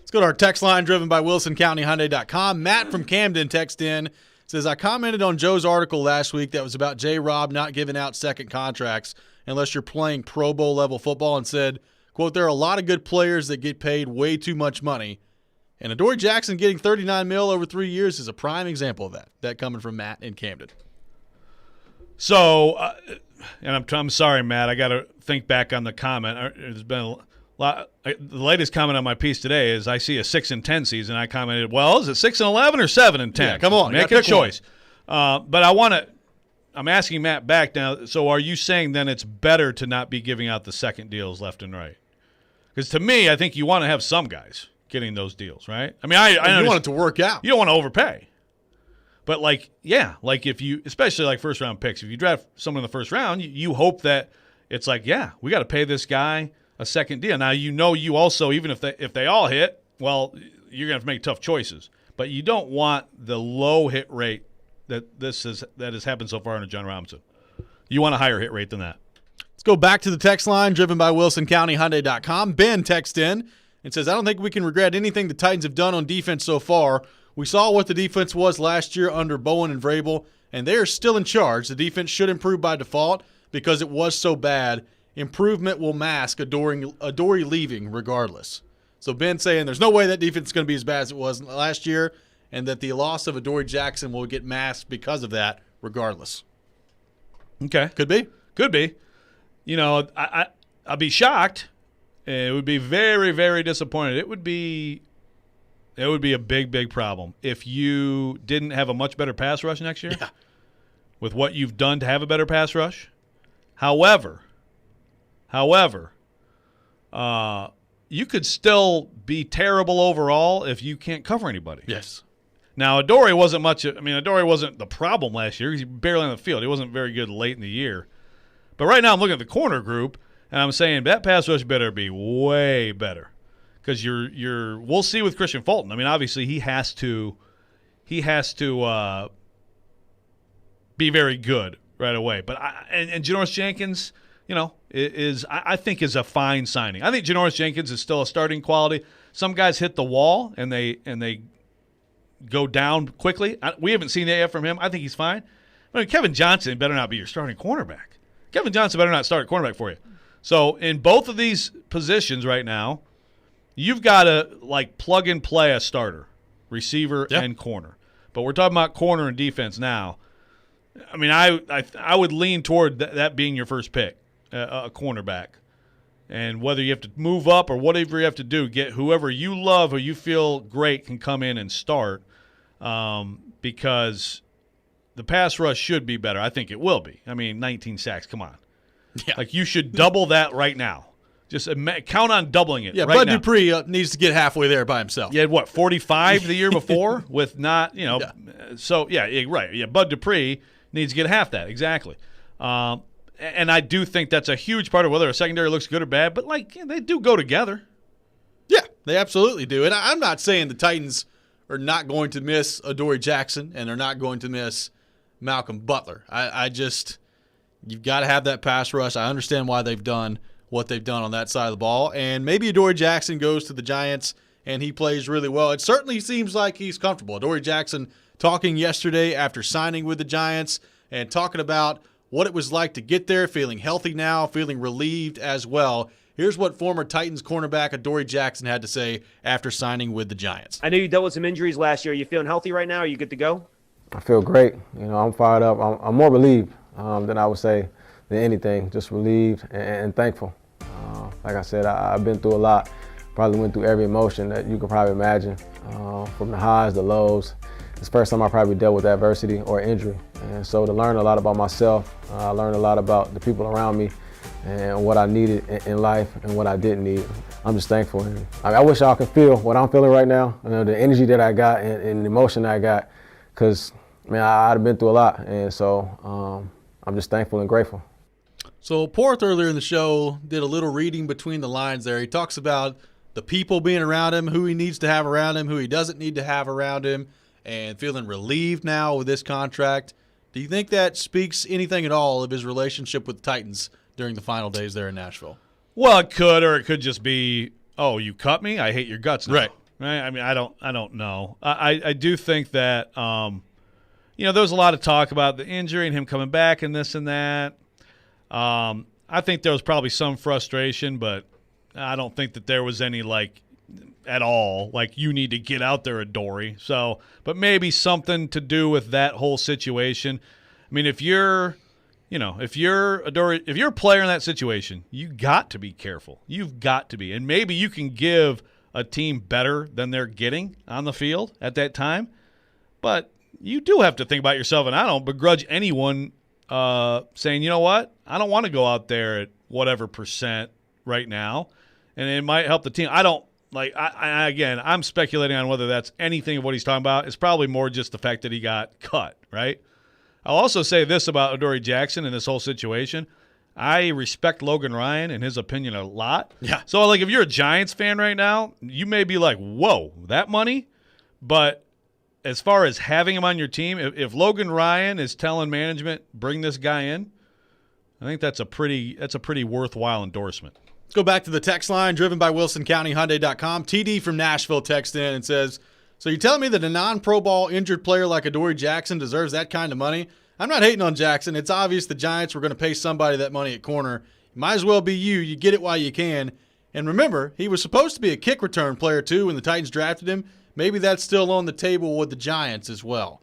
S1: Let's go to our text line driven by WilsonCountyHyundai.com. Matt from Camden texted in, says, I commented on Joe's article last week that was about J-Rob not giving out second contracts unless you're playing Pro Bowl level football, and said, quote, there are a lot of good players that get paid way too much money. And Adoree Jackson getting $39 million over 3 years is a prime example of that. That coming from Matt in Camden.
S8: So, and I'm sorry, Matt. I got to think back on the comment. There's been a lot. The latest comment on my piece today is I see a 6-10 season. I commented, well, is it 6-11 or 7-10?
S1: Yeah, come on,
S8: make a choice. But I'm asking Matt back now. So, are you saying then it's better to not be giving out the second deals left and right? Because to me, I think you want to have some guys. getting those deals, right? I mean, I
S1: you want it to work out.
S8: You don't want to overpay. But, if you – especially, first-round picks, if you draft someone in the first round, you hope that it's we got to pay this guy a second deal. Now, you also, even if they all hit, well, you're going to have to make tough choices. But you don't want the low hit rate that has happened so far under John Robinson. You want a higher hit rate than that.
S1: Let's go back to the text line driven by WilsonCountyHyundai.com. Ben texts in and says, I don't think we can regret anything the Titans have done on defense so far. We saw what the defense was last year under Bowen and Vrabel, and they are still in charge. The defense should improve by default because it was so bad. Improvement will mask Adoree leaving regardless. So Ben saying there's no way that defense is going to be as bad as it was last year, and that the loss of Adoree Jackson will get masked because of that regardless.
S8: Okay.
S1: Could be.
S8: Could be. I'd be shocked. It would be very, very disappointed. It would be a big, big problem if you didn't have a much better pass rush next year with what you've done to have a better pass rush. However, you could still be terrible overall if you can't cover anybody.
S1: Yes.
S8: Now, Adoree wasn't the problem last year. He was barely on the field. He wasn't very good late in the year. But right now I'm looking at the corner group, and I'm saying that pass rush better be way better. Because we'll see with Christian Fulton. I mean, obviously he has to be very good right away. But and Janoris Jenkins, I think is a fine signing. I think Janoris Jenkins is still a starting quality. Some guys hit the wall and they go down quickly. We haven't seen that yet from him. I think he's fine. I mean, Kevin Johnson better not be your starting cornerback. Kevin Johnson better not start a cornerback for you. So in both of these positions right now, you've got to plug and play a starter, receiver and corner. But we're talking about corner and defense now. I mean, I would lean toward that being your first pick, a cornerback. And whether you have to move up or whatever you have to do, get whoever you love or you feel great can come in and start, because the pass rush should be better. I think it will be. I mean, 19 sacks, come on. Yeah. You should double that right now. Just count on doubling it.
S1: Yeah,
S8: right
S1: Bud
S8: now.
S1: Dupree needs to get halfway there by himself.
S8: You had 45 the year before with not, So, right. Yeah, Bud Dupree needs to get half that. Exactly. And I do think that's a huge part of whether a secondary looks good or bad, but they do go together.
S1: Yeah, they absolutely do. And I'm not saying the Titans are not going to miss Adoree Jackson and they're not going to miss Malcolm Butler. You've got to have that pass rush. I understand why they've done what they've done on that side of the ball. And maybe Adoree Jackson goes to the Giants and he plays really well. It certainly seems like he's comfortable. Adoree Jackson talking yesterday after signing with the Giants and talking about what it was like to get there, feeling healthy now, feeling relieved as well. Here's what former Titans cornerback Adoree Jackson had to say after signing with the Giants.
S4: I know you dealt with some injuries last year. Are you feeling healthy right now? Are you good to go?
S5: I feel great. I'm fired up. I'm more relieved than I would say than anything. Just relieved and thankful. Like I said, I've been through a lot. Probably went through every emotion that you could probably imagine, from the highs, the lows. It's the first time I probably dealt with adversity or injury. And so to learn a lot about myself, I learned a lot about the people around me and what I needed in life and what I didn't need. I'm just thankful. And I wish y'all could feel what I'm feeling right now, the energy that I got and the emotion that I got, because, I'd have been through a lot. And so I'm just thankful and grateful.
S1: So Porth earlier in the show did a little reading between the lines there. He talks about the people being around him, who he needs to have around him, who he doesn't need to have around him, and feeling relieved now with this contract. Do you think that speaks anything at all of his relationship with the Titans during the final days there in Nashville?
S8: Well, it could, or it could just be, oh, you cut me? I hate your guts now.
S1: Right.
S8: I mean, I don't know. I do think that, there was a lot of talk about the injury and him coming back and this and that. I think there was probably some frustration, but I don't think that there was any, at all, you need to get out there, Adoree. So, but maybe something to do with that whole situation. I mean, if you're Adoree, if you're a player in that situation, you got to be careful. You've got to be. And maybe you can give a team better than they're getting on the field at that time. But you do have to think about yourself, and I don't begrudge anyone saying, you know what, I don't want to go out there at whatever percent right now, and it might help the team. I don't like again, I'm speculating on whether that's anything of what he's talking about. It's probably more just the fact that he got cut, right? I'll also say this about Adoree Jackson and this whole situation. I respect Logan Ryan and his opinion a lot.
S1: Yeah.
S8: So, like, if you're a Giants fan right now, you may be like, whoa, that money? But as far as having him on your team, if Logan Ryan is telling management, bring this guy in, I think that's a pretty worthwhile endorsement.
S1: Let's go back to the text line driven by WilsonCountyHyundai.com. TD from Nashville texts in and says, so you're telling me that a non-Pro Bowl injured player like Adoree Jackson deserves that kind of money? I'm not hating on Jackson. It's obvious the Giants were going to pay somebody that money at corner. It might as well be you. You get it while you can. And remember, he was supposed to be a kick return player too when the Titans drafted him. Maybe that's still on the table with the Giants as well.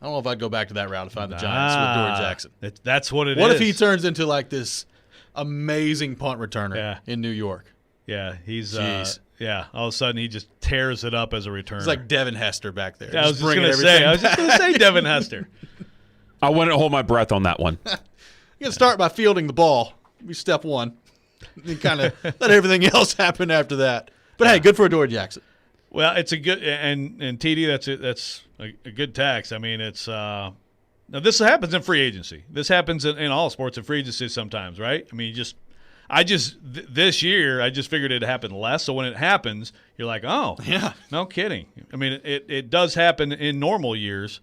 S1: I don't know if I'd go back to that route if I'm the Giants with Adoree Jackson.
S8: That's what it is.
S1: What if he turns into like this amazing punt returner in New York?
S8: Yeah, he's
S1: Jeez.
S8: all of a sudden he just tears it up as a returner.
S1: It's like Devin Hester back there.
S8: I was just going to say Devin Hester.
S2: I wouldn't hold my breath on that one.
S1: You got to start by fielding the ball. Be step one. And kind of let everything else happen after that. But hey, good for Adoree Jackson.
S8: Well, it's a good and TD. That's a good tax. I mean, it's now this happens in free agency. This happens in all sports in free agency sometimes, right? I mean, this year I just figured it'd happen less. So when it happens, you're like, oh yeah, no kidding. I mean, it does happen in normal years.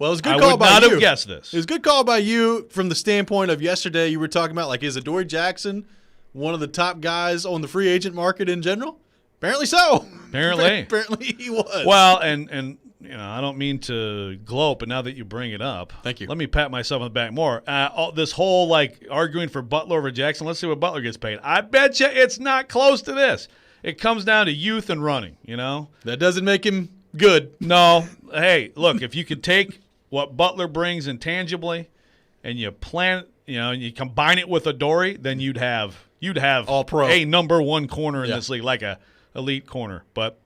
S1: Well, it was a good call by you.
S8: I would not have guessed this.
S1: It was a good call by you from the standpoint of yesterday. You were talking about, like, is Adoree Jackson one of the top guys on the free agent market in general? Apparently so.
S8: Apparently
S1: he was.
S8: Well, and I don't mean to gloat, but now that you bring it up,
S1: thank you.
S8: Let me pat myself on the back more. This whole like arguing for Butler over Jackson. Let's see what Butler gets paid. I bet you it's not close to this. It comes down to youth and running.
S1: That doesn't make him good.
S8: No. Hey, look, if you could take what Butler brings intangibly, and you and you combine it with Adoree, then you'd have
S1: all pro,
S8: a number one corner in this league, like a elite corner. But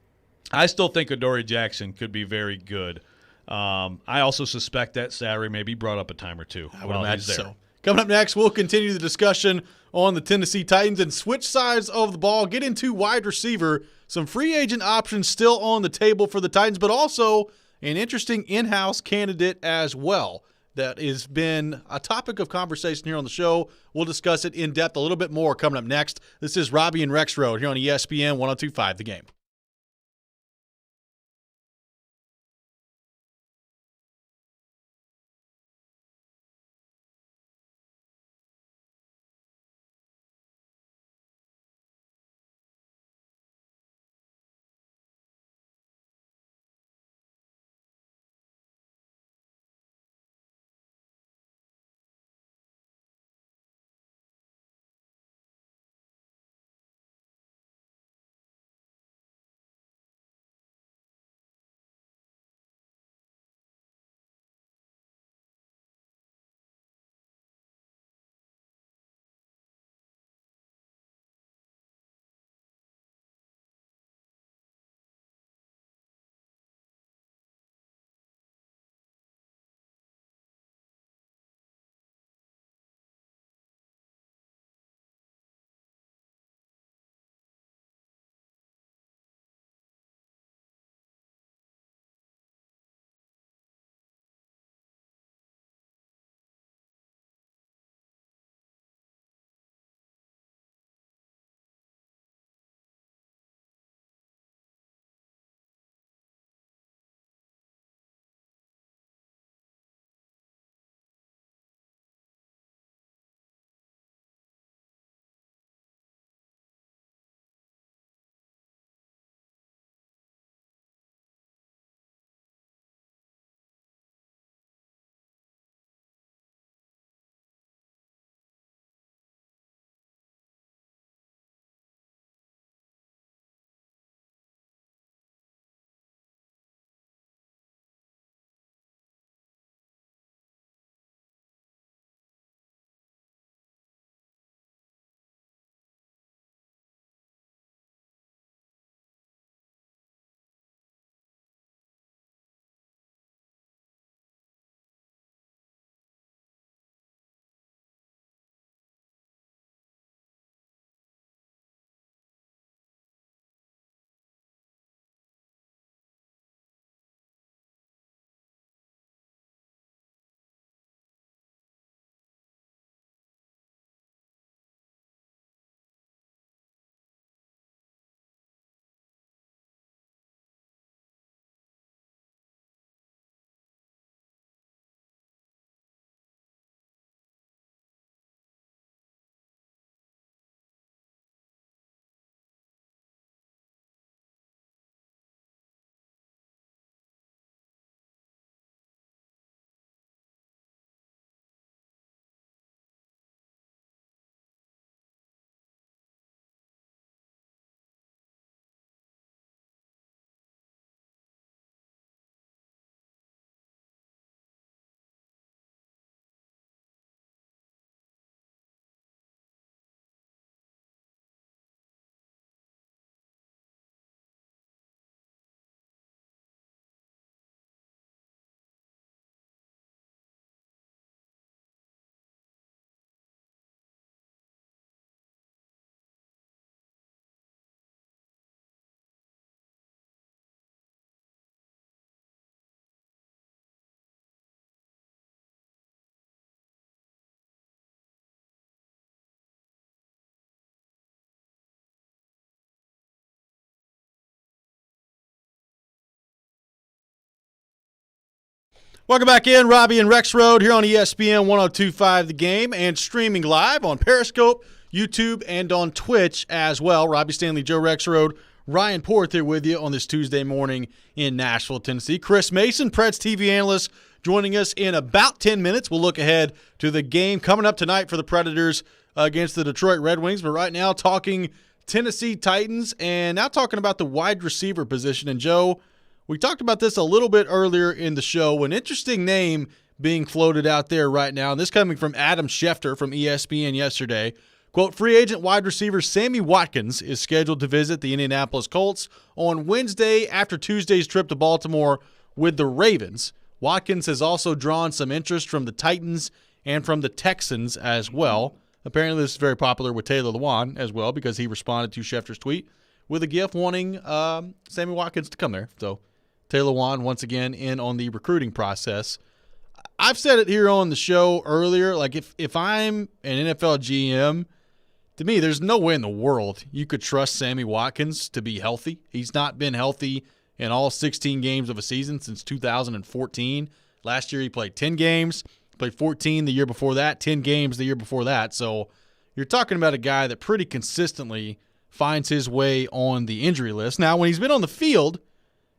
S8: I still think Adoree Jackson could be very good. I also suspect that salary may be brought up a time or two.
S1: I would imagine so. Coming up next, we'll continue the discussion on the Tennessee Titans and switch sides of the ball, get into wide receiver, some free agent options still on the table for the Titans, but also an interesting in-house candidate as well that has been a topic of conversation here on the show. We'll discuss it in depth a little bit more coming up next. This is Robby and Rexrode here on ESPN 102.5 The Game. Welcome back in, Robby and Rexrode here on ESPN 102.5 The Game and streaming live on Periscope, YouTube, and on Twitch as well. Robby Stanley, Joe Rexrode, Ryan Porth here with you on this Tuesday morning in Nashville, Tennessee. Chris Mason, Preds TV analyst, joining us in about 10 minutes. We'll look ahead to the game coming up tonight for the Predators against the Detroit Red Wings. But right now, talking Tennessee Titans and now talking about the wide receiver position. And, Joe, we talked about this a little bit earlier in the show. An interesting name being floated out there right now, and this coming from Adam Schefter from ESPN yesterday. Quote, free agent wide receiver Sammy Watkins is scheduled to visit the Indianapolis Colts on Wednesday after Tuesday's trip to Baltimore with the Ravens. Watkins has also drawn some interest from the Titans and from the Texans as well. Apparently this is very popular with Taylor Lewan as well because he responded to Schefter's tweet with a GIF wanting Sammy Watkins to come there. So Taylor Lewan once again in on the recruiting process. I've said it here on the show earlier, like if I'm an NFL GM, to me there's no way in the world you could trust Sammy Watkins to be healthy. He's not been healthy in all 16 games of a season since 2014. Last year he played 10 games, played 14 the year before that, 10 games the year before that. So you're talking about a guy that pretty consistently finds his way on the injury list. Now, when he's been on the field,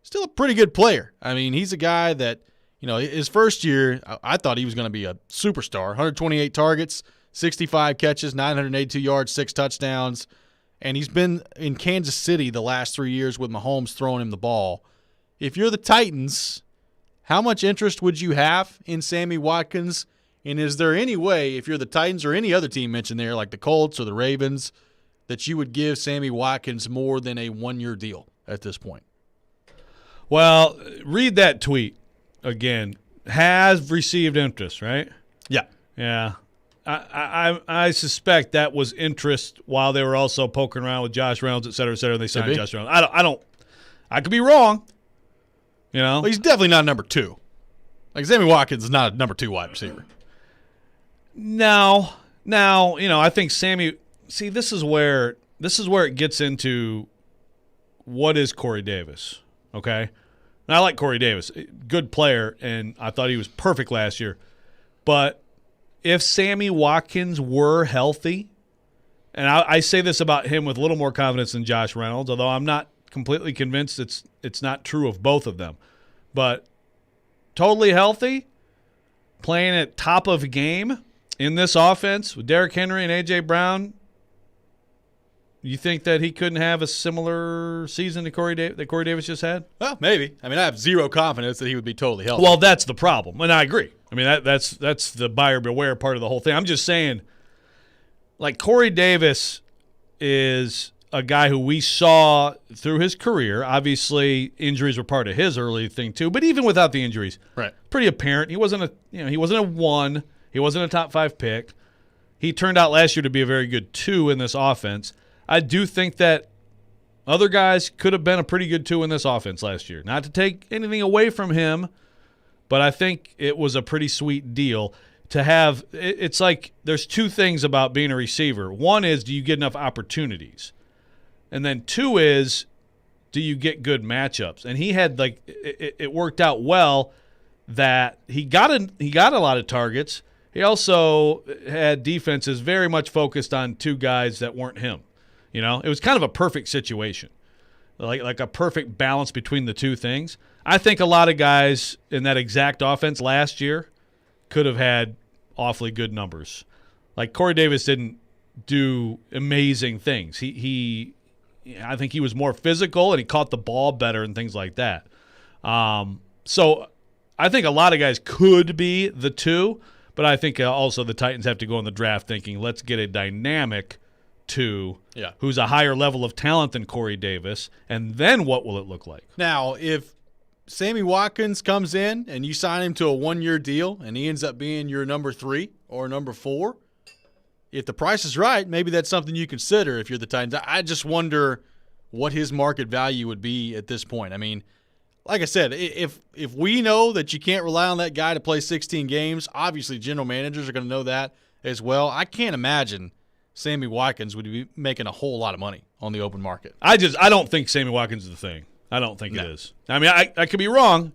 S1: still a pretty good player. I mean, he's a guy that, you know, his first year, I thought he was going to be a superstar. 128 targets, 65 catches, 982 yards, 6 touchdowns. And he's been in Kansas City the last 3 years with Mahomes throwing him the ball. If you're the Titans, how much interest would you have in Sammy Watkins? And is there any way, if you're the Titans or any other team mentioned there, like the Colts or the Ravens, that you would give Sammy Watkins more than a 1-year deal at this point?
S8: Well, read that tweet again. Has received interest, right?
S1: Yeah.
S8: Yeah. I suspect that was interest while they were also poking around with Josh Reynolds, et cetera, and they signed Josh Reynolds. I could be wrong. You know?
S1: Well, he's definitely not number 2. Like, Sammy Watkins is not a number 2 wide receiver.
S8: No. Now, you know, I think Sammy – see, this is where it gets into what is Corey Davis, okay? And I like Corey Davis. Good player, and I thought he was perfect last year. But if Sammy Watkins were healthy, and I say this about him with a little more confidence than Josh Reynolds, although I'm not completely convinced it's not true of both of them. But totally healthy, playing at top of game in this offense with Derrick Henry and A.J. Brown, you think that he couldn't have a similar season that Corey Davis just had?
S1: Well, maybe. I mean, I have zero confidence that he would be totally healthy.
S8: Well, that's the problem, and I agree. I mean, that's the buyer beware part of the whole thing. I'm just saying, like, Corey Davis is a guy who we saw through his career. Obviously, injuries were part of his early thing too, but even without the injuries,
S1: right,
S8: pretty apparent. He wasn't a 1. He wasn't a top 5 pick. He turned out last year to be a very good 2 in this offense. I do think that other guys could have been a pretty good 2 in this offense last year. Not to take anything away from him, but I think it was a pretty sweet deal to have. It's like there's 2 things about being a receiver. One is, do you get enough opportunities? And then 2 is, do you get good matchups? And he had, like, it worked out well that he got a lot of targets. He also had defenses very much focused on 2 guys that weren't him. You know, it was kind of a perfect situation, like a perfect balance between the 2 things. I think a lot of guys in that exact offense last year could have had awfully good numbers. Like, Corey Davis didn't do amazing things. I think he was more physical and he caught the ball better and things like that. So I think a lot of guys could be the 2, but I think also the Titans have to go in the draft thinking, let's get a dynamic 2 who's a higher level of talent than Corey Davis, and then what will it look like?
S1: Now, if Sammy Watkins comes in and you sign him to a 1-year deal and he ends up being your number 3 or number 4, if the price is right, maybe that's something you consider if you're the Titans. I just wonder what his market value would be at this point. I mean, like I said, if we know that you can't rely on that guy to play 16 games, obviously general managers are going to know that as well. I can't imagine Sammy Watkins would be making a whole lot of money on the open market.
S8: I don't think Sammy Watkins is the thing. I don't think it is. I mean, I could be wrong,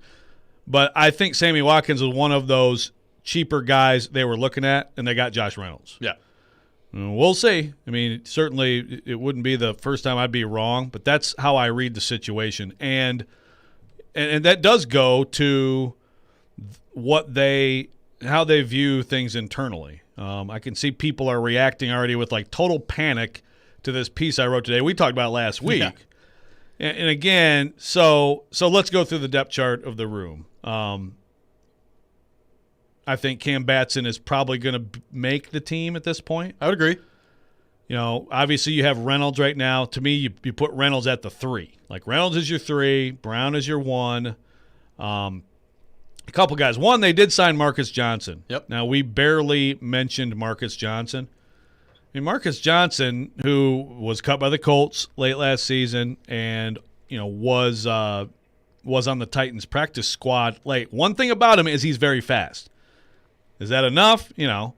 S8: But I think Sammy Watkins was one of those cheaper guys they were looking at, and they got Josh Reynolds.
S1: Yeah.
S8: We'll see. I mean, certainly it wouldn't be the first time I'd be wrong, but that's how I read the situation. And that does go to how they view things internally. I can see people are reacting already with like total panic to this piece I wrote today. We talked about it last week.
S1: Yeah.
S8: And again, so let's go through the depth chart of the room. I think Cam Batson is probably going to make the team at this point.
S1: I would agree.
S8: You know, obviously you have Reynolds right now. To me, you put Reynolds at the 3. Like Reynolds is your 3, Brown is your 1. A couple guys. One, they did sign Marcus Johnson.
S1: Yep.
S8: Now, we barely mentioned Marcus Johnson. I mean, Marcus Johnson, who was cut by the Colts late last season and, you know, was on the Titans practice squad late. One thing about him is he's very fast. Is that enough? You know,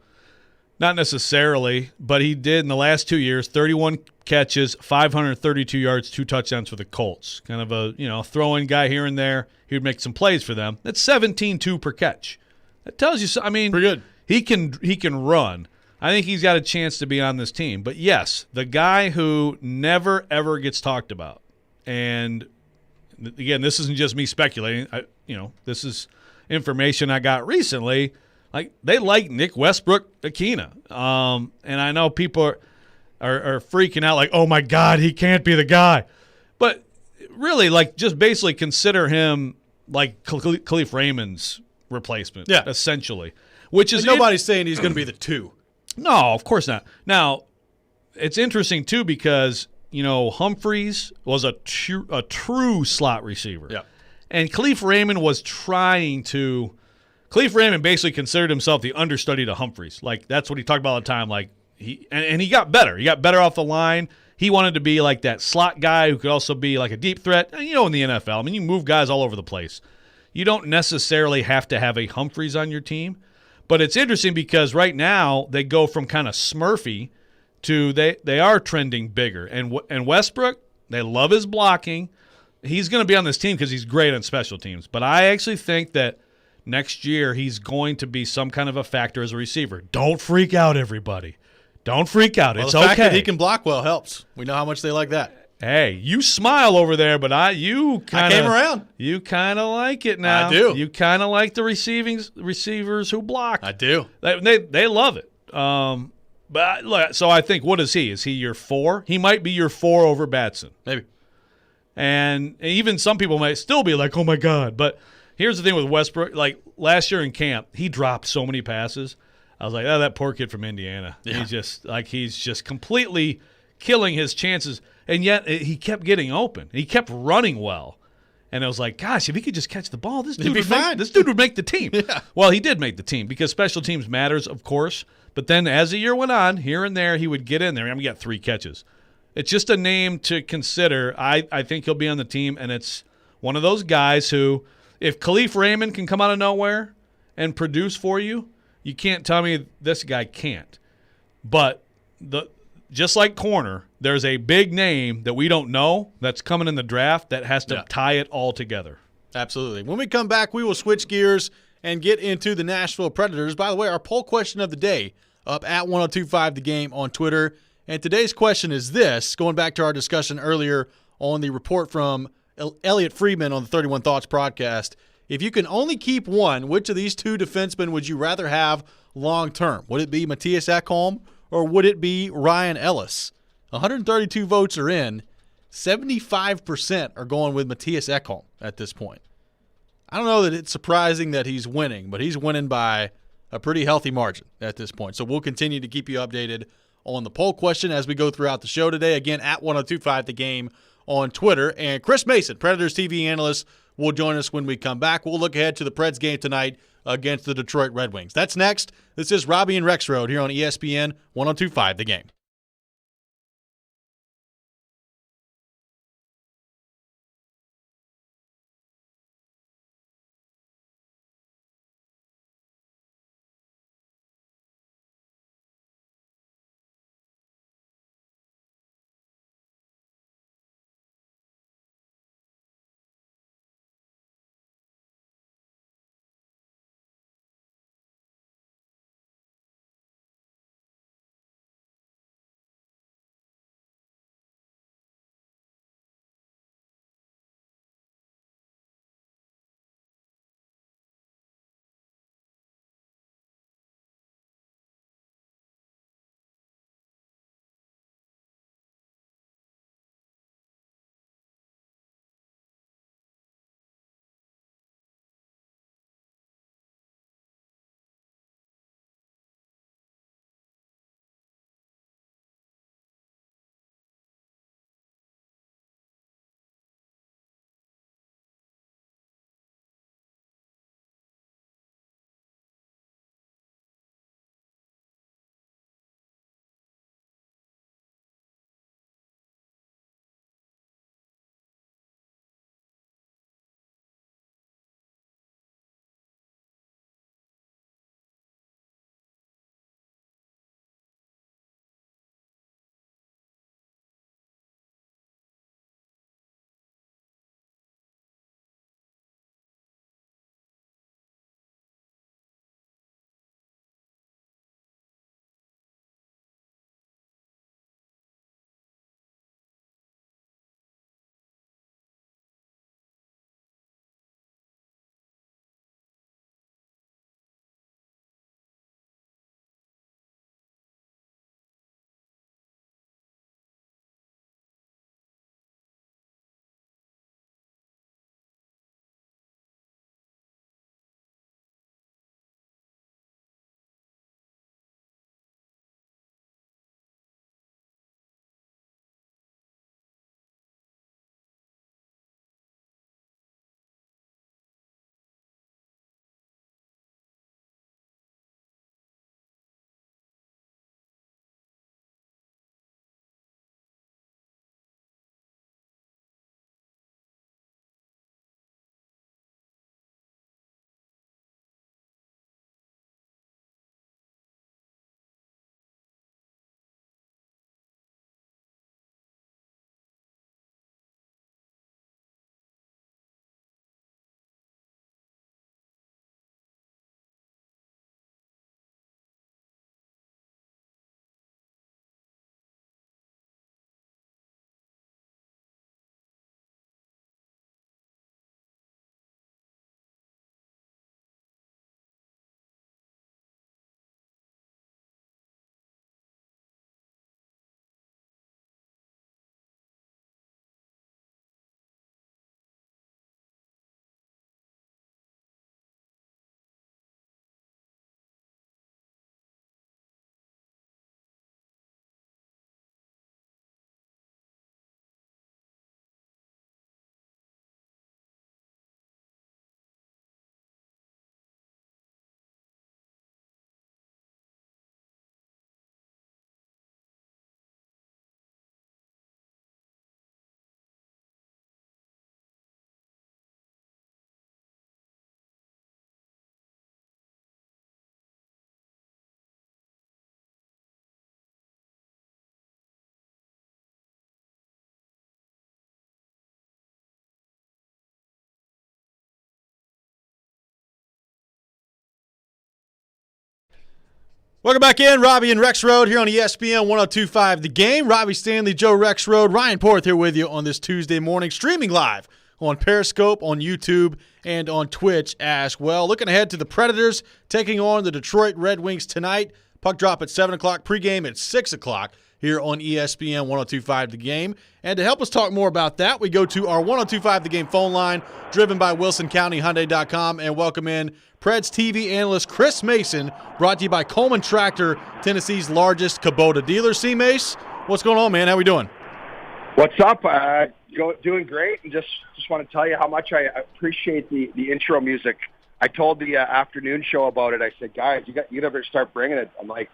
S8: not necessarily, but he did in the last 2 years, 31 catches, 532 yards, 2 touchdowns for the Colts. Kind of a, you know, throw-in guy here and there. He would make some plays for them. That's 17-2 per catch. That tells you I mean,
S1: pretty good. He
S8: can run. I think he's got a chance to be on this team. But yes, the guy who never ever gets talked about. And again, this isn't just me speculating. This is information I got recently. Like, they like Nick Westbrook-Akina. And I know people are freaking out like, oh, my God, he can't be the guy. But really, like, just basically consider him like Khalif Raymond's replacement, essentially. Which is
S1: nobody's saying he's going to be the 2.
S8: No, of course not. Now, it's interesting, too, because, you know, Humphreys was a true slot receiver.
S1: Yeah.
S8: And Khalif Raymond was trying to – Khalif Raymond basically considered himself the understudy to Humphreys. Like, that's what he talked about all the time. Like, he got better. He got better off the line. He wanted to be like that slot guy who could also be like a deep threat. And, you know, in the NFL, I mean, you move guys all over the place. You don't necessarily have to have a Humphreys on your team. But it's interesting because right now they go from kind of Smurfy to they are trending bigger. And Westbrook, they love his blocking. He's going to be on this team because he's great on special teams. But I actually think that next year he's going to be some kind of a factor as a receiver. Don't freak out, everybody. Don't freak out.
S1: Well,
S8: it's
S1: the
S8: okay.
S1: fact that he can block well helps. We know how much they like that.
S8: Hey, you smile over there, but I
S1: came around.
S8: You kind of like it now.
S1: I do.
S8: You kind of like the receivers who block.
S1: I do.
S8: They love it. But look, so I think, what is he? Is he your 4? He might be your 4 over Batson.
S1: Maybe.
S8: And even some people might still be like, oh, my God. But here's the thing with Westbrook. Like, last year in camp, he dropped so many passes. I was like, oh, that poor kid from Indiana. Yeah. He's just completely killing his chances. And yet he kept getting open. He kept running well. And I was like, gosh, if he could just catch the ball, this dude would make the team.
S1: Yeah.
S8: Well, he did make the team because special teams matters, of course. But then as the year went on, here and there, he would get in there. I'm going to get 3 catches. It's just a name to consider. I think he'll be on the team, and it's one of those guys who, if Khalif Raymond can come out of nowhere and produce for you, you can't tell me this guy can't. But just like corner, there's a big name that we don't know that's coming in the draft that has to tie it all together.
S1: Absolutely. When we come back, we will switch gears and get into the Nashville Predators. By the way, our poll question of the day up at 1025 The Game on Twitter. And today's question is this, going back to our discussion earlier on the report from Elliot Friedman on the 31 Thoughts podcast. If you can only keep one, which of these 2 defensemen would you rather have long-term? Would it be Matthias Eckle or would it be Ryan Ellis? 132 votes are in. 75% are going with Matthias Eckle at this point. I don't know that it's surprising that he's winning, but he's winning by a pretty healthy margin at this point. So we'll continue to keep you updated on the poll question as we go throughout the show today. Again, at 1025 The Game on Twitter. And Chris Mason, Predators TV analyst, will join us when we come back. We'll look ahead to the Preds game tonight against the Detroit Red Wings. That's next. This is Robby and Rexrode here on ESPN 1025 The Game. Welcome back in. Robby and Rexrode here on ESPN 102.5 The Game. Robby Stanley, Joe Rexrode, Ryan Porth here with you on this Tuesday morning, streaming live on Periscope, on YouTube, and on Twitch as well. Looking ahead to the Predators taking on the Detroit Red Wings tonight. Puck drop at 7 o'clock, pregame at 6 o'clock here on ESPN 102.5 The Game. And to help us talk more about that, we go to our 102.5 The Game phone line, driven by WilsonCountyHyundai.com, and welcome in Preds TV analyst Chris Mason, brought to you by Coleman Tractor, Tennessee's largest Kubota dealer. C. Mace, what's going on, man? How we doing?
S13: What's up? Doing great, and just want to tell you how much I appreciate the intro music. I told the afternoon show about it. I said, guys, you better start bringing it. I'm like,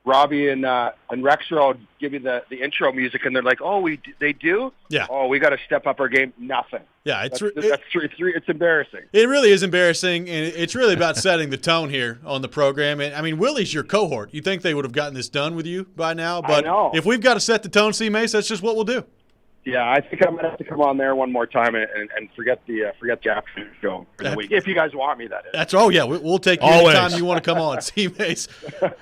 S13: Robby and Rexrode give you the intro music, and they're like, oh, they do?
S1: Yeah.
S13: Oh, we got to step up our game. Nothing.
S1: Yeah,
S13: it's embarrassing.
S1: It really is embarrassing, and it's really about setting the tone here on the program. And I mean, Willie's your cohort. You think they would have gotten this done with you by now? But
S13: I know.
S1: If we've got to set the tone, C. Mace, that's just what we'll do.
S13: Yeah, I think I'm gonna have to come on there one more time and forget the afternoon show for the week, if you guys want me. That is.
S1: We'll take you anytime you want to come on, C. Mace.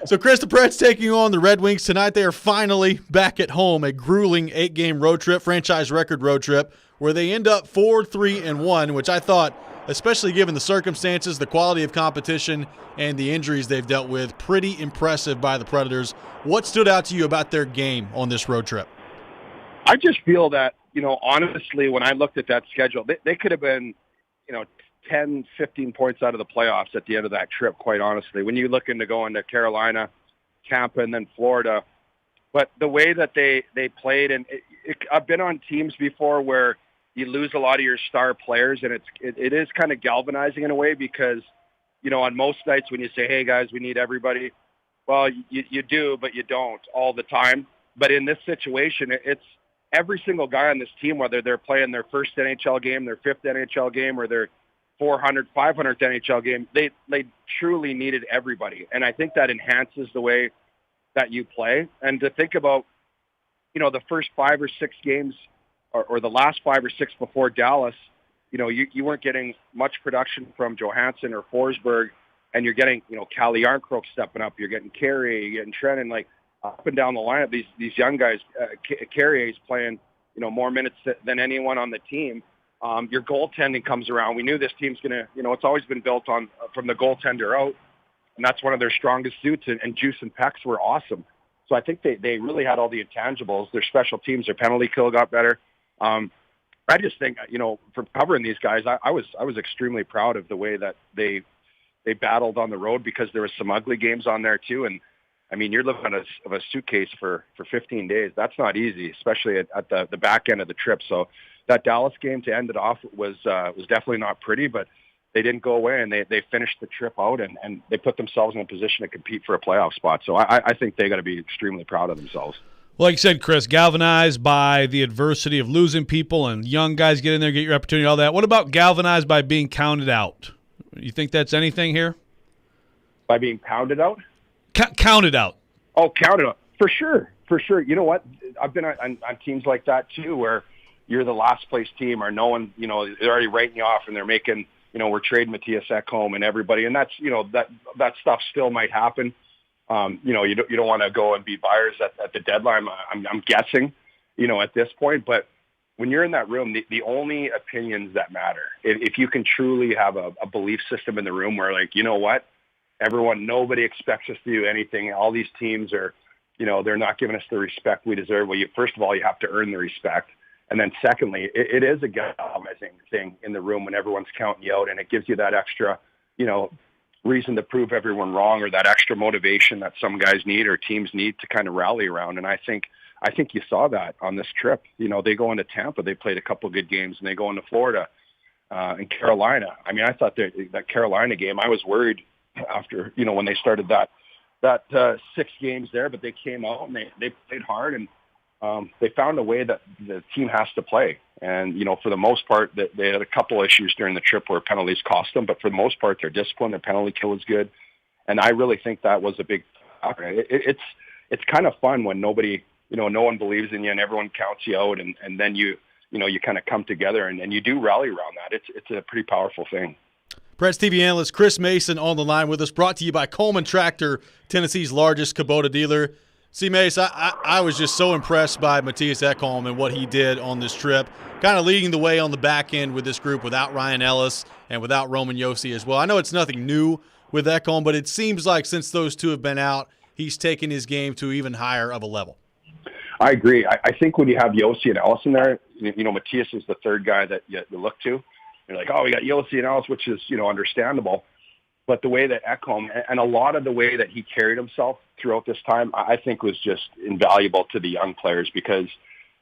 S1: So, Chris, the Preds taking on the Red Wings tonight. They are finally back at home, a grueling 8-game road trip, franchise record road trip, where they end up 4-3-1, which I thought, especially given the circumstances, the quality of competition, and the injuries they've dealt with, pretty impressive by the Predators. What stood out to you about their game on this road trip?
S13: I just feel that, honestly, when I looked at that schedule, they could have been, 10, 15 points out of the playoffs at the end of that trip, quite honestly. When you look into going to Carolina, Tampa, and then Florida. But the way that they played, and I've been on teams before where you lose a lot of your star players, and it is kind of galvanizing in a way because, on most nights when you say, hey, guys, we need everybody, well, you do, but you don't all the time. But in this situation, it's every single guy on this team, whether they're playing their first NHL game, their fifth NHL game, or their 400th, 500th NHL game, they truly needed everybody. And I think that enhances the way that you play. And to think about, the first 5 or 6 games or the last 5 or 6 before Dallas, you weren't getting much production from Johansson or Forsberg, and you're getting, Calle Yarncroke stepping up. You're getting Carrier, you're getting Trennan, up and down the lineup, these young guys, Carrier's playing, more minutes than anyone on the team. Your goaltending comes around. We knew this team's going to, it's always been built on from the goaltender out, and that's one of their strongest suits, and Juice and Pex were awesome. So I think they really had all the intangibles. Their special teams, their penalty kill got better. I just think, for covering these guys, I was extremely proud of the way that they battled on the road, because there was some ugly games on there too, and I mean, you're living out of a suitcase for 15 days. That's not easy, especially at the back end of the trip. So that Dallas game to end it off was definitely not pretty, but they didn't go away, and they finished the trip out, and they put themselves in a position to compete for a playoff spot. So I think they got to be extremely proud of themselves.
S8: Well, like you said, Chris, galvanized by the adversity of losing people and young guys get in there, get your opportunity, all that. What about galvanized by being counted out? You think that's anything here?
S13: By being pounded out?
S8: Counted out.
S13: Oh, counted out. For sure. You know what? I've been on teams like that too, where you're the last place team, or no one, they're already writing you off, and they're making, we're trading Matthias Eckle and everybody. And that's, that stuff still might happen. You don't want to go and be buyers at the deadline. I'm guessing, at this point, but when you're in that room, the only opinions that matter, if you can truly have a belief system in the room where, what? Nobody expects us to do anything. All these teams are, they're not giving us the respect we deserve. Well, first of all, you have to earn the respect. And then secondly, it is a galvanizing thing in the room when everyone's counting you out, and it gives you that extra, reason to prove everyone wrong, or that extra motivation that some guys need or teams need to kind of rally around. And I think you saw that on this trip. They go into Tampa, they played a couple of good games, and they go into Florida and Carolina. I mean, I thought that Carolina game, I was worried after, when they started that 6 games there, but they came out and they played hard, and they found a way that the team has to play. And, for the most part, they had a couple issues during the trip where penalties cost them, but for the most part, their discipline, their penalty kill is good. And I really think that was a big factor. It's kind of fun when nobody, no one believes in you and everyone counts you out, and then you kind of come together and you do rally around that. It's a pretty powerful thing.
S1: Preds TV analyst Chris Mason on the line with us, brought to you by Coleman Tractor, Tennessee's largest Kubota dealer. See, Mace, I was just so impressed by Matthias Eckle and what he did on this trip, kind of leading the way on the back end with this group without Ryan Ellis and without Roman Josi as well. I know it's nothing new with Eckle, but it seems like since those two have been out, he's taken his game to even higher of a level.
S13: I agree. I think when you have Josi and Ellis in there, Matthias is the third guy that you look to. You're like, oh, we got Josi and Ellis, which is, understandable. But the way that Eckle and a lot of the way that he carried himself throughout this time, I think was just invaluable to the young players because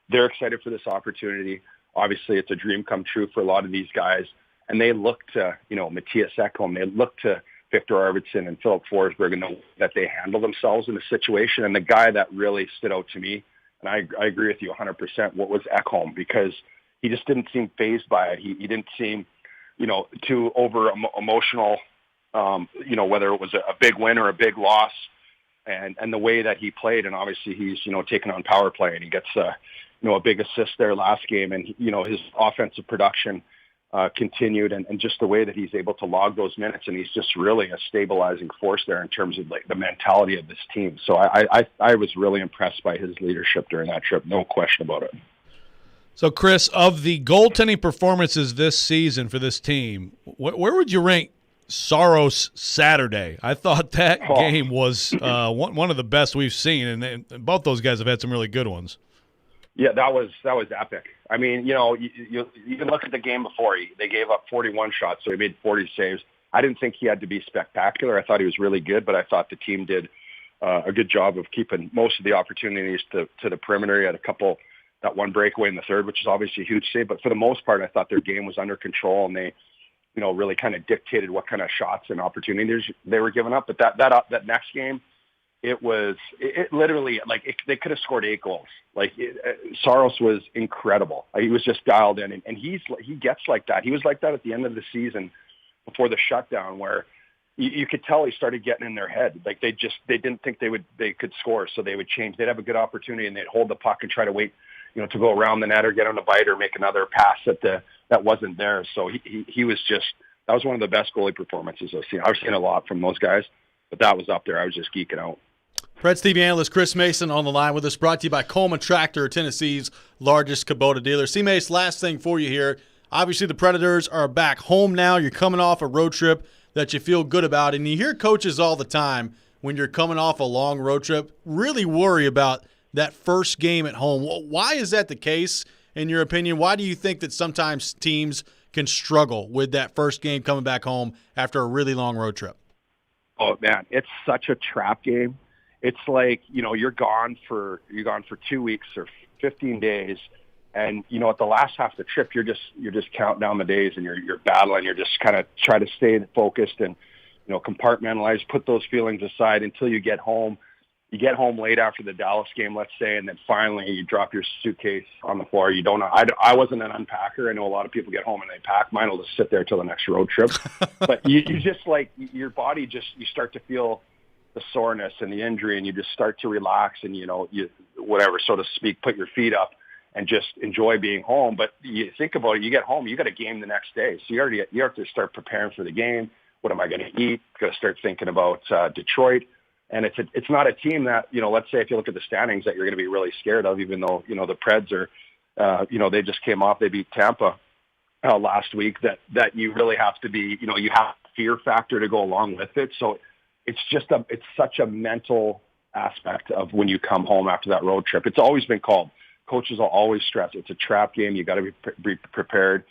S13: they're excited for this opportunity. Obviously, it's a dream come true for a lot of these guys. And they look to, Matthias Eckle, and they look to Victor Arvidsson and Philip Forsberg and that they handle themselves in the situation. And the guy that really stood out to me, and I agree with you 100%, what was Eckle, because he just didn't seem fazed by it. He didn't seem, too over-emotional, whether it was a big win or a big loss, and the way that he played. And obviously he's, taking on power play, and he gets, a big assist there last game. And, his offensive production continued, and just the way that he's able to log those minutes. And he's just really a stabilizing force there in terms of like the mentality of this team. So I was really impressed by his leadership during that trip. No question about it.
S8: So, Chris, of the goaltending performances this season for this team, where would you rank Saros Saturday? I thought that game was one of the best we've seen, and both those guys have had some really good ones.
S13: Yeah, that was epic. I mean, you can look at the game before. They gave up 41 shots, so he made 40 saves. I didn't think he had to be spectacular. I thought he was really good, but I thought the team did a good job of keeping most of the opportunities to the perimeter. He had a couple. That one breakaway in the third, which is obviously a huge save. But for the most part, I thought their game was under control, and they, really kind of dictated what kind of shots and opportunities they were giving up. But that next game, it literally, they could have scored 8 goals. Saros was incredible. He was just dialed in, and he gets like that. He was like that at the end of the season before the shutdown, where you could tell he started getting in their head. Like they didn't think they could score, so they would change. They'd have a good opportunity, and they'd hold the puck and try to wait, to go around the net or get on a bite or make another pass that wasn't there. So he was just, that was one of the best goalie performances I've seen. I've seen a lot from those guys, but that was up there. I was just geeking out.
S1: Preds TV analyst Chris Mason on the line with us, brought to you by Coleman Tractor, Tennessee's largest Kubota dealer. C-Mace, last thing for you here. Obviously, the Predators are back home now. You're coming off a road trip that you feel good about, and you hear coaches all the time when you're coming off a long road trip really worry about that first game at home. Why is that the case, in your opinion? Why do you think that sometimes teams can struggle with that first game coming back home after a really long road trip?
S13: Oh, man, it's such a trap game. It's like, you're gone for 2 weeks or 15 days, and at the last half of the trip, you're just counting down the days, and you're battling. You're just kind of try to stay focused and compartmentalize, put those feelings aside until you get home. You get home late after the Dallas game, let's say, and then finally you drop your suitcase on the floor. You don't know. I wasn't an unpacker. I know a lot of people get home and they pack. Mine will just sit there till the next road trip. But you just your body you start to feel the soreness and the injury, and you just start to relax and you whatever, so to speak, put your feet up and just enjoy being home. But you think about it, you get home, you got a game the next day, so you have to start preparing for the game. What am I going to eat? Got to start thinking about Detroit. And it's not a team that, let's say if you look at the standings, that you're going to be really scared of, even though, the Preds are, they just came off, they beat Tampa last week, that you really have to be, you have fear factor to go along with it. So it's such a mental aspect of when you come home after that road trip. It's always been called. Coaches will always stress it's a trap game. You got to be prepared.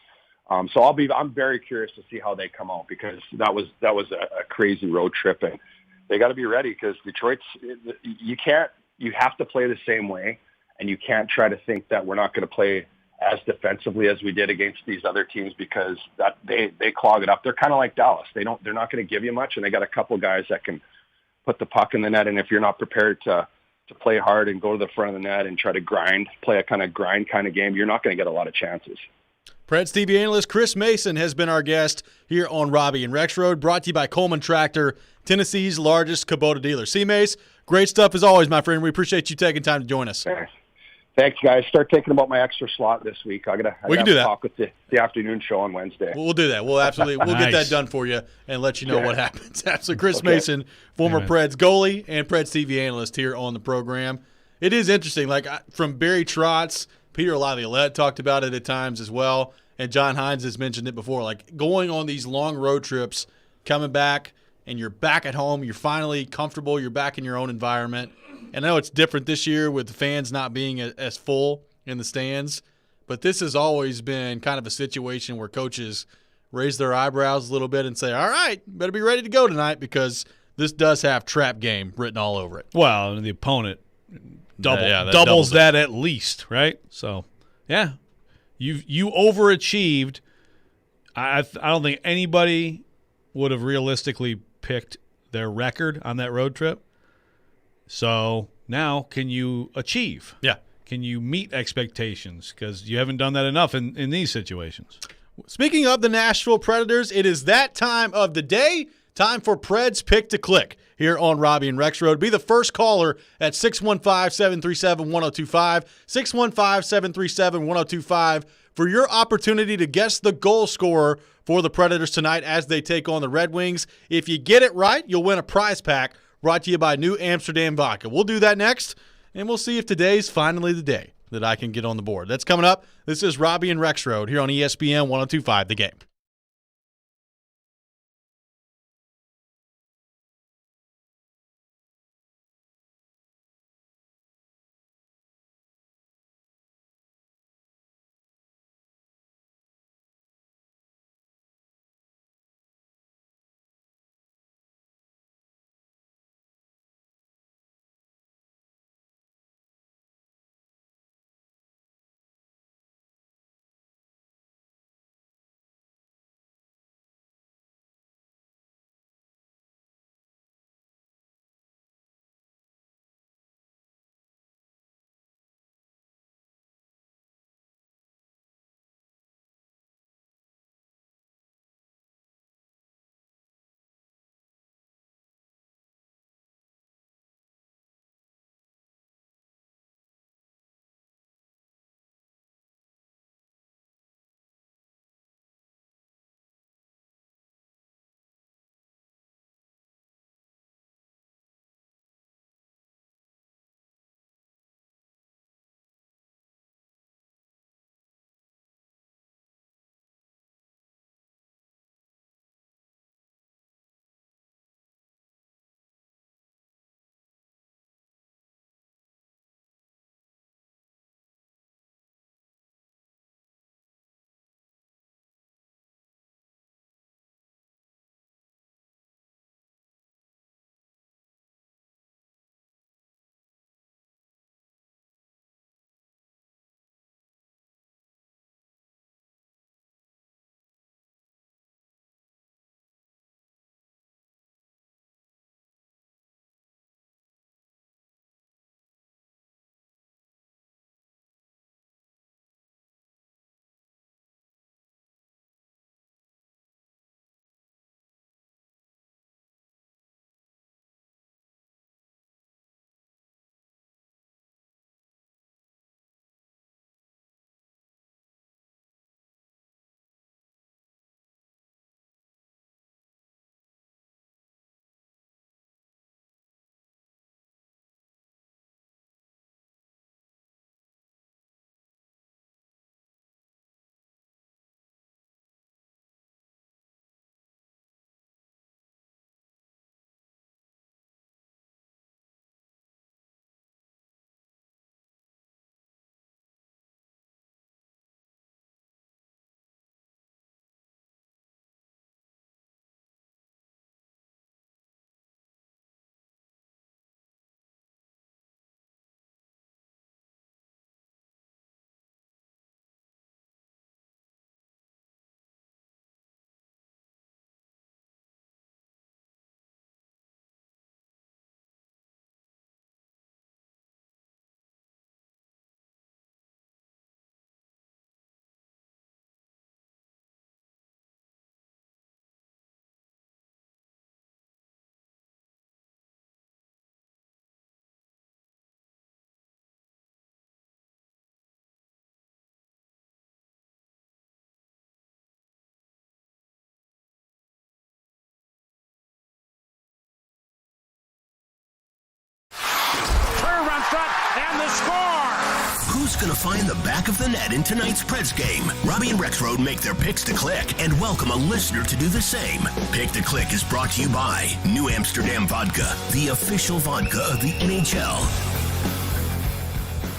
S13: So I'm very curious to see how they come out, because that was a crazy road trip, and they got to be ready, because Detroit's, you have to play the same way, and you can't try to think that we're not going to play as defensively as we did against these other teams, because that they clog it up. They're kind of like Dallas. They're not going to give you much, and they got a couple guys that can put the puck in the net. And if you're not prepared to play hard and go to the front of the net and try to play a kind of game, you're not going to get a lot of chances.
S1: Preds TV analyst Chris Mason has been our guest here on Robby and Rexrode, brought to you by Coleman Tractor, Tennessee's largest Kubota dealer. C-Mace, great stuff as always, my friend. We appreciate you taking time to join us.
S13: Thanks, guys. Start thinking about my extra slot this week. I
S1: We
S13: gotta
S1: can do that.
S13: talk with the afternoon show on Wednesday.
S1: We'll do that. We'll get that done for you and let you know what happens. Absolutely. Chris Mason, former Preds goalie and Preds TV analyst here on the program. It is interesting. Like from Barry Trotz, Peter Laviolette talked about it at times as well, and John Hines has mentioned it before. Like going on these long road trips, coming back, and you're back at home. You're finally comfortable. You're back in your own environment. And I know it's different this year with the fans not being as full in the stands, but this has always been kind of a situation where coaches raise their eyebrows a little bit and say, all right, better be ready to go tonight because this does have trap game written all over it.
S8: Well, the opponent doubles that at least, right? So, yeah, you overachieved. I don't think anybody would have realistically picked their record on that road trip. So now can you achieve?
S1: Yeah.
S8: Can you meet expectations? Because you haven't done that enough in these situations.
S1: Speaking of the Nashville Predators, it is that time of the day. Time for Preds Pick to Click here on Robby and Rexrode. Be the first caller at 615-737-1025, 615-737-1025 for your opportunity to guess the goal scorer for the Predators tonight as they take on the Red Wings. If you get it right, you'll win a prize pack brought to you by New Amsterdam Vodka. We'll do that next, and we'll see if today's finally the day that I can get on the board. That's coming up. This is Robby and Rexrode here on ESPN 102.5 The Game.
S14: strut, and the score!
S15: Who's going to find the back of the net in tonight's Preds game? Robby and Rexrode make their picks to click and welcome a listener to do the same. Pick to Click is brought to you by New Amsterdam Vodka, the official vodka of the NHL.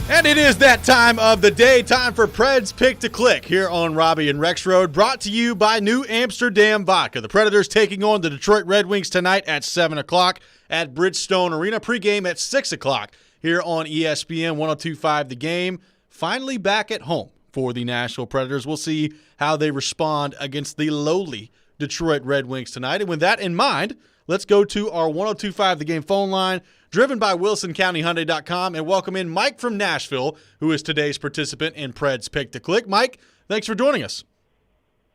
S1: And it is that time of the day, time for Preds Pick to Click here on Robby and Rexrode, brought to you by New Amsterdam Vodka. The Predators taking on the Detroit Red Wings tonight at 7 o'clock at Bridgestone Arena. Pregame at 6 o'clock here on ESPN 102.5 The Game. Finally back at home for the Nashville Predators. We'll see how they respond against the lowly Detroit Red Wings tonight. And with that in mind, let's go to our 102.5 The Game phone line, driven by WilsonCountyHyundai.com, and welcome in Mike from Nashville, who is today's participant in Preds Pick to Click. Mike, thanks for joining us.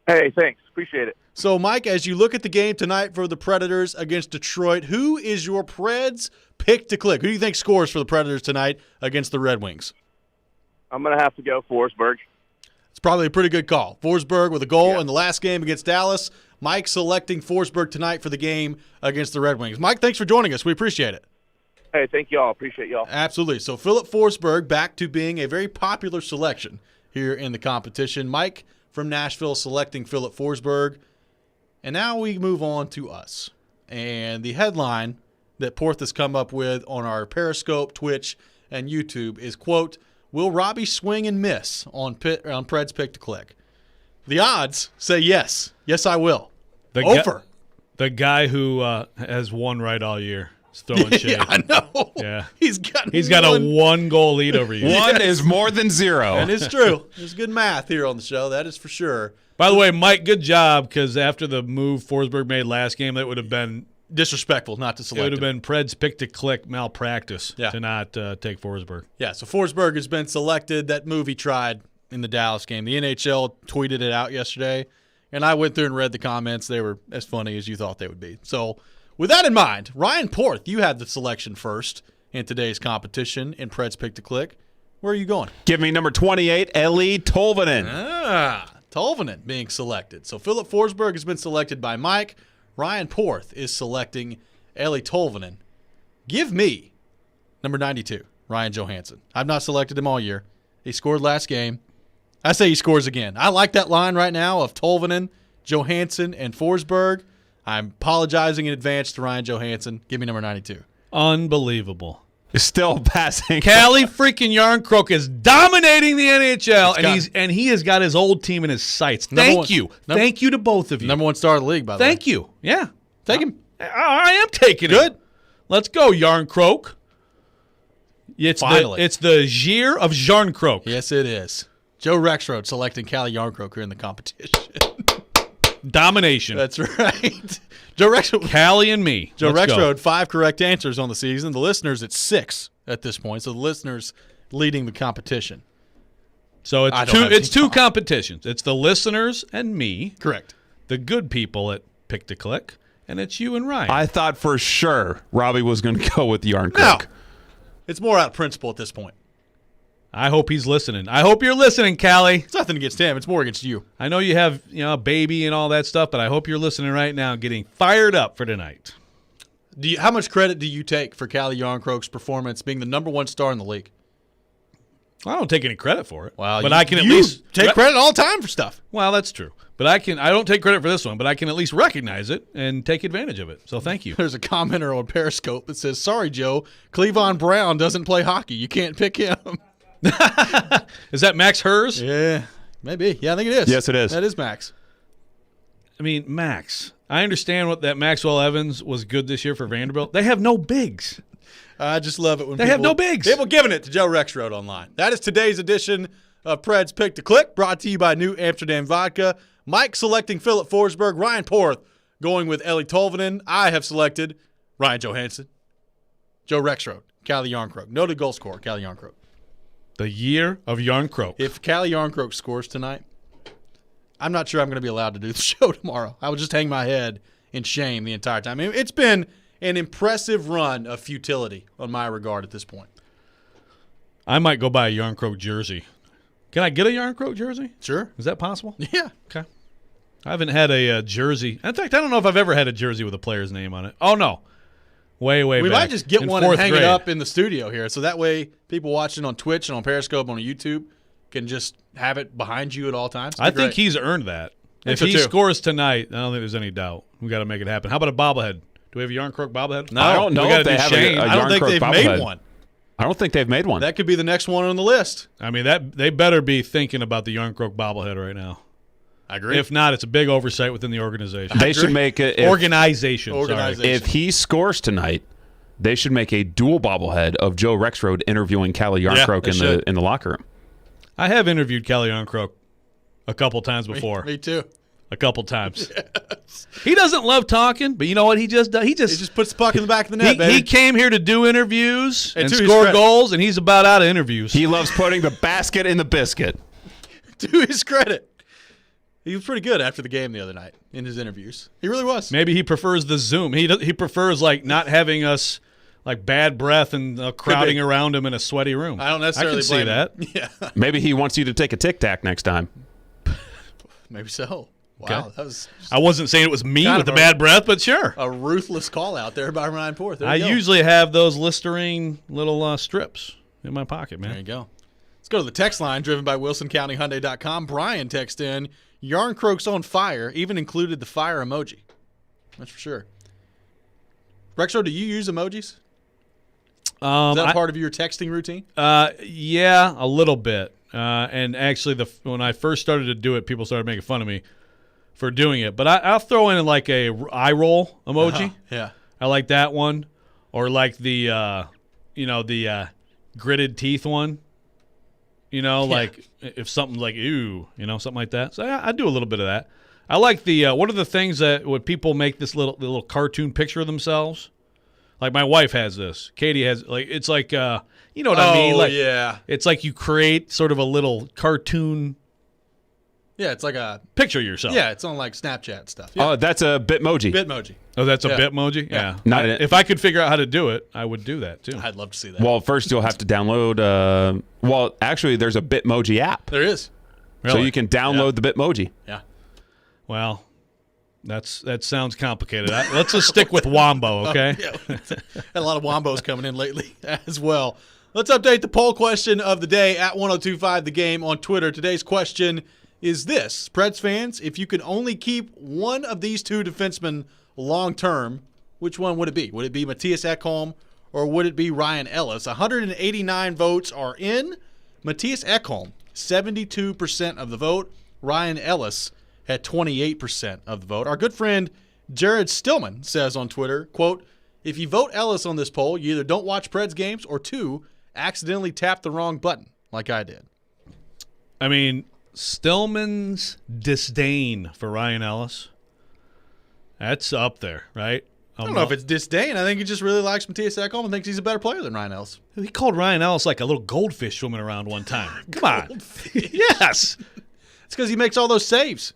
S10: Hey, thanks. Appreciate it.
S1: So, Mike, as you look at the game tonight for the Predators against Detroit, who is your Preds Pick to Click? Who do you think scores for the Predators tonight against the Red Wings?
S10: I'm going to have to go Forsberg.
S1: It's probably a pretty good call. Forsberg with a goal in the last game against Dallas. Mike selecting Forsberg tonight for the game against the Red Wings. Mike, thanks for joining us. We appreciate it.
S10: Hey, thank y'all. Appreciate y'all.
S1: Absolutely. So Philip Forsberg back to being a very popular selection here in the competition. Mike from Nashville selecting Philip Forsberg. And now we move on to us. And the headline that Porth has come up with on our Periscope, Twitch, and YouTube is, quote, "Will Robby swing and miss on Preds Pick to Click?" The odds say yes. Yes, I will.
S8: The guy who has won right all year. Throwing shade.
S1: Yeah, I know.
S8: Yeah.
S1: He's got
S8: a 1-goal lead over you.
S2: One is more than zero.
S1: And it's true. There's good math here on the show. That is for sure.
S8: By the way, Mike, good job, because after the move Forsberg made last game, that would have been
S1: disrespectful not to select.
S8: It would have been Preds Pick to Click malpractice to not take Forsberg.
S1: Yeah, so Forsberg has been selected. That move he tried in the Dallas game. The NHL tweeted it out yesterday, and I went through and read the comments. They were as funny as you thought they would be. So with that in mind, Ryan Porth, you had the selection first in today's competition in Preds Pick to Click. Where are you going?
S2: Give me number 28, Eeli Tolvanen.
S1: Tolvanen being selected. So Philip Forsberg has been selected by Mike. Ryan Porth is selecting Eeli Tolvanen. Give me number 92, Ryan Johansson. I've not selected him all year. He scored last game. I say he scores again. I like that line right now of Tolvanen, Johansson, and Forsberg. I'm apologizing in advance to Ryan Johansson. Give me number 92.
S8: Unbelievable.
S2: Still passing.
S8: Callie freaking Yarncroke is dominating the NHL, and he has got his old team in his sights. Thank you to both of you.
S1: Number one star of the league, by the way.
S8: Thank you. Yeah.
S1: Take him.
S8: I am taking
S1: Good.
S8: it. Let's go, Yarncroke.
S1: Finally.
S8: It's the year of Yarncroke.
S1: Yes, it is. Joe Rexrode selecting Callie Yarncroke here in the competition.
S8: Domination.
S1: That's right. Joe Rexrode.
S8: Callie and me.
S1: Joe
S8: Let's
S1: Rexrode,
S8: go.
S1: 5 correct answers on the season. The listeners at 6 at this point. So the listeners leading the competition.
S8: So it's two competitions. It's the listeners and me.
S1: Correct.
S8: The good people at Pick to Click, and it's you and Ryan.
S2: I thought for sure Robby was going to go with Yarncroke.
S1: No. It's more out of principle at this point.
S8: I hope he's listening. I hope you're listening, Callie.
S1: It's nothing against him. It's more against you.
S8: I know you have a baby and all that stuff, but I hope you're listening right now, getting fired up for tonight.
S1: How much credit do you take for Callie Yarncroke's performance being the number one star in the league?
S8: I don't take any credit for it.
S1: Well,
S8: but I can at least
S1: take credit all the time for stuff.
S8: Well, that's true. But I don't take credit for this one, but I can at least recognize it and take advantage of it. So thank you.
S1: There's a commenter on Periscope that says, "Sorry, Joe, Cleavon Brown doesn't play hockey. You can't pick him."
S8: Is that Max Hers?
S1: Yeah, maybe. Yeah, I think it is.
S2: Yes, it is.
S1: That is Max.
S8: I mean, Max. I understand that Maxwell Evans was good this year for Vanderbilt. They have no bigs.
S1: I just love it when
S8: they have no bigs.
S1: People giving it to Joe Rexrode online. That is today's edition of Preds Pick to Click, brought to you by New Amsterdam Vodka. Mike selecting Philip Forsberg. Ryan Porth going with Eeli Tolvanen. I have selected Ryan Johansson. Joe Rexrode, Callie Yarncroke. Noted goal scorer, Callie Yarncroke.
S8: The year of Yarncroke.
S1: If Callie Yarncroke scores tonight, I'm not sure I'm going to be allowed to do the show tomorrow. I will just hang my head in shame the entire time. I mean, it's been an impressive run of futility on my regard at this point.
S8: I might go buy a Yarncroke jersey. Can I get a Yarncroke jersey?
S1: Sure.
S8: Is that possible?
S1: Yeah.
S8: Okay. I haven't had a jersey. In fact, I don't know if I've ever had a jersey with a player's name on it. Oh, no. Way
S1: We
S8: back.
S1: might just get
S8: in
S1: one and
S8: 4th
S1: hang
S8: grade.
S1: it up in the studio here, so that way people watching on Twitch and on Periscope and on YouTube can just have it behind you at all times.
S8: I think he's earned that. If
S1: so
S8: he
S1: too.
S8: scores tonight, I don't think there's any doubt. We got to make it happen. How about a bobblehead? Do we have a Yarn Croak bobblehead?
S1: No,
S2: I don't know
S8: we gotta
S2: if they
S8: do
S2: have
S8: Shane.
S2: a
S1: I don't
S2: Yarn
S1: think
S2: Croak
S1: they've
S2: bobblehead.
S1: made one.
S2: I don't think they've made one.
S1: That could be the next one on the list.
S8: I mean, that they better be thinking about the Yarn Croak bobblehead right now.
S1: I agree.
S8: If not, it's a big oversight within the organization.
S2: They should make it.
S8: Organization.
S2: If he scores tonight, they should make a dual bobblehead of Joe Rexrode interviewing Callie Yarncroke in the locker room.
S8: I have interviewed Callie Yarncroke a couple times before.
S1: Me too.
S8: A couple times. Yes. He doesn't love talking, but you know what he just does? He just
S1: puts the puck in the back of the net, baby.
S8: He came here to do interviews and
S1: to his
S8: score
S1: credit.
S8: goals, and he's about out of interviews.
S2: He loves putting the basket in the biscuit.
S1: To his credit. He was pretty good after the game the other night in his interviews. He really was.
S8: Maybe he prefers the Zoom. He prefers like not having us like bad breath and crowding around him in a sweaty room.
S1: I don't necessarily
S8: I can see
S1: blame
S8: that.
S1: him. Yeah.
S2: Maybe he wants you to take a Tic Tac next time.
S1: Maybe so. Wow,
S8: Okay.
S1: that was.
S8: I wasn't saying it was me
S1: kind
S8: with the
S1: of
S8: bad breath, but sure.
S1: A ruthless call out there by Ryan Porth. There
S8: I
S1: you go.
S8: usually have those Listerine little strips in my pocket, man.
S1: There you go. Let's go to the text line driven by WilsonCountyHyundai.com. Brian texted in, Yarncroke's on fire, even included the fire emoji. That's for sure. Rexo, do you use emojis? Is that part of your texting routine?
S8: Yeah, a little bit. And actually, when I first started to do it, people started making fun of me for doing it. But I'll throw in like a eye roll emoji.
S1: Yeah.
S8: I like that one, or like the gritted teeth one. Like if something like ooh, something like that. So I do a little bit of that. I like the what are the things that when people make this little cartoon picture of themselves. Like my wife has this. Katie has it's like you know what I mean? Like
S1: yeah.
S8: it's like you create sort of a little cartoon.
S1: Yeah, it's like a
S8: picture of yourself.
S1: Yeah, it's on like Snapchat stuff. Yeah.
S2: Oh, that's a Bitmoji.
S1: Bitmoji.
S8: Oh, that's a
S1: Yeah.
S8: Bitmoji? Yeah.
S2: If
S8: I could figure out how to do it, I would do that too.
S1: I'd love to see that.
S2: Well, first you'll have to download. Actually, there's a Bitmoji app.
S1: There is.
S2: So
S8: Really?
S2: you can download the Bitmoji.
S1: Yeah.
S8: Well, that sounds complicated. Let's just stick with Wombo, okay?
S1: Yeah. Had a lot of wombos coming in lately as well. Let's update the poll question of the day at 1025 The Game on Twitter. Today's question is this. Preds fans, if you could only keep one of these two defensemen long-term, which one would it be? Would it be Matthias Ekholm or would it be Ryan Ellis? 189 votes are in. Matthias Ekholm, 72% of the vote. Ryan Ellis had 28% of the vote. Our good friend Jared Stillman says on Twitter, quote, if you vote Ellis on this poll, you either don't watch Preds games or two, accidentally tap the wrong button like I did.
S8: I mean, Stillman's disdain for Ryan Ellis, that's up there, right?
S1: I don't know if it's disdain. I think he just really likes Matthias Ekholm and thinks he's a better player than Ryan Ellis.
S8: He called Ryan Ellis like a little goldfish swimming around one time. Come on. Yes.
S1: It's because he makes all those saves.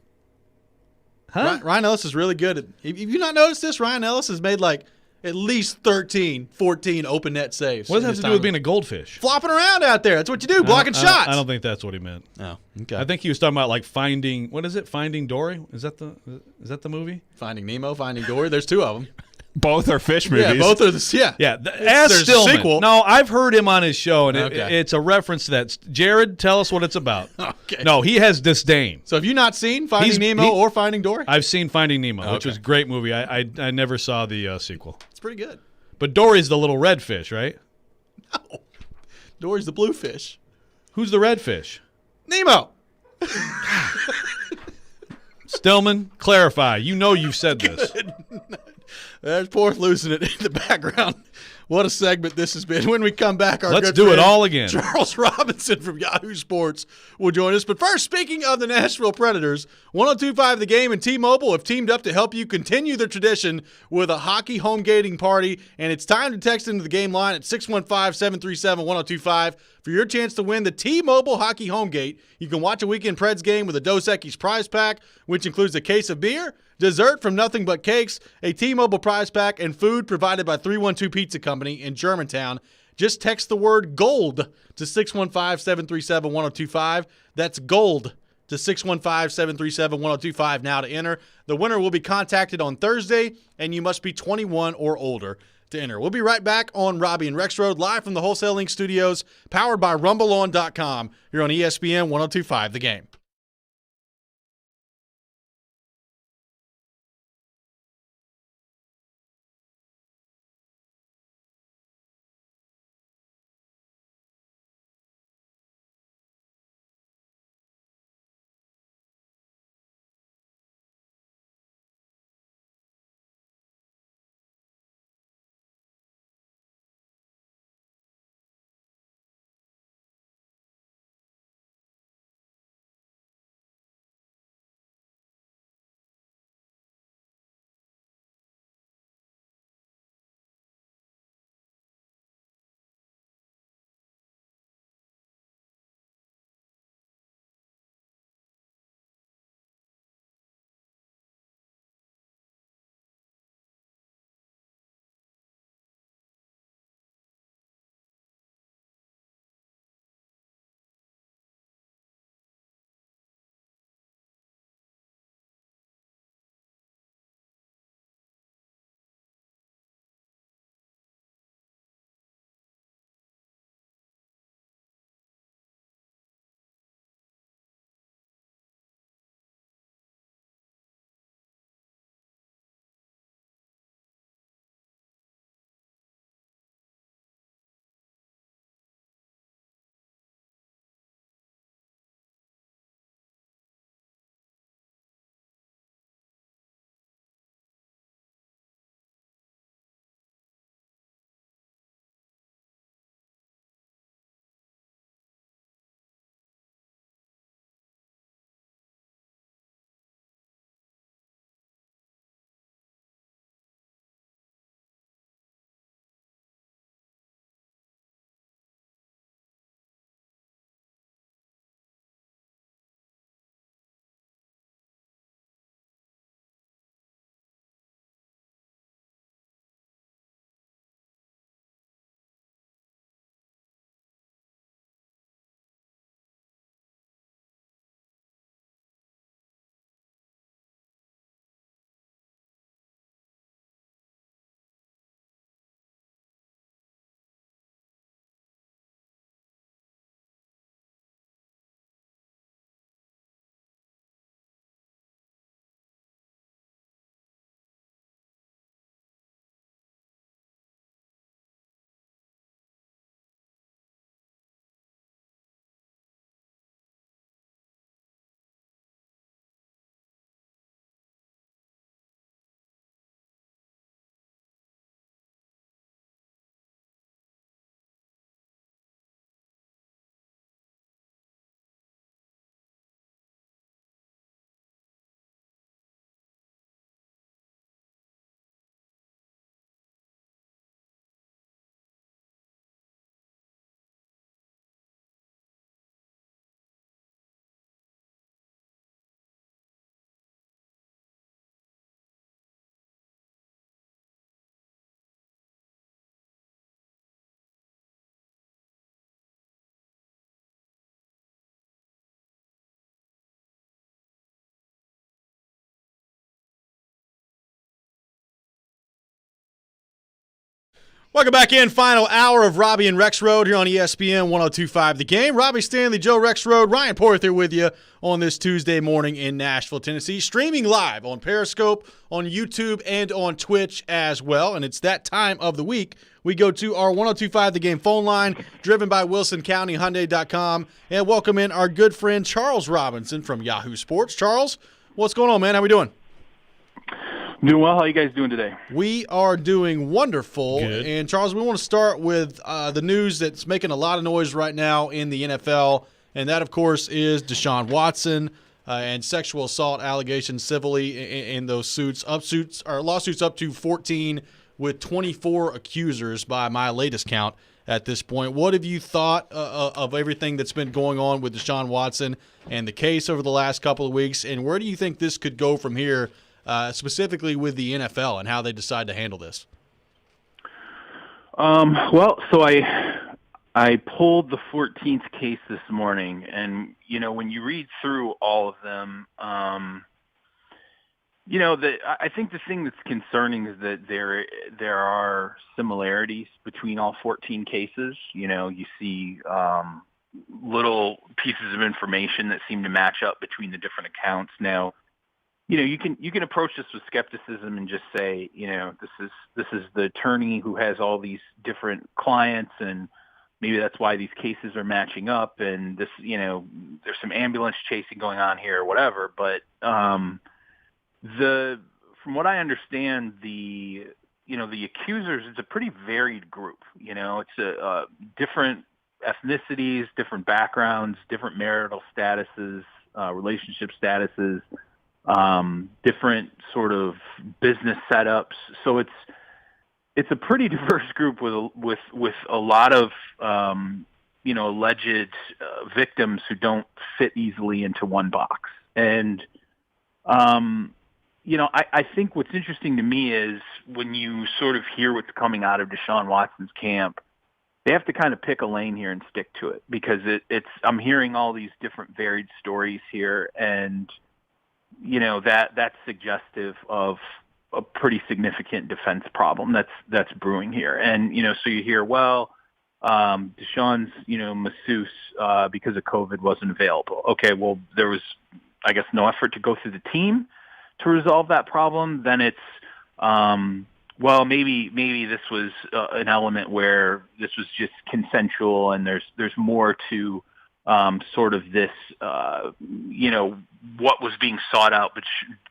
S8: Huh?
S1: Ryan Ellis is really good. Have you not noticed this? Ryan Ellis has made like at least 13, 14 open net saves.
S8: What does that have to do with being a goldfish?
S1: Flopping around out there. That's what you do, blocking shots.
S8: I don't think that's what he meant.
S1: Oh, okay.
S8: I think he was talking about like Finding Dory? Is that the movie?
S1: Finding Nemo, Finding Dory. There's two of them.
S2: Both are fish movies.
S1: Yeah, both are the
S8: Yeah,
S1: there's a
S8: Stillman.
S1: sequel.
S8: No, I've heard him on his show, and
S1: Okay.
S8: it's a reference to that. Jared, tell us what it's about.
S1: Okay.
S8: No, he has disdain.
S1: So have you not seen Finding Nemo or Finding Dory?
S8: I've seen Finding Nemo, which
S1: Okay.
S8: was a great movie. I never saw the sequel.
S1: It's pretty good.
S8: But Dory's the little red fish, right?
S1: No. Dory's the blue fish.
S8: Who's the red fish?
S1: Nemo.
S8: Stillman, clarify. You know you've said this.
S1: There's Porth losing it in the background. What a segment this has been. When we come back, our
S8: Let's
S1: good
S8: do it
S1: friend
S8: all again.
S1: Charles Robinson from Yahoo Sports will join us. But first, speaking of the Nashville Predators, 1025 The Game and T-Mobile have teamed up to help you continue the tradition with a hockey home gating party. And it's time to text into the game line at 615-737-1025 for your chance to win the T-Mobile Hockey Home Gate. You can watch a weekend Preds game with a Dos Equis prize pack, which includes a case of beer, dessert from Nothing But Cakes, a T-Mobile prize pack, and food provided by 312 Pizza Company in Germantown. Just text the word GOLD to 615-737-1025. That's GOLD to 615-737-1025 now to enter. The winner will be contacted on Thursday, and you must be 21 or older. to enter. We'll be right back on Robby and Rexrode, live from the Wholesale Link Studios, powered by RumbleOn.com. You're on ESPN 102.5 The Game. Welcome back in. Final hour of Robby and Rexrode here on ESPN 102.5 The Game. Robby Stanley, Joe Rexrode, Ryan Porter with you on this Tuesday morning in Nashville, Tennessee. Streaming live on Periscope, on YouTube, and on Twitch as well. And it's that time of the week. We go to our 102.5 The Game phone line, driven by WilsonCountyHyundai.com, and welcome in our good friend Charles Robinson from Yahoo Sports. Charles, what's going on, man? How we doing?
S16: Doing well. How are you guys doing today?
S1: We are doing wonderful.
S16: Good.
S1: And, Charles, we want to start with the news that's making a lot of noise right now in the NFL, and that, of course, is Deshaun Watson and sexual assault allegations civilly in those lawsuits up to 14 with 24 accusers by my latest count at this point. What have you thought of everything that's been going on with Deshaun Watson and the case over the last couple of weeks, and where do you think this could go from here, specifically with the NFL and how they decide to handle this?
S16: So I pulled the 14th case this morning, and when you read through all of them, I think the thing that's concerning is that there are similarities between all 14 cases. You see little pieces of information that seem to match up between the different accounts. Now, you can approach this with skepticism and just say, this is the attorney who has all these different clients, and maybe that's why these cases are matching up, and this, there's some ambulance chasing going on here or whatever. But from what I understand, the accusers, it's a pretty varied group. It's a different ethnicities, different backgrounds, different marital statuses, relationship statuses, different sort of business setups. So it's a pretty diverse group with a lot of alleged victims who don't fit easily into one box. And I think what's interesting to me is when you sort of hear what's coming out of Deshaun Watson's camp, they have to kind of pick a lane here and stick to it, because I'm hearing all these different varied stories here, and that's suggestive of a pretty significant defense problem that's brewing here. And so you hear, Deshaun's masseuse because of COVID wasn't available. Okay, well, there was, I guess, no effort to go through the team to resolve that problem. Then it's maybe this was an element where this was just consensual, and there's more to sort of this, what was being sought out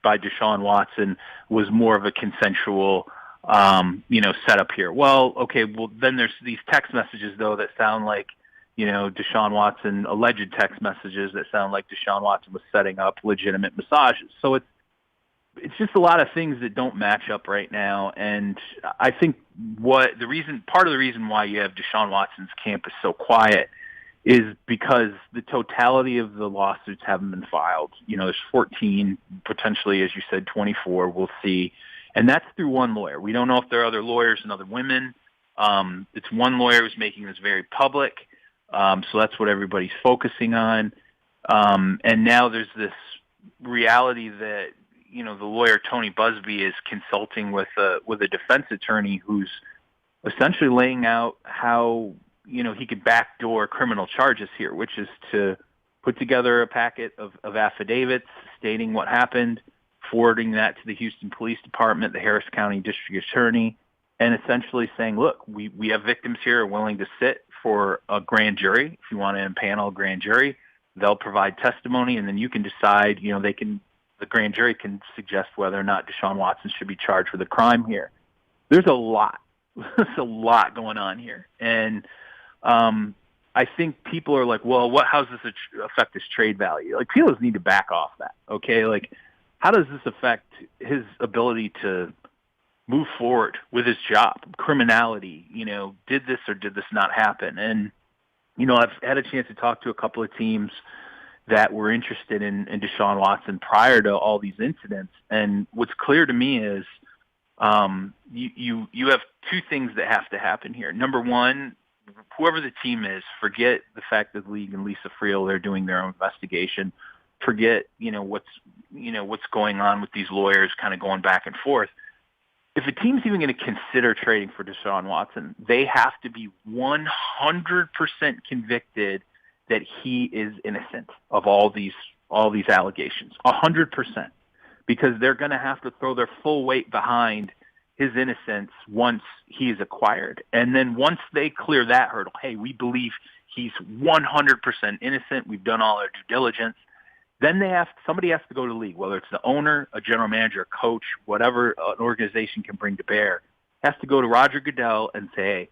S16: by Deshaun Watson was more of a consensual, setup here. Well, okay, then there's these text messages, though, that sound like, Deshaun Watson, alleged text messages that sound like Deshaun Watson was setting up legitimate massages. So it's just a lot of things that don't match up right now. And I think part of the reason why you have Deshaun Watson's camp is so quiet is because the totality of the lawsuits haven't been filed. There's 14, potentially, as you said, 24, we'll see. And that's through one lawyer. We don't know if there are other lawyers and other women. It's one lawyer who's making this very public. So that's what everybody's focusing on. And now there's this reality that, the lawyer Tony Busby is consulting with a defense attorney who's essentially laying out how, he could backdoor criminal charges here, which is to put together a packet of affidavits stating what happened, forwarding that to the Houston Police Department, the Harris County District Attorney, and essentially saying, look, we have victims here willing to sit for a grand jury. If you want to impanel a grand jury, they'll provide testimony, and then you can decide, the grand jury can suggest whether or not Deshaun Watson should be charged with a crime here. There's a lot. There's a lot going on here. And I think people are like, well, how does this affect his trade value? Like, people need to back off that, okay? Like, how does this affect his ability to move forward with his job? Criminality, did this or did this not happen? And, I've had a chance to talk to a couple of teams that were interested in Deshaun Watson prior to all these incidents. And what's clear to me is you have two things that have to happen here. Number one, whoever the team is, forget the fact that the league and Lisa Friel, they're doing their own investigation. Forget, what's going on with these lawyers kind of going back and forth. If a team's even going to consider trading for Deshaun Watson, they have to be 100% convicted that he is innocent of all these allegations, 100%, because they're going to have to throw their full weight behind his innocence once he is acquired. And then once they clear that hurdle, hey, we believe he's 100% innocent, we've done all our due diligence, then somebody has to go to the league, whether it's the owner, a general manager, a coach, whatever an organization can bring to bear, has to go to Roger Goodell and say, hey,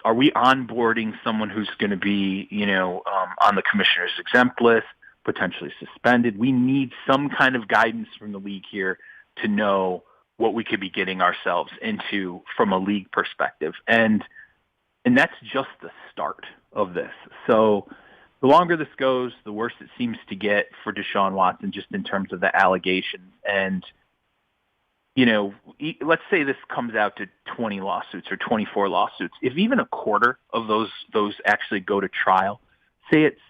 S16: are we onboarding someone who's going to be, on the commissioner's exempt list, potentially suspended? We need some kind of guidance from the league here to know what we could be getting ourselves into from a league perspective. And that's just the start of this. So the longer this goes, the worse it seems to get for Deshaun Watson, just in terms of the allegations. And, let's say this comes out to 20 lawsuits or 24 lawsuits. If even a quarter of those actually go to trial, say it's,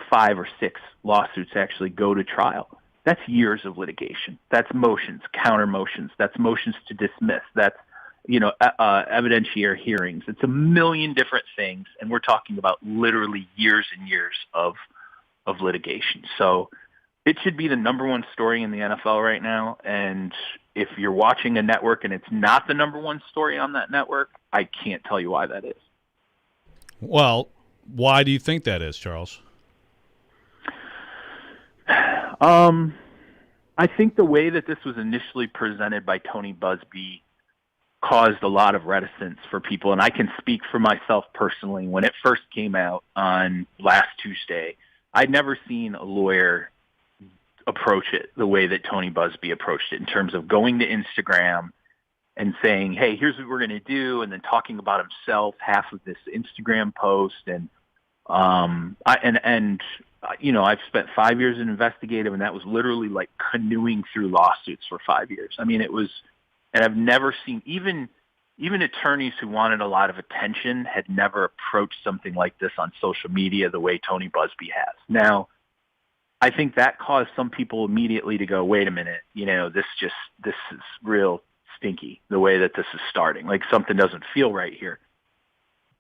S16: 5 or 6 lawsuits actually go to trial, That's years of litigation. That's motions, counter motions. That's motions to dismiss. That's, evidentiary hearings. It's a million different things, and we're talking about literally years and years of litigation. So it should be the number one story in the NFL right now. And if you're watching a network and it's not the number one story on that network, I can't tell you why that is.
S8: Well, why do you think that is, Charles?
S16: I think the way that this was initially presented by Tony Busby caused a lot of reticence for people. And I can speak for myself personally. When it first came out on last Tuesday, I'd never seen a lawyer approach it the way that Tony Busby approached it, in terms of going to Instagram and saying, hey, here's what we're going to do, and then talking about himself, half of this Instagram post. And I've spent 5 years in investigative, and that was literally like canoeing through lawsuits for 5 years. I mean, it was, and I've never seen, even attorneys who wanted a lot of attention had never approached something like this on social media the way Tony Busby has. Now, I think that caused some people immediately to go, wait a minute, this is real stinky, the way that this is starting. Like, something doesn't feel right here.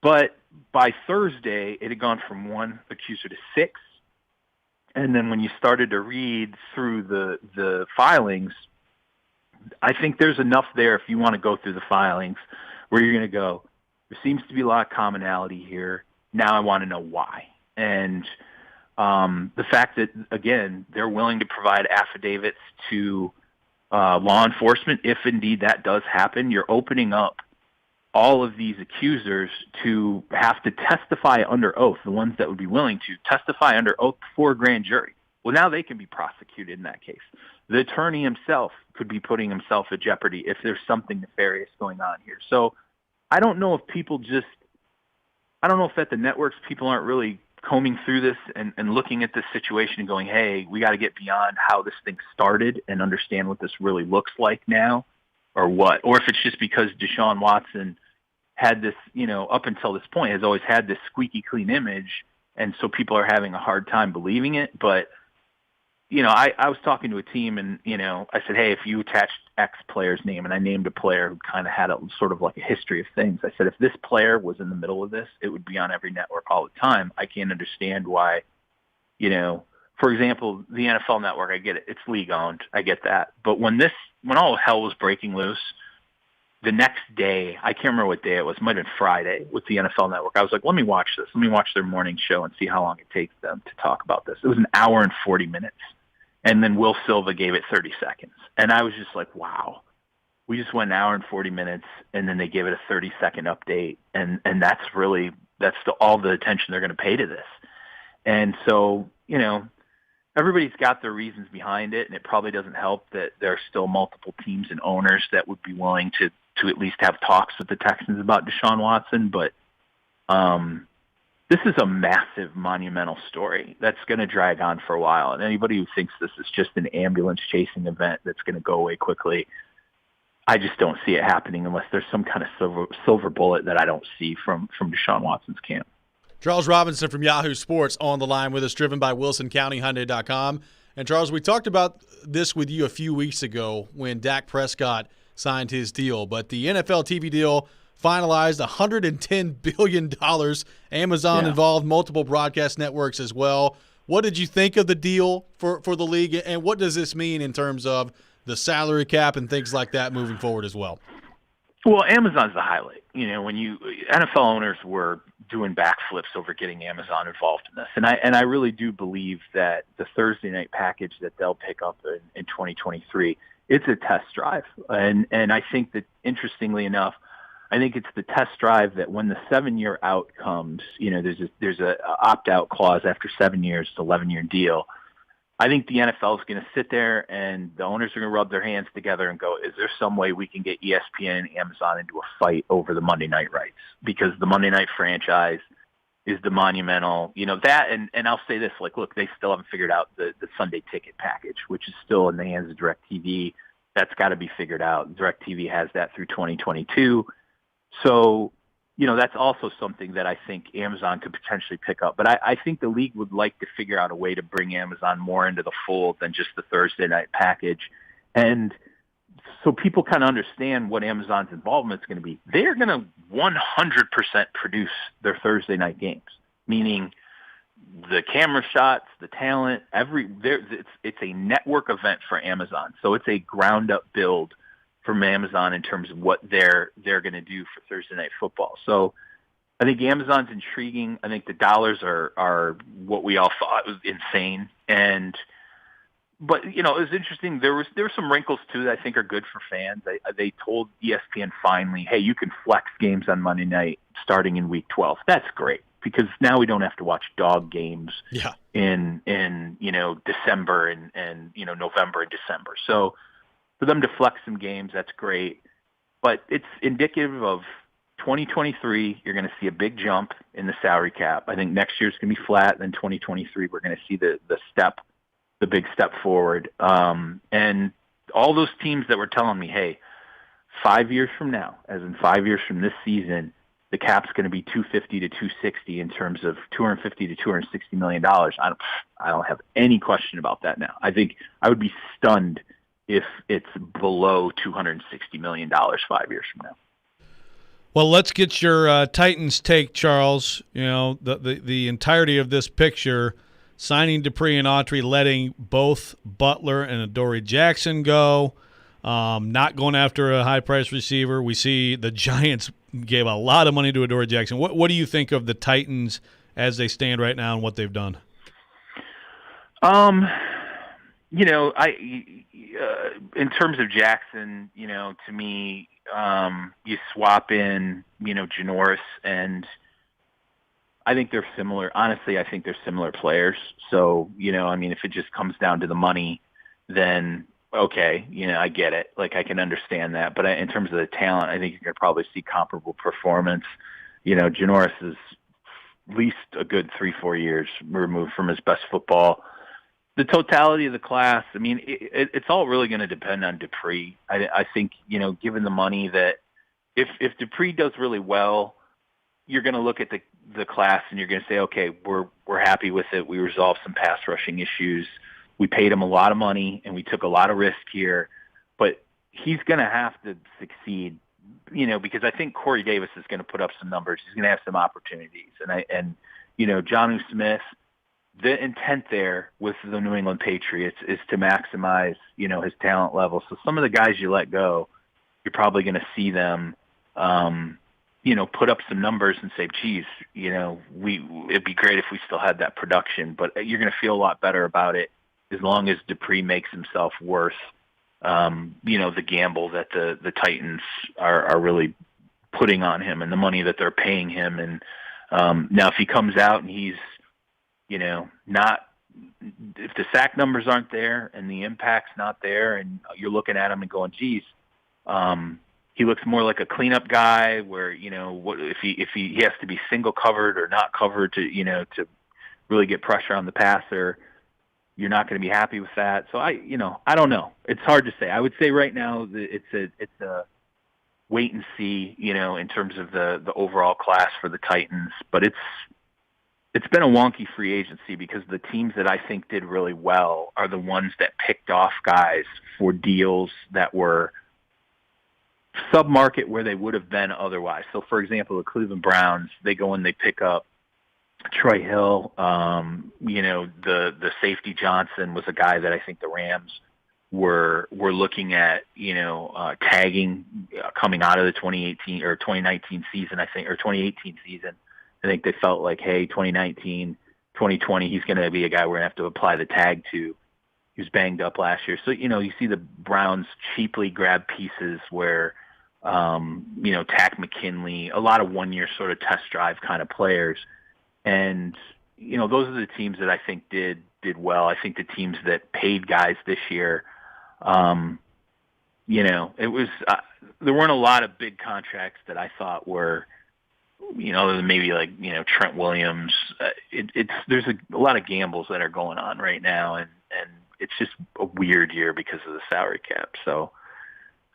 S16: But by Thursday, it had gone from one accuser to six. And then when you started to read through the filings, I think there's enough there, if you want to go through the filings, where you're going to go, there seems to be a lot of commonality here. Now I want to know why. And the fact that, again, they're willing to provide affidavits to law enforcement, if indeed that does happen, you're opening up all of these accusers to have to testify under oath, the ones that would be willing to testify under oath before a grand jury. Well, now they can be prosecuted in that case. The attorney himself could be putting himself at jeopardy if there's something nefarious going on here. So I don't know if at the networks people aren't really combing through this and looking at this situation and going, hey, we got to get beyond how this thing started and understand what this really looks like now, or what. Or if it's just because Deshaun Watson had this, up until this point, has always had this squeaky clean image, and so people are having a hard time believing it. But I was talking to a team, and, I said, hey, if you attached X player's name, and I named a player who kind of had a sort of like a history of things. I said, if this player was in the middle of this, it would be on every network all the time. I can't understand why, for example, the NFL Network, I get it. It's league owned. I get that. But when all hell was breaking loose, the next day, I can't remember what day it was, it might have been Friday with the NFL Network. I was like, let me watch this. Let me watch their morning show and see how long it takes them to talk about this. It was an hour and 40 minutes. And then Will Silva gave it 30 seconds. And I was just like, wow, we just went an hour and 40 minutes, and then they gave it a 30-second update. And that's all the attention they're going to pay to this. And so, everybody's got their reasons behind it, and it probably doesn't help that there are still multiple teams and owners that would be willing to at least have talks with the Texans about Deshaun Watson. But this is a massive, monumental story that's going to drag on for a while. And anybody who thinks this is just an ambulance-chasing event that's going to go away quickly, I just don't see it happening unless there's some kind of silver bullet that I don't see from Deshaun Watson's camp.
S1: Charles Robinson from Yahoo Sports on the line with us, driven by WilsonCountyHyundai.com. And, Charles, we talked about this with you a few weeks ago when Dak Prescott signed his deal. But the NFL TV deal finalized $110 billion. Amazon involved, multiple broadcast networks as well. What did you think of the deal for the league, and what does this mean in terms of the salary cap and things like that moving forward as well?
S16: Well, Amazon's the highlight. When NFL owners were doing backflips over getting Amazon involved in this, and I really do believe that the Thursday night package that they'll pick up in 2023, it's a test drive, and I think that, interestingly enough, I think it's the test drive that when the 7-year out comes, there's a opt-out clause after 7 years, it's an 11-year deal. I think the NFL is going to sit there and the owners are going to rub their hands together and go, is there some way we can get ESPN and Amazon into a fight over the Monday night rights? Because the Monday night franchise is the monumental, that, and I'll say this, look, they still haven't figured out the Sunday ticket package, which is still in the hands of DirecTV. That's got to be figured out. DirecTV has that through 2022. So that's also something that I think Amazon could potentially pick up. But I think the league would like to figure out a way to bring Amazon more into the fold than just the Thursday night package. And so people kind of understand what Amazon's involvement is going to be. They're going to 100% produce their Thursday night games, meaning the camera shots, the talent, it's a network event for Amazon. So it's a ground up build from Amazon in terms of what they're going to do for Thursday night football. So I think Amazon's intriguing. I think the dollars are what we all thought was insane. But it was interesting. There were some wrinkles too that I think are good for fans. They told ESPN finally, hey, you can flex games on Monday night starting in week 12. That's great, because now we don't have to watch dog games in December and November and December. So for them to flex some games, that's great. But it's indicative of 2023. You're going to see a big jump in the salary cap. I think next year's going to be flat. Then 2023, we're going to see the big step forward. And all those teams that were telling me, hey, 5 years from now, as in 5 years from this season, the cap's going to be 250 to 260 in terms of 250 to 260 million dollars. I don't have any question about that now. I think I would be stunned if it's below $260 million 5 years from now.
S8: Well, let's get your Titans take, Charles. The entirety of this picture, signing Dupree and Autry, letting both Butler and Adoree Jackson go, not going after a high-priced receiver. We see the Giants gave a lot of money to Adoree Jackson. What do you think of the Titans as they stand right now and what they've done?
S16: In terms of Jackson, to me, you swap in, Janoris, and I think they're similar. Honestly, I think they're similar players. So, if it just comes down to the money, then okay, I get it. Like, I can understand that. But in terms of the talent, I think you're going to probably see comparable performance. Janoris is at least a good 3-4 years removed from his best football. The totality of the class, it's all really going to depend on Dupree. I think, given the money, that if Dupree does really well, you're going to look at the class and you're going to say, okay, we're happy with it. We resolved some pass rushing issues. We paid him a lot of money and we took a lot of risk here, but he's going to have to succeed, because I think Corey Davis is going to put up some numbers. He's going to have some opportunities. And Jonnu Smith, the intent there with the New England Patriots is to maximize, his talent level. So some of the guys you let go, you're probably going to see them, put up some numbers and say, geez, it'd be great if we still had that production, but you're going to feel a lot better about it as long as Dupree makes himself worth, the gamble that the Titans are really putting on him and the money that they're paying him. And now if he comes out and he's, if the sack numbers aren't there and the impact's not there and you're looking at him and going, geez, he looks more like a cleanup guy where, if he has to be single covered or not covered to really get pressure on the passer, you're not going to be happy with that. So I don't know. It's hard to say. I would say right now that it's a wait and see, in terms of the overall class for the Titans, but it's been a wonky free agency because the teams that I think did really well are the ones that picked off guys for deals that were sub-market where they would have been otherwise. So, for example, the Cleveland Browns, they go and they pick up Troy Hill. The safety Johnson was a guy that I think the Rams were looking at, tagging coming out of the 2018 or 2019 season, I think, or 2018 season. I think they felt like, hey, 2019, 2020, he's going to be a guy we're going to have to apply the tag to. He was banged up last year. So, you see the Browns cheaply grab pieces where, Tack McKinley, a lot of one-year sort of test drive kind of players. And, those are the teams that I think did well. I think the teams that paid guys this year, it was there weren't a lot of big contracts that I thought were, other than maybe like, Trent Williams. There's a lot of gambles that are going on right now, and it's just a weird year because of the salary cap. So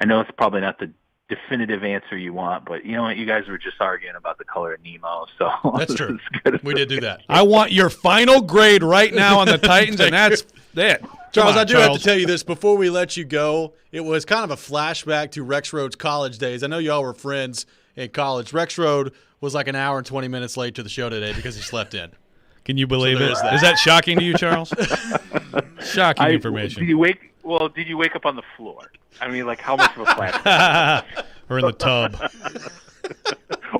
S16: I know it's probably not the definitive answer you want, but you know what? You guys were just arguing about the color of Nemo, so
S1: That's true. We did do that.
S8: I want your final grade right now on the Titans, and that's it.
S1: Charles, I do have to tell you this before we let you go. It was kind of a flashback to Rexrode's college days. I know y'all were friends in college. Rexrode was like an hour and 20 minutes late to the show today because he slept in.
S8: Can you believe it? Is that shocking to you, Charles? Shocking information.
S16: Did you wake up on the floor? I mean, like, how much of a flashback?
S8: Or in the tub.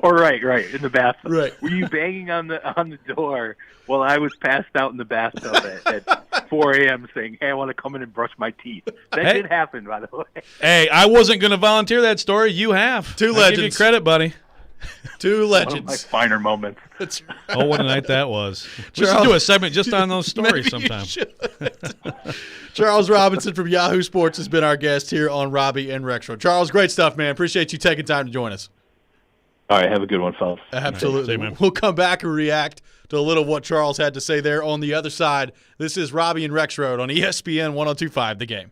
S16: Or right, in the bathroom.
S1: Right.
S16: Were you banging on the door while I was passed out in the bathtub at 4 a.m. saying, "Hey, I want to come in and brush my teeth"? That did happen, by the way.
S8: Hey, I wasn't going to volunteer that story. You have.
S1: Two
S8: I'll
S1: legends.
S8: give you credit, buddy.
S1: Two legends.
S16: One of my finer moments.
S8: Oh, what a night that was. We should do a segment just on those stories sometime.
S1: Charles Robinson from Yahoo Sports has been our guest here on Robby and Rexrode. Charles, great stuff, man. Appreciate you taking time to join us.
S16: All right, have a good one, fellas.
S1: Absolutely. We'll come back and react to a little of what Charles had to say there on the other side. This is Robby and Rexrode on ESPN 102.5 The Game.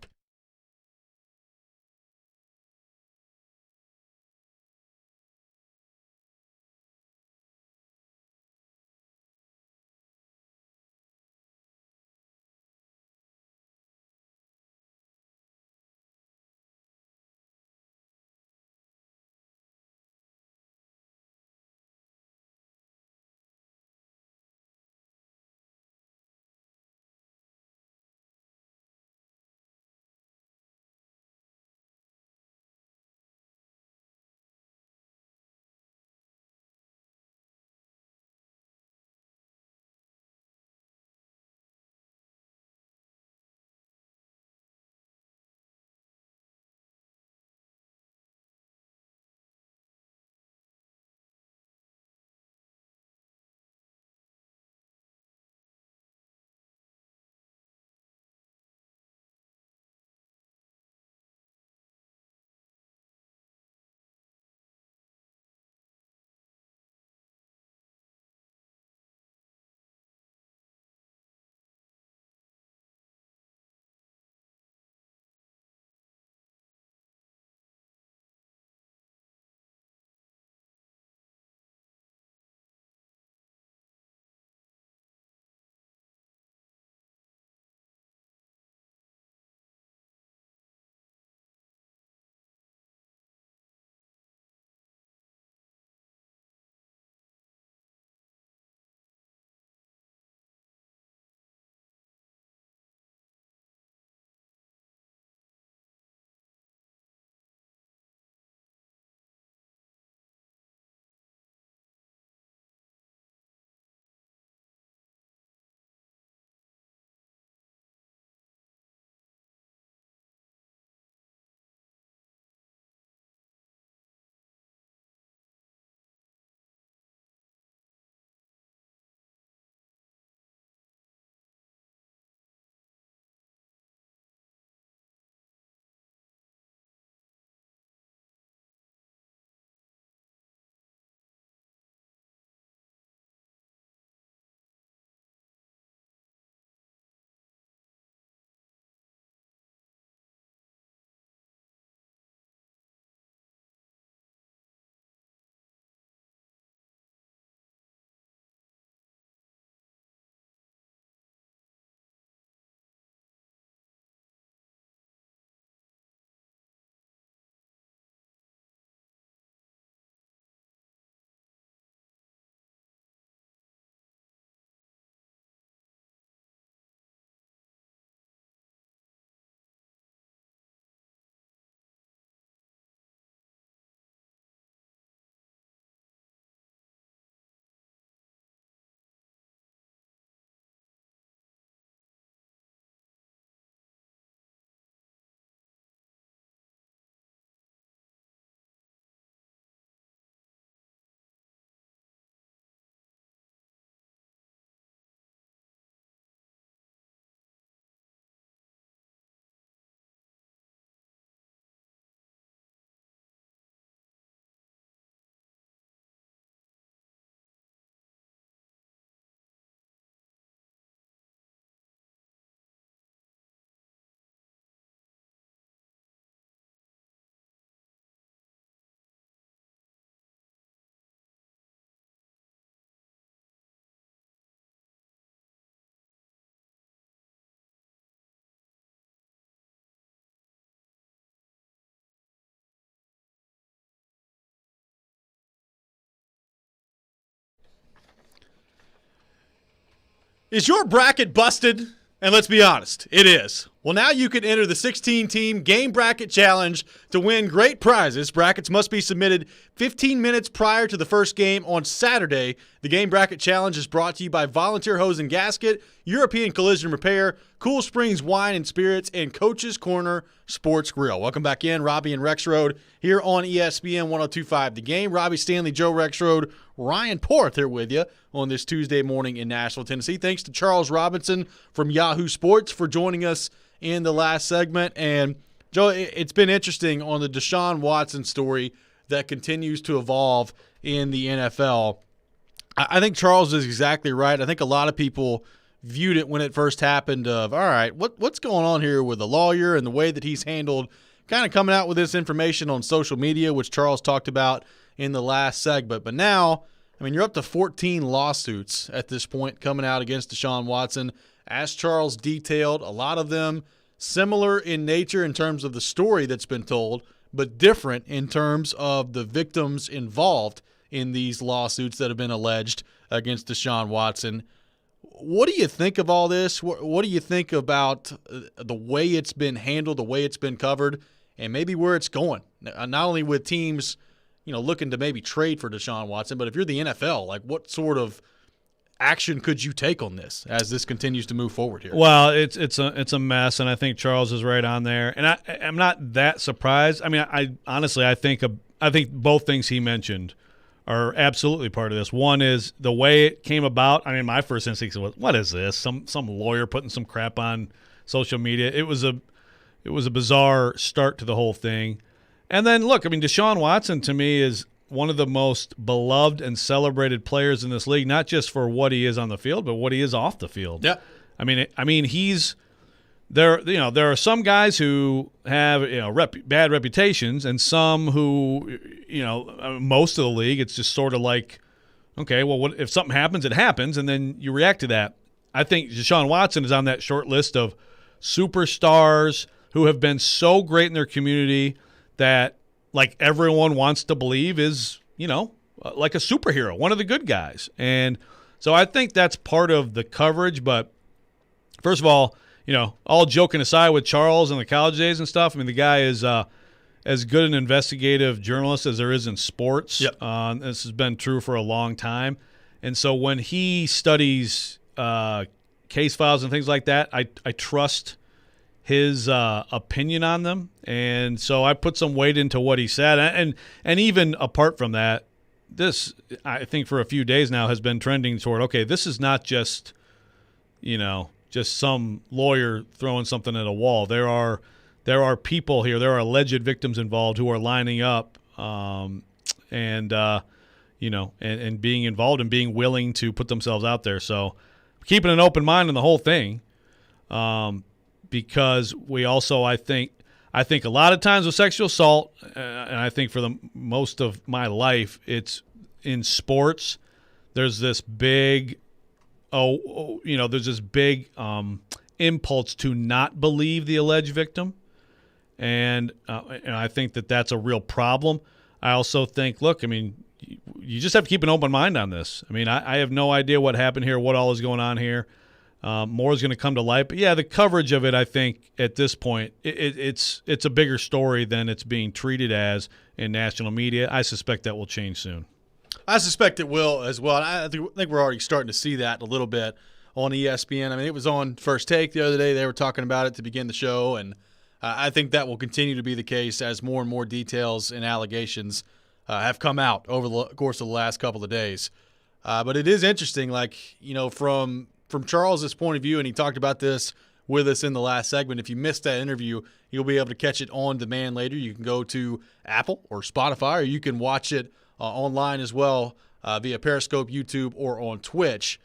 S1: Is your bracket busted? And let's be honest, it is. Well, now you can enter the 16-team Game Bracket Challenge to win great prizes. Brackets must be submitted 15 minutes prior to the first game on Saturday. The Game Bracket Challenge is brought to you by Volunteer Hose and Gasket, European Collision Repair, Cool Springs Wine and Spirits, and Coach's Corner Sports Grill. Welcome back in, Robby and Rexrode here on ESPN 102.5 The Game. Robby Stanley, Joe Rexrode, Ryan Porth here with you on this Tuesday morning in Nashville, Tennessee. Thanks to Charles Robinson from Yahoo Sports for joining us in the last segment. And, Joe, it's been interesting on the Deshaun Watson story that continues to evolve in the NFL. I think Charles is exactly right. I think a lot of people viewed it when it first happened of, all right, what's going on here with the lawyer and the way that he's handled kind of coming out with this information on social media, which Charles talked about in the last segment. But now, I mean, you're up to 14 lawsuits at this point coming out against Deshaun Watson. As Charles detailed, a lot of them similar in nature in terms of the story that's been told, but different in terms of the victims involved in these lawsuits that have been alleged against Deshaun Watson. What do you think of all this? What do you think about the way it's been handled, the way it's been covered, and maybe where it's going? Not only with teams, looking to maybe trade for Deshaun Watson, but if you're the NFL, like what sort of action could you take on this as this continues to move forward here?
S8: Well, it's a mess, and I think Charles is right on there, and I'm not that surprised. I mean, I honestly think both things he mentioned are absolutely part of this. One is the way it came about. I mean, my first instinct was, what is this? Some lawyer putting some crap on social media. It was a bizarre start to the whole thing. And then, look, I mean, Deshaun Watson to me is one of the most beloved and celebrated players in this league, not just for what he is on the field, but what he is off the field.
S1: Yeah.
S8: I mean, he's there. There are some guys who have bad reputations, and some who, most of the league, it's just sort of like, okay, well, what if something happens? It happens, and then you react to that. I think Deshaun Watson is on that short list of superstars who have been so great in their community that, like, everyone wants to believe is, like a superhero, one of the good guys. And so I think that's part of the coverage. But first of all, all joking aside with Charles and the college days and stuff, I mean, the guy is as good an investigative journalist as there is in sports.
S1: Yep.
S8: This has been true for a long time. And so when he studies case files and things like that, I trust his opinion on them. And so I put some weight into what he said. And even apart from that, this, I think for a few days now, has been trending toward, okay, this is not just, just some lawyer throwing something at a wall. There are people here, there are alleged victims involved who are lining up and being involved and being willing to put themselves out there. So keeping an open mind on the whole thing. Because we also, I think a lot of times with sexual assault, and I think for the most of my life, it's in sports. There's this big, impulse to not believe the alleged victim, and I think that's a real problem. I also think, look, I mean, you just have to keep an open mind on this. I mean, I have no idea what happened here, what all is going on here. More is going to come to light. But, yeah, the coverage of it, I think, at this point, it's a bigger story than it's being treated as in national media. I suspect that will change soon.
S1: I suspect it will as well. I think we're already starting to see that a little bit on ESPN. I mean, it was on First Take the other day. They were talking about it to begin the show, and I think that will continue to be the case as more and more details and allegations have come out over the course of the last couple of days. But it is interesting, like, from Charles's point of view, and he talked about this with us in the last segment. If you missed that interview, you'll be able to catch it on demand later. You can go to Apple or Spotify, or you can watch it online as well via Periscope, YouTube, or on Twitch.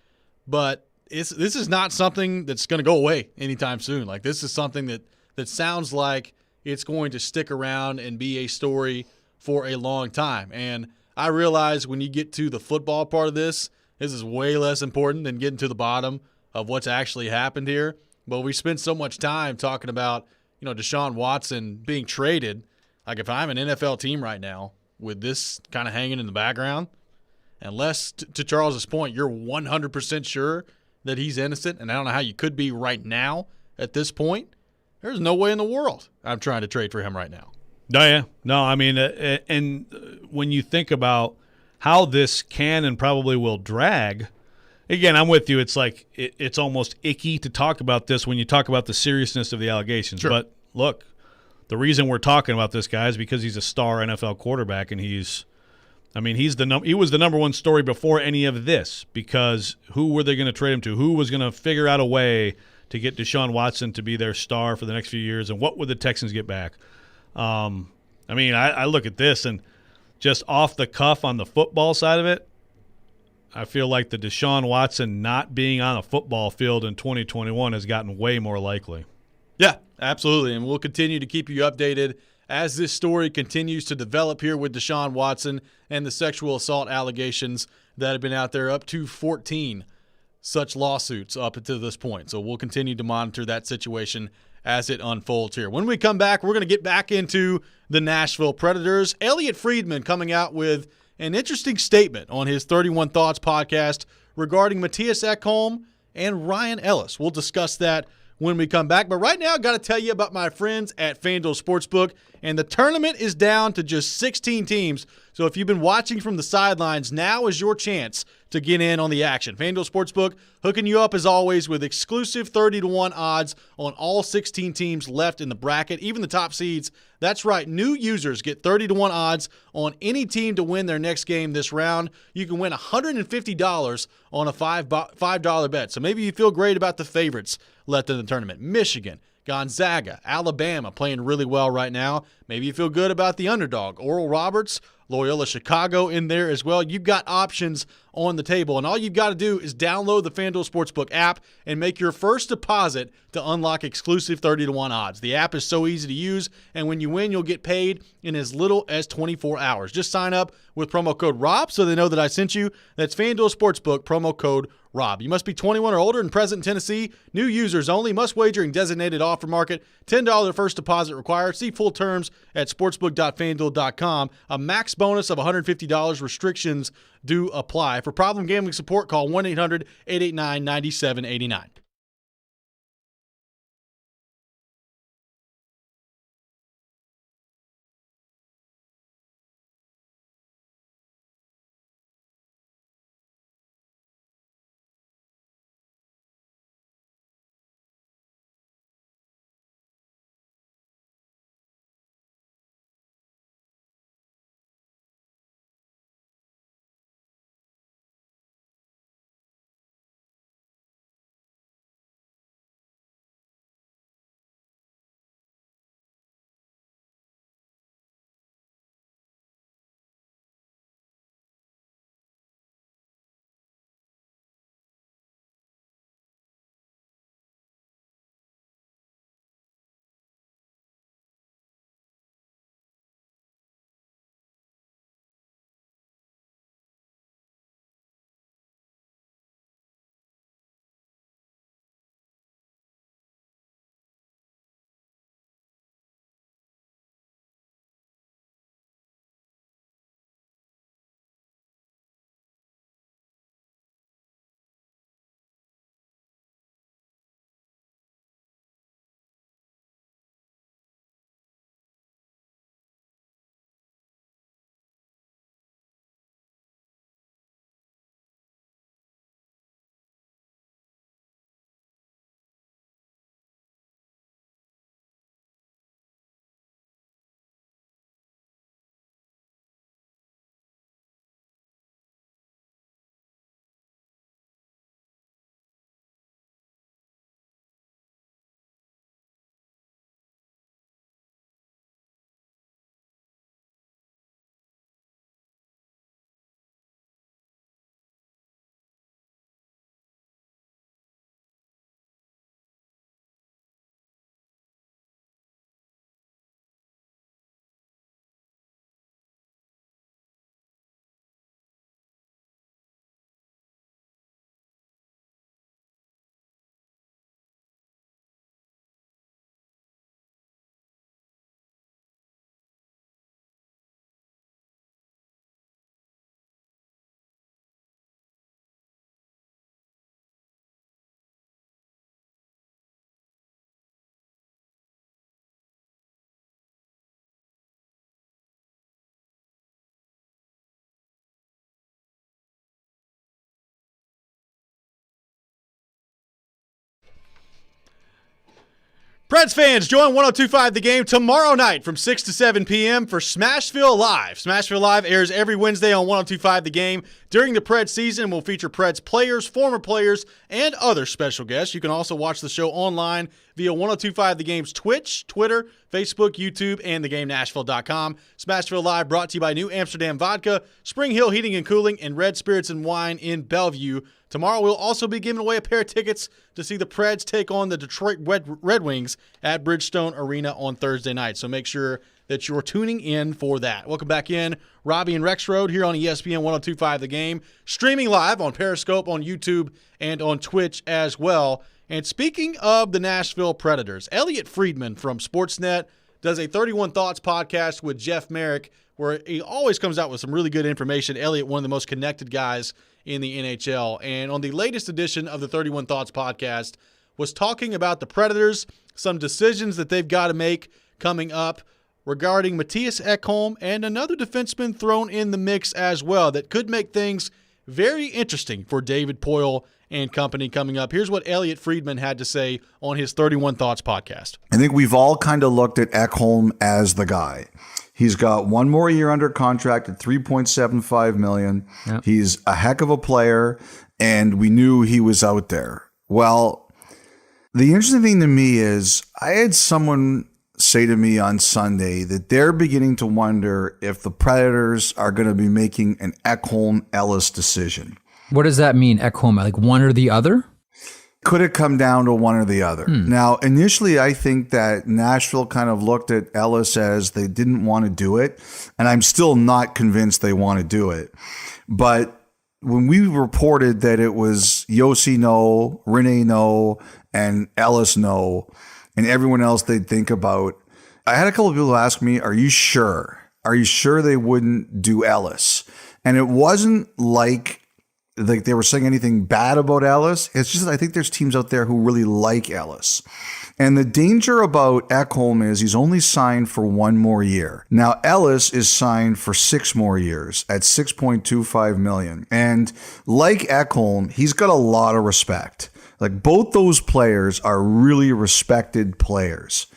S1: But this is not something that's going to go away anytime soon. Like, this is something that sounds like it's going to stick around and be a story for a long time. And I realize when you get to the football part of this is way less important than getting to the bottom of what's actually happened here. But we spent so much time talking about, Deshaun Watson being traded. Like, if I'm an NFL team right now with this kind of hanging in the background, unless, to Charles's point, you're 100% sure that he's innocent, and I don't know how you could be right now at this point. There's no way in the world I'm trying to trade for him right now.
S8: No, yeah. No, I mean, and when you think about how this can and probably will drag, again, I'm with you. It's like it's almost icky to talk about this when you talk about the seriousness of the allegations.
S1: Sure.
S8: But look, the reason we're talking about this guy is because he's a star NFL quarterback, and he was the number one story before any of this, because who were they going to trade him to? Who was going to figure out a way to get Deshaun Watson to be their star for the next few years, and what would the Texans get back? I look at this, and just off the cuff on the football side of it, I feel like the Deshaun Watson not being on a football field in 2021 has gotten way more likely.
S1: Yeah, absolutely, and we'll continue to keep you updated as this story continues to develop here with Deshaun Watson and the sexual assault allegations that have been out there, up to 14 such lawsuits up until this point. So we'll continue to monitor that situation as it unfolds here. When we come back, we're going to get back into the Nashville Predators. Elliot Friedman coming out with an interesting statement on his 31 Thoughts podcast regarding Matthias Eckle and Ryan Ellis. We'll discuss that when we come back. But right now, I've got to tell you about my friends at FanDuel Sportsbook. And the tournament is down to just 16 teams. So if you've been watching from the sidelines, now is your chance to get in on the action. FanDuel Sportsbook hooking you up, as always, with exclusive 30-1 odds on all 16 teams left in the bracket, even the top seeds. That's right, new users get 30-1 odds on any team to win their next game this round. You can win $150 on a $5 bet. So maybe you feel great about the favorites left in the tournament. Michigan, Gonzaga, Alabama playing really well right now. Maybe you feel good about the underdog. Oral Roberts, Loyola Chicago in there as well. You've got options on the table, and all you've got to do is download the FanDuel Sportsbook app and make your first deposit to unlock exclusive 30-1 odds. The app is so easy to use, and when you win, you'll get paid in as little as 24 hours. Just sign up with promo code ROB so they know that I sent you. That's FanDuel Sportsbook, promo code ROB. You must be 21 or older and present in Tennessee. New users only. Must wager in designated offer market. $10 first deposit required. See full terms at sportsbook.fanduel.com. A max bonus of $150. Restrictions do apply. For problem gambling support, call 1-800-889-9789. Preds fans, join 102.5 The Game tomorrow night from 6 to 7 p.m. for Smashville Live. Smashville Live airs every Wednesday on 102.5 The Game. During the Preds season, we'll feature Preds players, former players, and other special guests. You can also watch the show online via 102.5 The Game's Twitch, Twitter, Facebook, YouTube, and TheGameNashville.com. Smashville Live brought to you by New Amsterdam Vodka, Spring Hill Heating and Cooling, and Red Spirits and Wine in Bellevue. Tomorrow, we'll also be giving away a pair of tickets to see the Preds take on the Detroit Red Wings at Bridgestone Arena on Thursday night. So make sure that you're tuning in for that. Welcome back in. Robby and Rexrode here on ESPN 102.5 The Game. Streaming live on Periscope, on YouTube, and on Twitch as well. And speaking of the Nashville Predators, Elliot Friedman from Sportsnet does a 31 Thoughts podcast with Jeff Merrick, where he always comes out with some really good information. Elliot, one of the most connected guys in the NHL. And on the latest edition of the 31 Thoughts podcast, was talking about the Predators, some decisions that they've got to make coming up regarding Matthias Eckle and another defenseman thrown in the mix as well that could make things very interesting for David Poile and company coming up. Here's what Elliot Friedman had to say on his 31 Thoughts podcast.
S6: I think we've all kind of looked at Eckle as the guy. He's got one more year under contract at $3.75 million. Yep. He's a heck of a player, and we knew he was out there. Well, the interesting thing to me is I had someone say to me on Sunday that they're beginning to wonder if the Predators are going to be making an Ekholm-Ellis decision.
S7: What does that mean, Ekholm? Like one or the other?
S6: Could it come down to one or the other? Now, initially, I think that Nashville kind of looked at Ellis as they didn't want to do it, and I'm still not convinced they want to do it. But when we reported that it was Yossi no, Rene no, and Ellis no, and everyone else they'd think about, I had a couple of people ask me, are you sure? Are you sure they wouldn't do Ellis? And it wasn't like they were saying anything bad about Ellis. It's just I think there's teams out there who really like Ellis. And the danger about Ekholm is he's only signed for one more year. Now, Ellis is signed for 6 more years at $6.25 million. And like Ekholm, he's got a lot of respect. Like both those players are really respected players.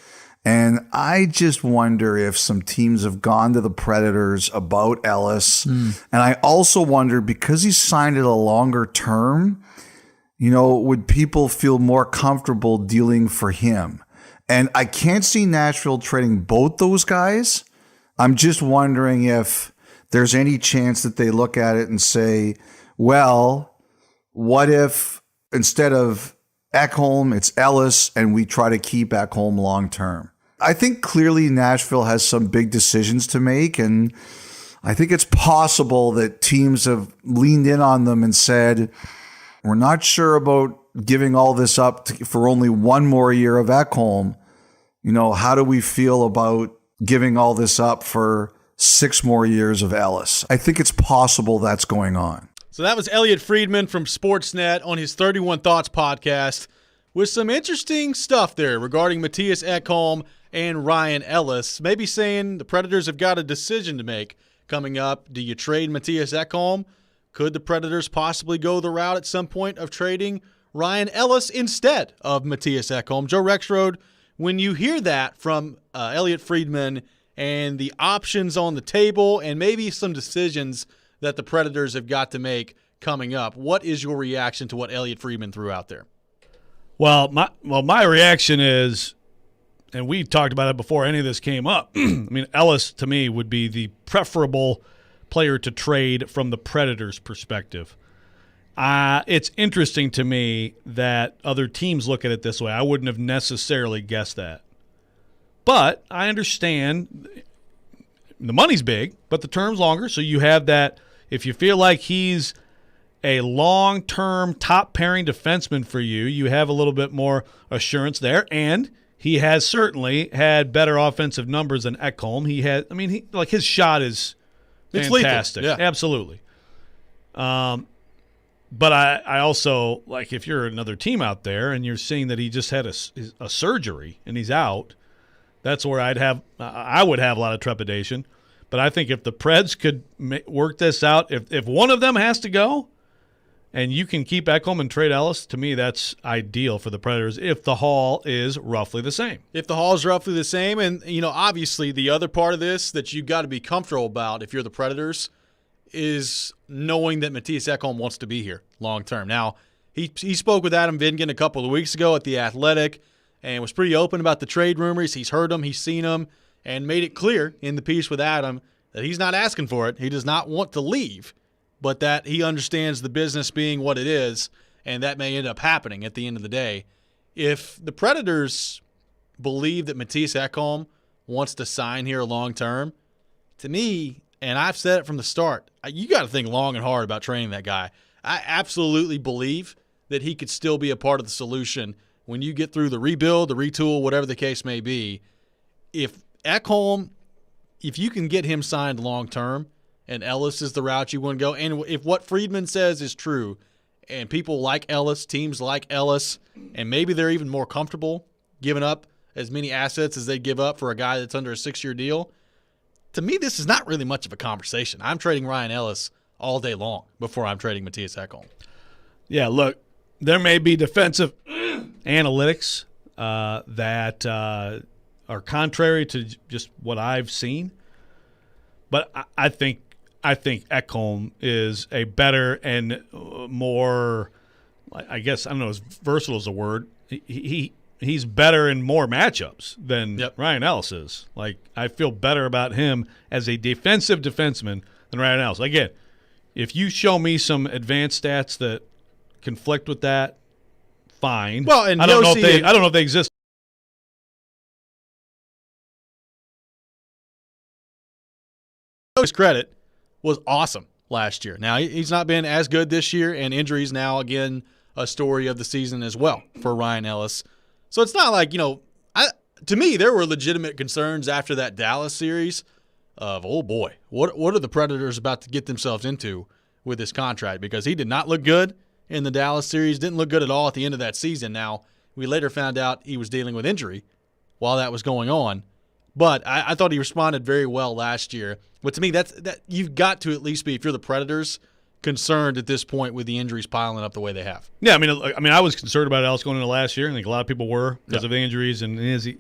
S6: And I just wonder if some teams have gone to the Predators about Ellis. And I also wonder, because he's signed at a longer term, would people feel more comfortable dealing for him? And I can't see Nashville trading both those guys. I'm just wondering if there's any chance that they look at it and say, well, what if instead of Ekholm, it's Ellis, and we try to keep Ekholm long term? I think clearly Nashville has some big decisions to make, and I think it's possible that teams have leaned in on them and said, we're not sure about giving all this up for only one more year of Ekholm. How do we feel about giving all this up for 6 more years of Ellis? I think it's possible that's going on.
S1: So that was Elliot Friedman from Sportsnet on his 31 Thoughts podcast with some interesting stuff there regarding Matthias Ekholm and Ryan Ellis, maybe saying the Predators have got a decision to make coming up. Do you trade Matthias Ekholm? Could the Predators possibly go the route at some point of trading Ryan Ellis instead of Matthias Ekholm? Joe Rexrode, when you hear that from Elliot Friedman and the options on the table and maybe some decisions that the Predators have got to make coming up, what is your reaction to what Elliot Friedman threw out there?
S8: Well, my reaction is, and we talked about it before any of this came up, I mean, Ellis, to me, would be the preferable player to trade from the Predators' perspective. It's interesting to me that other teams look at it this way. I wouldn't have necessarily guessed that. But I understand the money's big, but the term's longer, so you have that. If you feel like he's a long-term top-pairing defenseman for you, you have a little bit more assurance there, and he has certainly had better offensive numbers than Ekholm. His shot is fantastic.
S1: Yeah.
S8: Absolutely. But I also, if you're another team out there and you're seeing that he just had a surgery and he's out, that's where I would have a lot of trepidation. But I think if the Preds could work this out, if one of them has to go, and you can keep Eckle and trade Ellis, to me that's ideal for the Predators if the haul is roughly the same.
S1: If the haul is roughly the same, and obviously the other part of this that you've got to be comfortable about if you're the Predators is knowing that Matthias Ekholm wants to be here long term. Now, he spoke with Adam Vingan a couple of weeks ago at The Athletic and was pretty open about the trade rumors. He's heard them, he's seen them, and made it clear in the piece with Adam that he's not asking for it. He does not want to leave, but that he understands the business being what it is, and that may end up happening at the end of the day. If the Predators believe that Matthias Ekholm wants to sign here long term, to me, and I've said it from the start, you got to think long and hard about training that guy. I absolutely believe that he could still be a part of the solution when you get through the rebuild, the retool, whatever the case may be. If Ekholm, if you can get him signed long term and Ellis is the route you want to go, and if what Friedman says is true and people like Ellis, teams like Ellis, and maybe they're even more comfortable giving up as many assets as they give up for a guy that's under a 6-year deal, to me this is not really much of a conversation. I'm trading Ryan Ellis all day long before I'm trading Matthias Ekholm.
S8: Yeah, look, there may be defensive analytics that are contrary to just what I've seen, but I think Ekholm is a better and more, I guess, I don't know, as versatile as a word. He's better in more matchups than Ryan Ellis is. Like, I feel better about him as a defensive defenseman than Ryan Ellis. Again, if you show me some advanced stats that conflict with that, fine.
S1: Well, and
S8: I don't know if they exist.
S1: His credit was awesome last year. Now, he's not been as good this year, and injuries now, again, a story of the season as well for Ryan Ellis. So it's not like, to me, there were legitimate concerns after that Dallas series of, oh boy, what are the Predators about to get themselves into with this contract? Because he did not look good in the Dallas series, didn't look good at all at the end of that season. Now, we later found out he was dealing with injury while that was going on. But I thought he responded very well last year. But to me, that you've got to at least be, if you're the Predators, concerned at this point with the injuries piling up the way they have.
S8: Yeah, I mean, I was concerned about Ellis going into last year. I think a lot of people were because of the injuries, and is he,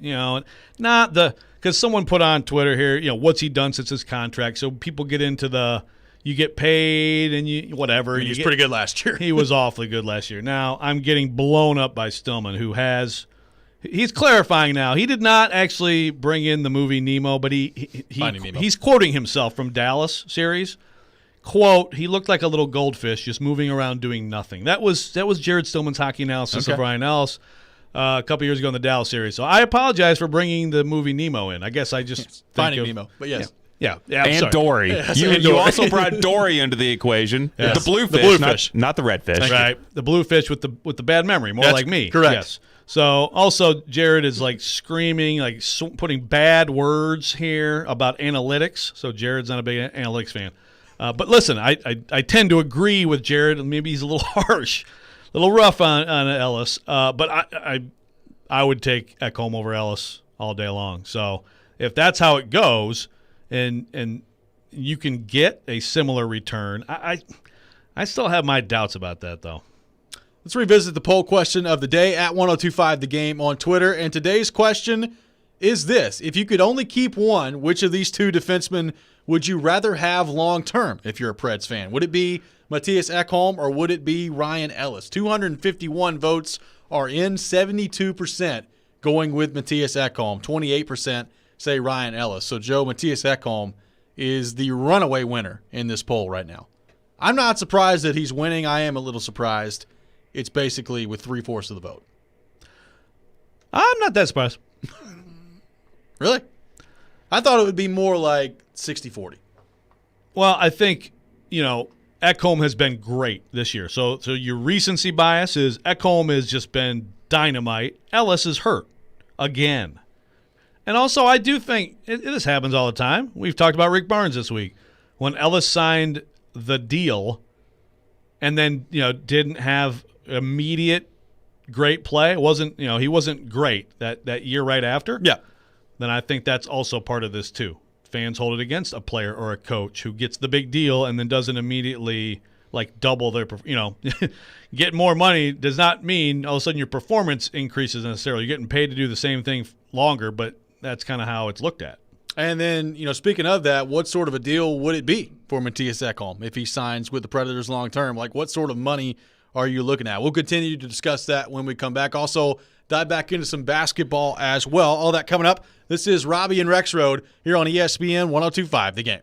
S8: not the because someone put on Twitter here, what's he done since his contract? So people get into the you get paid and you whatever.
S1: He was pretty good last year.
S8: He was awfully good last year. Now I'm getting blown up by Stillman, who has. He's clarifying now. He did not actually bring in the movie Nemo, but he's quoting himself from Dallas series. Quote, he looked like a little goldfish just moving around doing nothing. That was Jared Stillman's hockey analysis of Ryan Ellis a couple years ago in the Dallas series. So I apologize for bringing the movie Nemo in. I guess I just
S1: Finding Nemo, but yes.
S8: Yeah,
S2: and
S8: sorry.
S2: Dory.
S1: Yes,
S2: You also brought Dory into the equation.
S8: Yes.
S2: The bluefish, not the redfish.
S8: Right, the bluefish with the bad memory, more like me.
S1: Correct.
S8: Yes. So also Jared is like screaming, like putting bad words here about analytics. So Jared's not a big analytics fan. But listen, I tend to agree with Jared. Maybe he's a little harsh, a little rough on Ellis. But I would take Ekholm over Ellis all day long. So if that's how it goes, and you can get a similar return, I still have my doubts about that though.
S1: Let's revisit the poll question of the day at 1025 The Game on Twitter. And today's question is this. If you could only keep one, which of these two defensemen would you rather have long-term if you're a Preds fan? Would it be Matthias Ekholm or would it be Ryan Ellis? 251 votes are in, 72% going with Matthias Ekholm. 28% say Ryan Ellis. So, Joe, Matthias Ekholm is the runaway winner in this poll right now. I'm not surprised that he's winning. I am a little surprised. It's basically with 3/4 of the vote.
S8: I'm not that surprised.
S1: Really? I thought it would be more like 60-40.
S8: Well, I think, Ekholm has been great this year. So your recency bias is Ekholm has just been dynamite. Ellis is hurt again. And also, I do think this happens all the time. We've talked about Rick Barnes this week. When Ellis signed the deal and then, didn't have immediate great play, he wasn't great that year right after.
S1: Yeah.
S8: Then I think that's also part of this too. Fans hold it against a player or a coach who gets the big deal and then doesn't immediately like double their, get more money does not mean all of a sudden your performance increases necessarily. You're getting paid to do the same thing longer, but that's kind of how it's looked at.
S1: And then, speaking of that, what sort of a deal would it be for Matthias Eckle if he signs with the Predators long term? Like, what sort of money are you looking at? We'll continue to discuss that when we come back. Also, dive back into some basketball as well. All that coming up. This is Robby and Rexrode here on ESPN 102.5 The Game.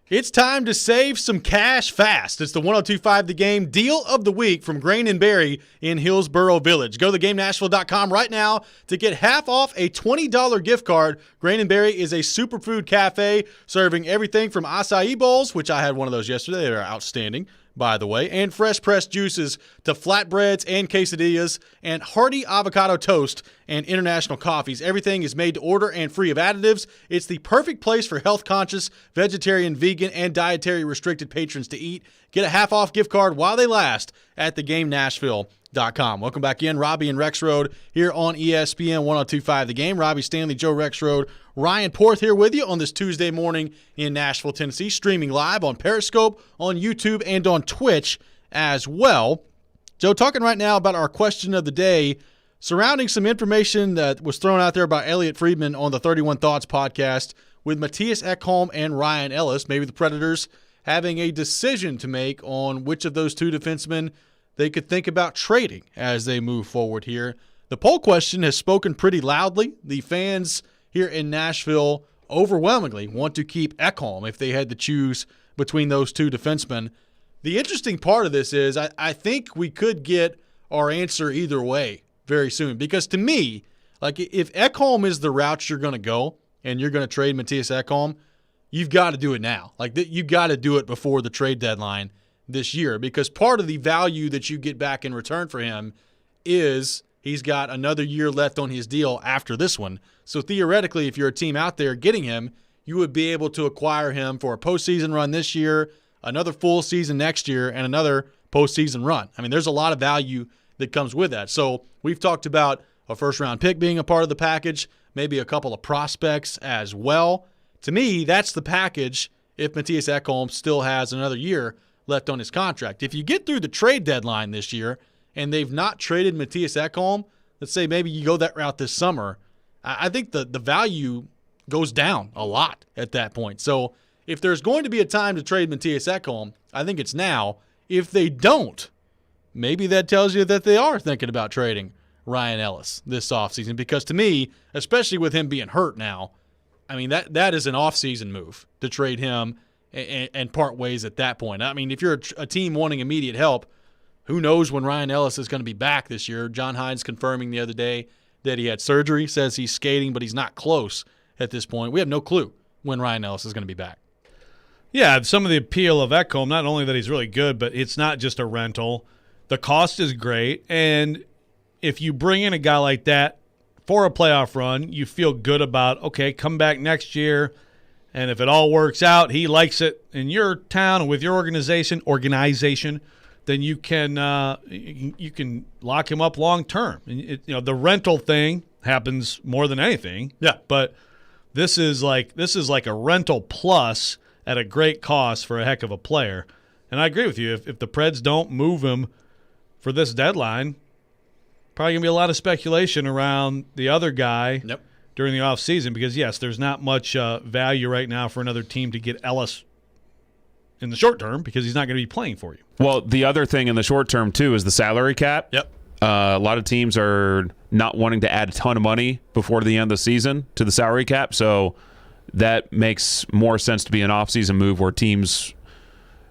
S1: It's time to save some cash fast. It's the 102.5 The Game Deal of the Week from Grain and Berry in Hillsboro Village. Go to thegamenashville.com right now to get half off a $20 gift card. Grain and Berry is a superfood cafe serving everything from acai bowls, which I had one of those yesterday. They're outstanding, by the way, and fresh pressed juices to flatbreads and quesadillas and hearty avocado toast and international coffees. Everything is made to order and free of additives. It's the perfect place for health-conscious, vegetarian, vegan, and dietary restricted patrons to eat. Get a half-off gift card while they last at thegamenashville.com. Welcome back in. Robby and Rexrode here on ESPN 102.5 The Game. Robbie Stanley, Joe Rexrode, Ryan Porth here with you on this Tuesday morning in Nashville, Tennessee, streaming live on Periscope, on YouTube, and on Twitch as well. Joe, talking right now about our question of the day surrounding some information that was thrown out there by Elliot Friedman on the 31 Thoughts podcast with Matthias Ekholm and Ryan Ellis. Maybe the Predators having a decision to make on which of those two defensemen they could think about trading as they move forward here. The poll question has spoken pretty loudly. The fans here in Nashville overwhelmingly want to keep Ekholm if they had to choose between those two defensemen. The interesting part of this is I think we could get our answer either way very soon, because to me, like, if Ekholm is the route you're going to go and you're going to trade Matthias Ekholm, you've got to do it now. Like, you got to do it before the trade deadline this year, because part of the value that you get back in return for him is he's got another year left on his deal after this one. So theoretically, if you're a team out there getting him, you would be able to acquire him for a postseason run this year, another full season next year, and another postseason run. I mean, there's a lot of value that comes with that. So we've talked about a first-round pick being a part of the package, maybe a couple of prospects as well. To me, that's the package if Matthias Ekholm still has another year left on his contract. If you get through the trade deadline this year and they've not traded Matthias Ekholm, let's say maybe you go that route this summer, I think the value goes down a lot at that point. So if there's going to be a time to trade Matthias Ekholm, I think it's now. If they don't, maybe that tells you that they are thinking about trading Ryan Ellis this offseason, because to me, especially with him being hurt now, I mean, that is an offseason move to trade him and part ways at that point. I mean, if you're a team wanting immediate help, who knows when Ryan Ellis is going to be back this year. John Hines confirming the other day that he had surgery, says he's skating, but he's not close at this point. We have no clue when Ryan Ellis is going to be back.
S8: Yeah, some of the appeal of Ekholm, not only that he's really good, but it's not just a rental. The cost is great, and if you bring in a guy like that for a playoff run, you feel good about, okay, come back next year, and if it all works out, he likes it in your town and with your organization, then you can lock him up long term. And the rental thing happens more than anything.
S1: Yeah,
S8: but this is like a rental plus at a great cost for a heck of a player. And I agree with you. If the Preds don't move him for this deadline, probably going to be a lot of speculation around the other guy during the offseason, because, yes, there's not much value right now for another team to get Ellis in the short term because he's not going to be playing for you.
S2: Well, the other thing in the short term, too, is the salary cap.
S1: Yep.
S2: A lot of teams are not wanting to add a ton of money before the end of the season to the salary cap, so that makes more sense to be an offseason move where teams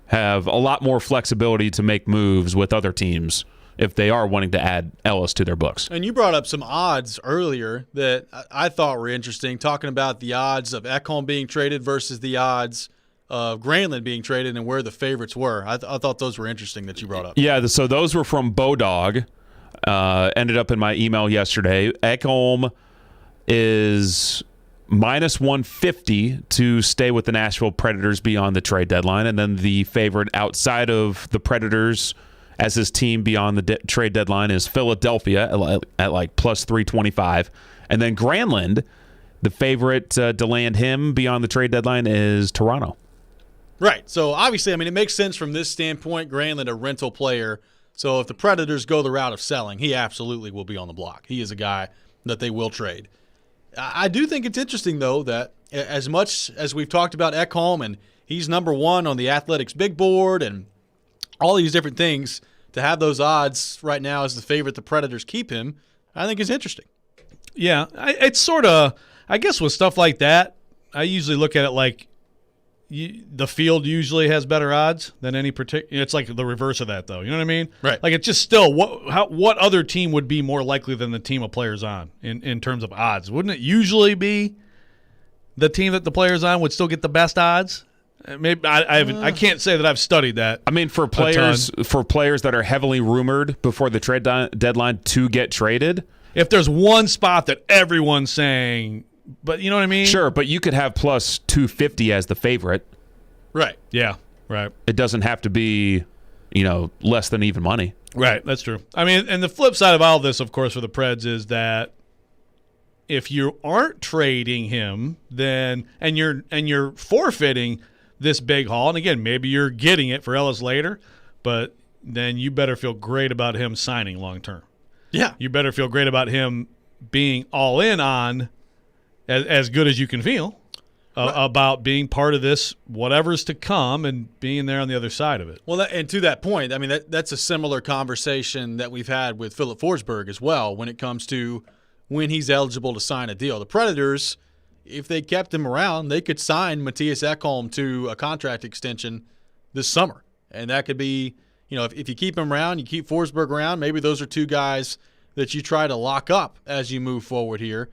S2: have a lot more flexibility to make moves with other teams if they are wanting to add Ellis to their books.
S1: And you brought up some odds earlier that I thought were interesting, talking about the odds of Ekholm being traded versus the odds of Granlund being traded and where the favorites were. I thought those were interesting that you brought up.
S2: Yeah, so those were from Bodog. Ended up in my email yesterday. Ekholm is minus 150 to stay with the Nashville Predators beyond the trade deadline, and then the favorite outside of the Predators as his team beyond the trade deadline is Philadelphia at like plus 325. And then Granlund, the favorite to land him beyond the trade deadline is Toronto.
S1: Right. So obviously, I mean, it makes sense from this standpoint. Granlund, a rental player. So if the Predators go the route of selling, he absolutely will be on the block. He is a guy that they will trade. I do think it's interesting, though, that as much as we've talked about Ekholm and he's number one on the Athletics big board and all these different things, to have those odds right now as the favorite the Predators keep him, I think is interesting.
S8: Yeah, it's sort of, I guess with stuff like that, I usually look at it like the field usually has better odds than any particular. It's like the reverse of that, though. You know what I mean?
S1: Right.
S8: Like it's just still what other team would be more likely than the team of players on in terms of odds? Wouldn't it usually be the team that the players on would still get the best odds? Maybe I can't say that I've studied that.
S2: I mean, for players that are heavily rumored before the trade deadline to get traded,
S8: if there's one spot that everyone's saying, but you know what I mean?
S2: Sure, but you could have plus 250 as the favorite.
S1: Right.
S8: Yeah. Right.
S2: It doesn't have to be, less than even money.
S8: Right. That's true. I mean, and the flip side of all this, of course, for the Preds is that if you aren't trading him, then and you're forfeiting this big haul, and again, maybe you're getting it for Ellis later, but then you better feel great about him signing long term.
S1: Yeah.
S8: You better feel great about him being all in on as good as you can feel about being part of this, whatever's to come, and being there on the other side of it.
S1: Well, and to that point, I mean, that's a similar conversation that we've had with Philip Forsberg as well when it comes to when he's eligible to sign a deal. The Predators, if they kept him around, they could sign Matthias Eckle to a contract extension this summer. And that could be, if you keep him around, you keep Forsberg around, maybe those are two guys that you try to lock up as you move forward here.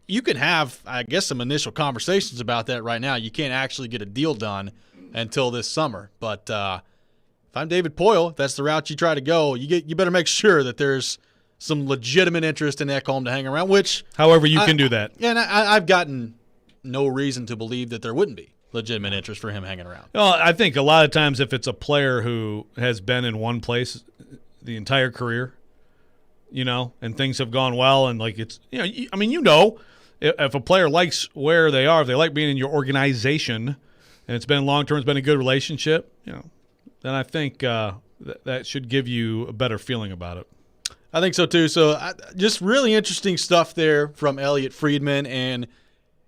S1: You can have, I guess, some initial conversations about that right now. You can't actually get a deal done until this summer. But if I'm David Poile, if that's the route you try to go, you better make sure that there's some legitimate interest in Eckholm to hang around, which
S8: however you can do that.
S1: Yeah, and I've gotten no reason to believe that there wouldn't be legitimate interest for him hanging around.
S8: Well, I think a lot of times if it's a player who has been in one place the entire career, and things have gone well, and it's, if a player likes where they are, if they like being in your organization, and it's been long term, it's been a good relationship, then I think that should give you a better feeling about it.
S1: I think so too. So just really interesting stuff there from Elliot Friedman, and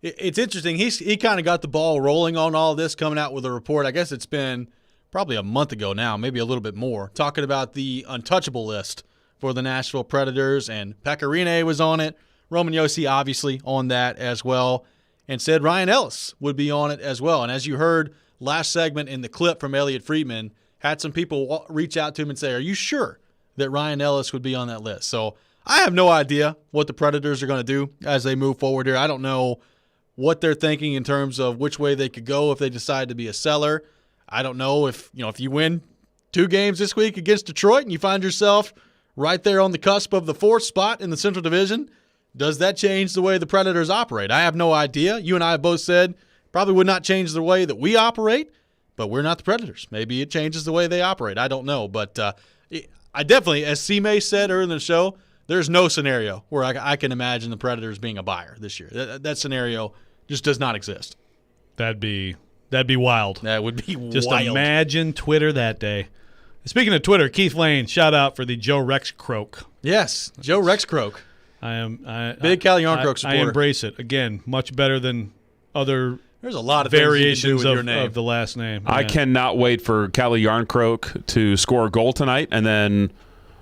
S1: it's interesting. He kind of got the ball rolling on all of this, coming out with a report. I guess it's been probably a month ago now, maybe a little bit more, talking about the untouchable list for the Nashville Predators, and Pekka Rinne was on it. Roman Josi obviously on that as well, and said Ryan Ellis would be on it as well. And as you heard last segment in the clip from Elliot Friedman, had some people reach out to him and say, are you sure that Ryan Ellis would be on that list? So I have no idea what the Predators are going to do as they move forward here. I don't know what they're thinking in terms of which way they could go if they decide to be a seller. I don't know if you win 2 games this week against Detroit and you find yourself right there on the cusp of the 4th spot in the Central Division, does that change the way the Predators operate? I have no idea. You and I have both said probably would not change the way that we operate, but we're not the Predators. Maybe it changes the way they operate. I don't know. But I definitely, as C-May said earlier in the show, there's no scenario where I can imagine the Predators being a buyer this year. That scenario just does not exist.
S8: That'd be wild.
S1: That would be
S8: just
S1: wild.
S8: Imagine Twitter that day. Speaking of Twitter, Keith Lane, shout out for the Joe Rexrode.
S1: Yes, Joe Rexrode. Big Calle Yarncroke supporter.
S8: I embrace it. Again, much better than other
S1: There's a lot of
S8: variations
S1: things you can do with
S8: of the last name.
S2: I cannot wait for Calle Yarncroke to score a goal tonight, and then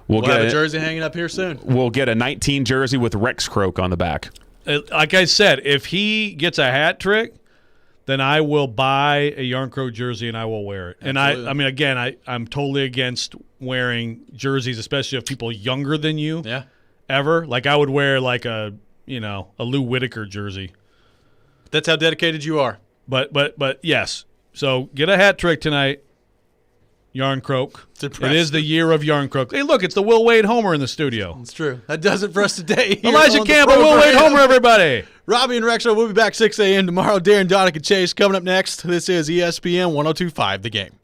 S2: we'll get
S1: have a jersey hanging up here soon.
S2: We'll get a 19 jersey with Rexrode on the back.
S8: Like I said, if he gets a hat trick, then I will buy a Yarncroke jersey and I will wear it.
S1: Absolutely.
S8: And again, I'm totally against wearing jerseys, especially of people younger than you.
S1: Yeah.
S8: Ever. Like I would wear like a Lou Whitaker jersey.
S1: That's how dedicated you are.
S8: But yes. So get a hat trick tonight, Yarncroke. It is the year of Yarncroke. Hey, look, it's the Will Wade Homer in the studio.
S1: It's true. That does it for us today.
S8: Elijah Campbell, Will Wade Homer, everybody.
S1: Robby and Rexrode will be back 6 a.m. tomorrow. Darren, Donick, and Chase coming up next. This is ESPN 102.5 The Game.